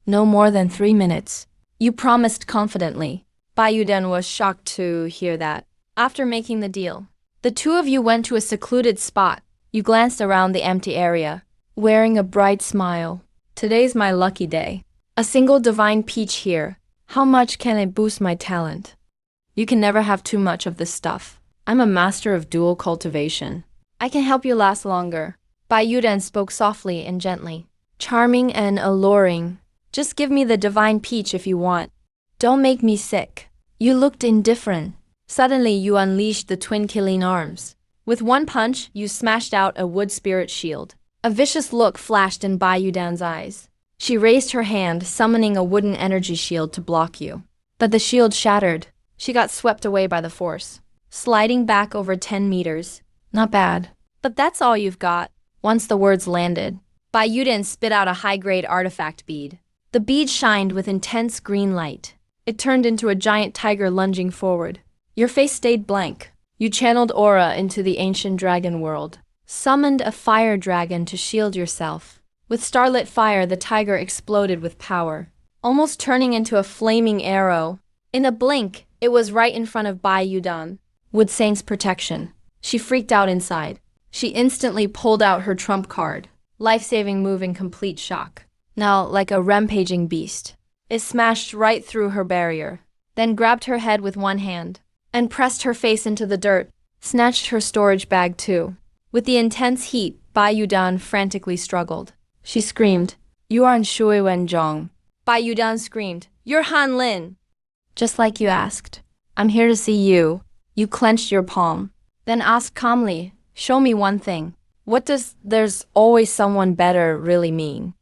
No more than 3 minutes. You promised confidently. Bai Yudan was shocked to hear that. After making the deal, the two of you went to a secluded spot. You glanced around the empty area, wearing a bright smile. Today's my lucky day. A single divine peach here. How much can it boost my talent? You can never have too much of this stuff. I'm a master of dual cultivation. I can help you last longer. Bai Yudan spoke softly and gently. Charming and alluring. Just give me the divine peach if you want. Don't make me sick. You looked indifferent. Suddenly you unleashed the twin killing arms. With one punch, you smashed out a wood spirit shield. A vicious look flashed in Bai Yudan's eyes. She raised her hand, summoning a wooden energy shield to block you. But the shield shattered. She got swept away by the force, sliding back over 10 meters. Not bad. But that's all you've got. Once the words landed, Bai Yudan spit out a high-grade artifact bead. The bead shined with intense green light. It turned into a giant tiger lunging forward. Your face stayed blank. You channeled aura into the ancient dragon world. Summoned a fire dragon to shield yourself. With starlit fire, the tiger exploded with power, almost turning into a flaming arrow. In a blink, it was right in front of Bai Yudan. Wood Saint's protection. She freaked out inside. She instantly pulled out her trump card. Life-saving move in complete shock. Now, like a rampaging beast, it smashed right through her barrier, then grabbed her head with one hand, and pressed her face into the dirt, snatched her storage bag too. With the intense heat, Bai Yudan frantically struggled. She screamed, "You aren't Shui Wenzhong." Bai Yudan screamed, "You're Han Lin." Just like you asked. I'm here to see you. You clenched your palm, then asked calmly, "Show me one thing. What does 'there's always someone better' really mean?"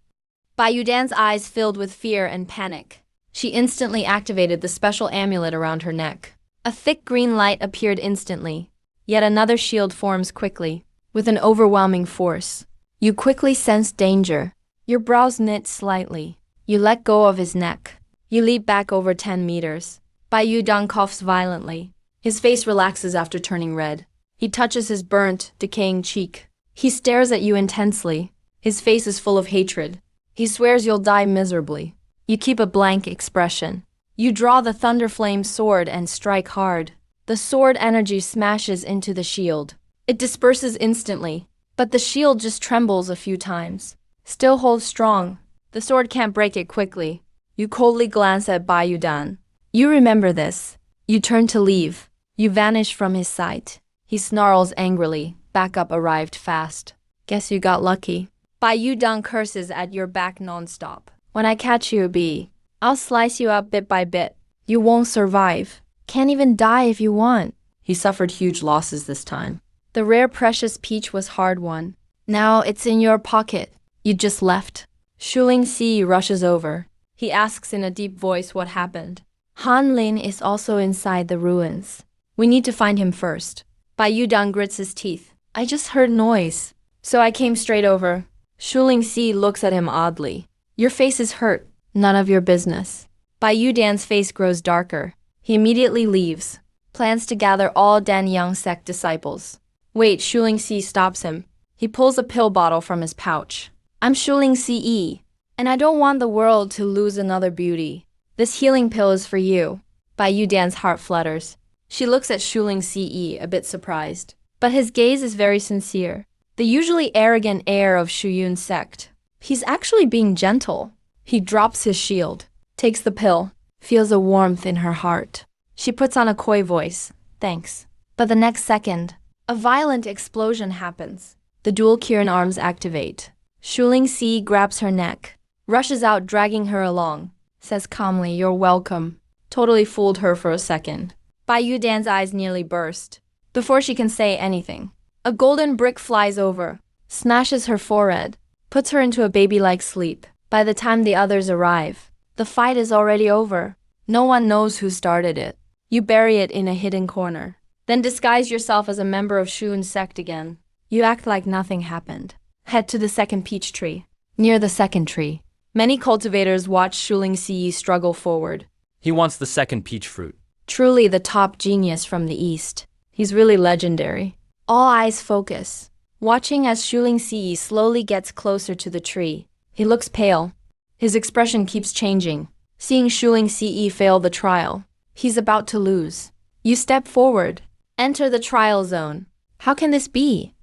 Bai Yudan's eyes filled with fear and panic. She instantly activated the special amulet around her neck. A thick green light appeared instantly. Yet another shield forms quickly, with an overwhelming force. You quickly sensed danger. Your brows knit slightly. You let go of his neck. You leap back over 10 meters. Bai Yudan coughs violently. His face relaxes after turning red. He touches his burnt, decaying cheek. He stares at you intensely. His face is full of hatred. He swears you'll die miserably. You keep a blank expression. You draw the Thunderflame sword and strike hard. The sword energy smashes into the shield. It disperses instantly, but the shield just trembles a few times. Still holds strong. The sword can't break it quickly. You coldly glance at Bai Yudan. You remember this. You turn to leave. You vanish from his sight. He snarls angrily. Backup arrived fast. Guess you got lucky. Bai Yudan curses at your back non-stop. When I catch you, B, I'll slice you up bit by bit. You won't survive. Can't even die if you want. He suffered huge losses this time. The rare precious peach was hard won. Now it's in your pocket. You just left. Shuling Si rushes over. He asks in a deep voice what happened. Han Lin is also inside the ruins. We need to find him first. Bai Yudang grits his teeth. I just heard noise, so I came straight over. Shuling Si looks at him oddly. Your face is hurt. None of your business. Bai Yudan's face grows darker. He immediately leaves. Plans to gather all Danyang sect disciples. Wait, Shuling Si stops him. He pulls a pill bottle from his pouch. I'm Shuling Si, and I don't want the world to lose another beauty. This healing pill is for you. Bai Yudan's heart flutters. She looks at Shuling Si, a bit surprised. But his gaze is very sincere. The usually arrogant air of Shuyun's sect. He's actually being gentle. He drops his shield, takes the pill, feels a warmth in her heart. She puts on a coy voice. Thanks. But the next second, a violent explosion happens. The dual Kirin arms activate. Shuling Si grabs her neck, rushes out dragging her along, says calmly, you're welcome. Totally fooled her for a second. Bai Yudan's eyes nearly burst. Before she can say anything, a golden brick flies over, smashes her forehead, puts her into a baby-like sleep. By the time the others arrive, the fight is already over. No one knows who started it. You bury it in a hidden corner. Then disguise yourself as a member of Shuyun's sect again. You act like nothing happened. Head to the second peach tree. Near the second tree, many cultivators watch Shuling Si struggle forward. He wants the second peach fruit. Truly the top genius from the East. He's really legendary. All eyes focus, watching as Shuling Si slowly gets closer to the tree. He looks pale. His expression keeps changing. Seeing Shuling Si fail the trial, he's about to lose. You step forward, enter the trial zone. How can this be?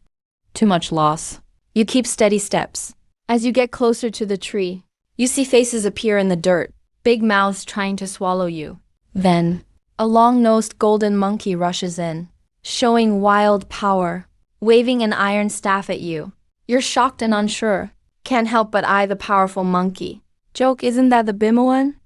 Too much loss. You keep steady steps. As you get closer to the tree, you see faces appear in the dirt, big mouths trying to swallow you. Then, a long-nosed golden monkey rushes in, showing wild power, waving an iron staff at you. You're shocked and unsure. Can't help but eye the powerful monkey. Joke, isn't that the Bima one?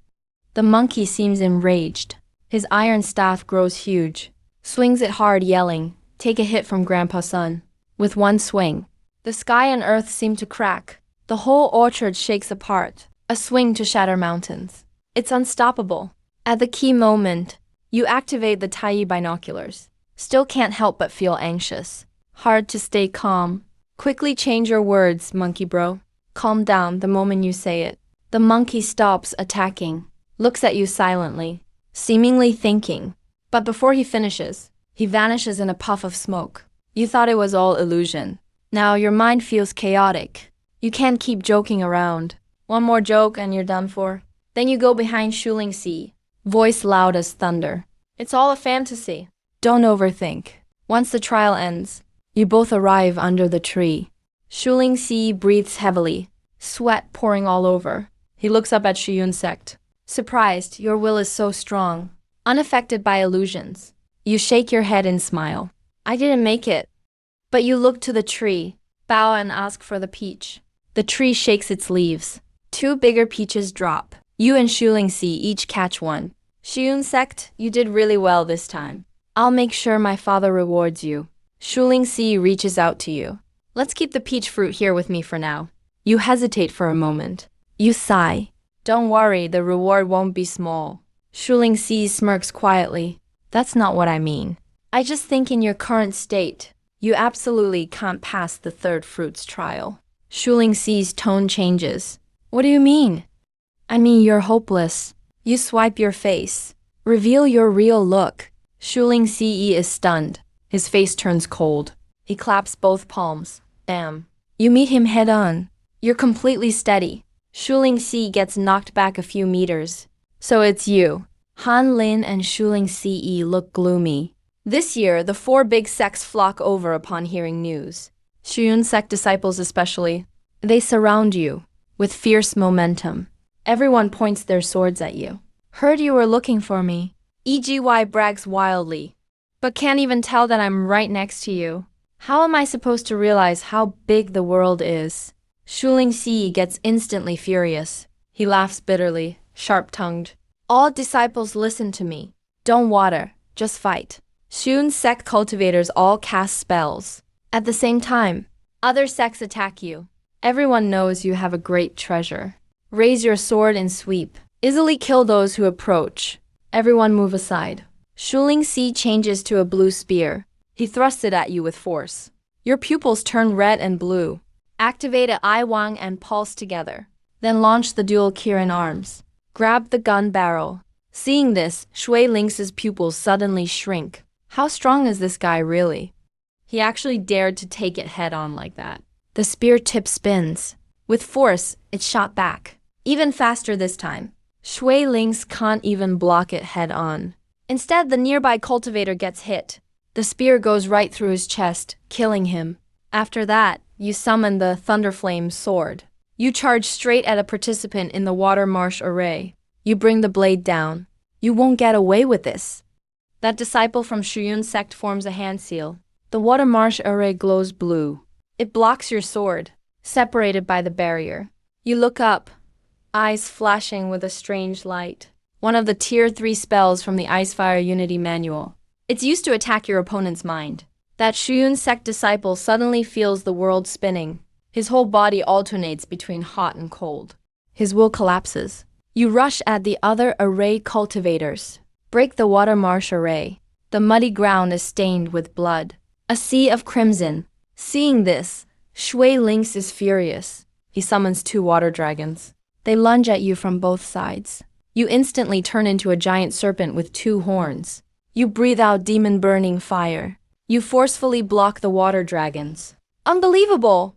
The monkey seems enraged. His iron staff grows huge. Swings it hard, yelling, take a hit from Grandpa Sun. With one swing, the sky and earth seem to crack. The whole orchard shakes apart. A swing to shatter mountains. It's unstoppable. At the key moment, you activate the Tai binoculars. Still can't help but feel anxious. Hard to stay calm. Quickly change your words, monkey bro. Calm down the moment you say it. The monkey stops attacking, looks at you silently, seemingly thinking. But before he finishes, he vanishes in a puff of smoke. You thought it was all illusion. Now your mind feels chaotic. You can't keep joking around. One more joke and you're done for. Then you go behind Shuling Si, voice loud as thunder. It's all a fantasy. Don't overthink. Once the trial ends, you both arrive under the tree. Shuling Si breathes heavily, sweat pouring all over. He looks up at Shuyun's sect. Surprised, your will is so strong, unaffected by illusions. You shake your head and smile. I didn't make it. But you look to the tree, bow and ask for the peach. The tree shakes its leaves. 2 bigger peaches drop. You and Shuling Si each catch one. Shuyun's sect, you did really well this time. I'll make sure my father rewards you. Shuling Si reaches out to you. Let's keep the peach fruit here with me for now. You hesitate for a moment. You sigh. Don't worry, the reward won't be small. Shuling Si smirks quietly. That's not what I mean. I just think in your current state, you absolutely can't pass the third fruits trial. Shuling Si's tone changes. What do you mean? I mean you're hopeless. You swipe your face. Reveal your real look. Shuling Si is stunned. His face turns cold. He claps both palms. Damn. You meet him head on. You're completely steady. Shuling Si gets knocked back a few meters. So it's you. Han Lin and Shuling Si look gloomy. This year, the 4 big sects flock over upon hearing news. Shuyun sect disciples especially. They surround you with fierce momentum. Everyone points their swords at you. Heard you were looking for me. EGY brags wildly, but can't even tell that I'm right next to you. How am I supposed to realize how big the world is? Shuling Si gets instantly furious. He laughs bitterly. sharp-tongued. All disciples listen to me. Don't water, just fight. Shun sect cultivators all cast spells. At the same time, other sects attack you. Everyone knows you have a great treasure. Raise your sword and sweep. Easily kill those who approach. Everyone move aside. Shuling Si changes to a blue spear. He thrusts it at you with force. Your pupils turn red and blue. Activate a I Wang and pulse together. Then launch the dual Kirin arms. Grab the gun barrel. Seeing this, Shui Ling's pupils suddenly shrink. How strong is this guy really? He actually dared to take it head on like that. The spear tip spins. With force, it shot back. Even faster this time. Shui Ling's can't even block it head on. Instead, the nearby cultivator gets hit. The spear goes right through his chest, killing him. After that, you summon the Thunderflame sword. You charge straight at a participant in the water marsh array. You bring the blade down. You won't get away with this. That disciple from Shuyun sect forms a hand seal. The water marsh array glows blue. It blocks your sword, separated by the barrier. You look up, eyes flashing with a strange light. One of the Tier 3 spells from the Icefire Unity Manual. It's used to attack your opponent's mind. That Shuyun sect disciple suddenly feels the world spinning. His whole body alternates between hot and cold. His will collapses. You rush at the other array cultivators. Break the water marsh array. The muddy ground is stained with blood. A sea of crimson. Seeing this, Shui Ling's is furious. He summons 2 water dragons. They lunge at you from both sides. You instantly turn into a giant serpent with 2 horns. You breathe out demon-burning fire. You forcefully block the water dragons. Unbelievable!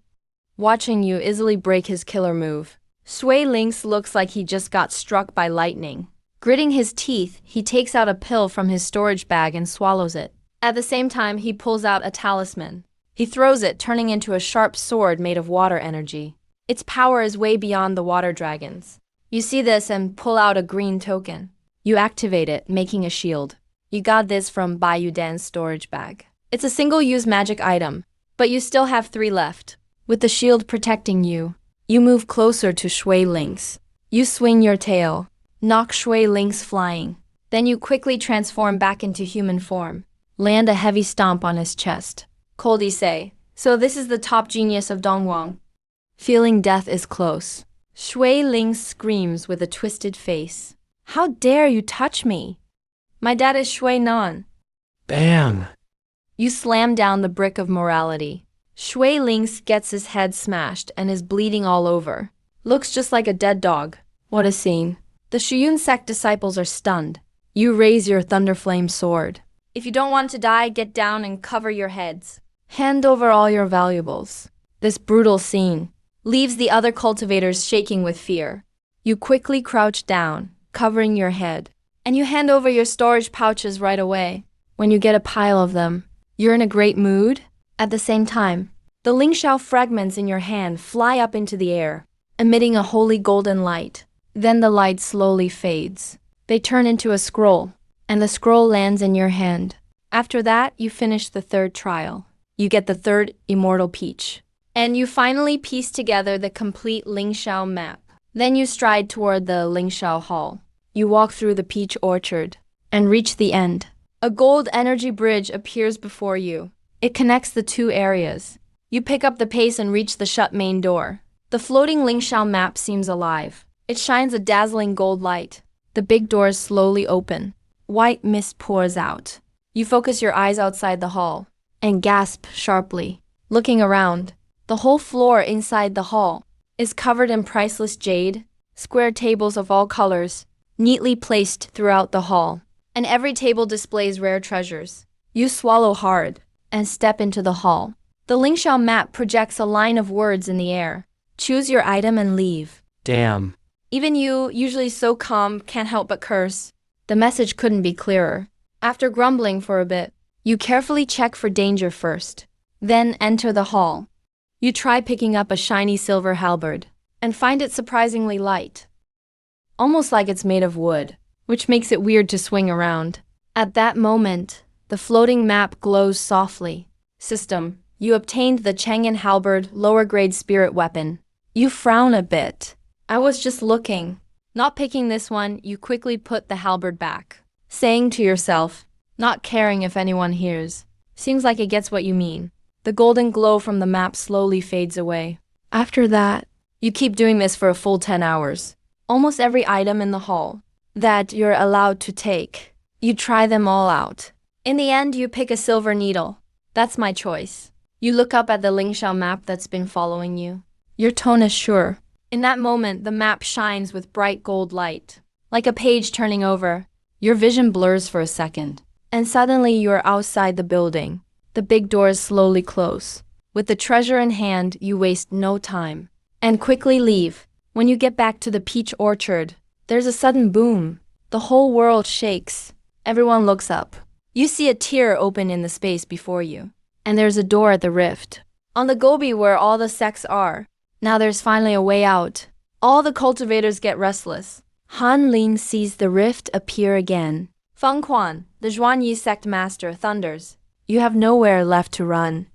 Watching you easily break his killer move. Shui Ling's looks like he just got struck by lightning. Gritting his teeth, he takes out a pill from his storage bag and swallows it. At the same time, he pulls out a talisman. He throws it, turning into a sharp sword made of water energy. Its power is way beyond the water dragons. You see this and pull out a green token. You activate it, making a shield. You got this from Bai Dan's storage bag. It's a single-use magic item, but you still have 3 left. With the shield protecting you, you move closer to Shui Ling's. You swing your tail, knock Shui Ling's flying. Then you quickly transform back into human form. Land a heavy stomp on his chest. Coldy say, so this is the top genius of Dongwang. Feeling death is close. Shui Ling screams with a twisted face. How dare you touch me? My dad is Shui Nan. Bang! You slam down the brick of morality. Shui Ling gets his head smashed and is bleeding all over. Looks just like a dead dog. What a scene. The Shuyun sect disciples are stunned. You raise your Thunderflame sword. If you don't want to die, get down and cover your heads. Hand over all your valuables. This brutal scene leaves the other cultivators shaking with fear. You quickly crouch down, covering your head, and you hand over your storage pouches right away. When you get a pile of them, you're in a great mood. At the same time, the Lingxiao fragments in your hand fly up into the air, emitting a holy golden light. Then the light slowly fades. They turn into a scroll, and the scroll lands in your hand. After that, you finish the 3rd trial. You get the 3rd immortal peach. And you finally piece together the complete Lingxiao map. Then you stride toward the Lingxiao Hall. You walk through the peach orchard and reach the end. A gold energy bridge appears before you. It connects the 2 areas. You pick up the pace and reach the shut main door. The floating Lingxiao map seems alive. It shines a dazzling gold light. The big doors slowly open. White mist pours out. You focus your eyes outside the hall and gasp sharply. Looking around, the whole floor inside the hall is covered in priceless jade, square tables of all colors, neatly placed throughout the hall, and every table displays rare treasures. You swallow hard and step into the hall. The Lingxiao map projects a line of words in the air. Choose your item and leave. Damn. Even you, usually so calm, can't help but curse. The message couldn't be clearer. After grumbling for a bit, you carefully check for danger first, then enter the hall. You try picking up a shiny silver halberd and find it surprisingly light, almost like it's made of wood, which makes it weird to swing around. At that moment, the floating map glows softly. System, you obtained the Chang'an halberd lower grade spirit weapon. You frown a bit. I was just looking. Not picking this one, you quickly put the halberd back, saying to yourself, not caring if anyone hears. Seems like it gets what you mean. The golden glow from the map slowly fades away. After that, you keep doing this for a full 10 hours. Almost every item in the hall that you're allowed to take, you try them all out. In the end, you pick a silver needle. That's my choice. You look up at the Lingxiao map that's been following you. Your tone is sure. In that moment, the map shines with bright gold light. Like a page turning over, your vision blurs for a second. And suddenly you're outside the building. The big doors slowly close. With the treasure in hand, you waste no time. And quickly leave. When you get back to the peach orchard, there's a sudden boom. The whole world shakes. Everyone looks up. You see a tear open in the space before you. And there's a door at the rift. On the gobi where all the sects are. Now there's finally a way out. All the cultivators get restless. Han Ling sees the rift appear again. Feng Quan, the Zhuanyi sect master, thunders. You have nowhere left to run.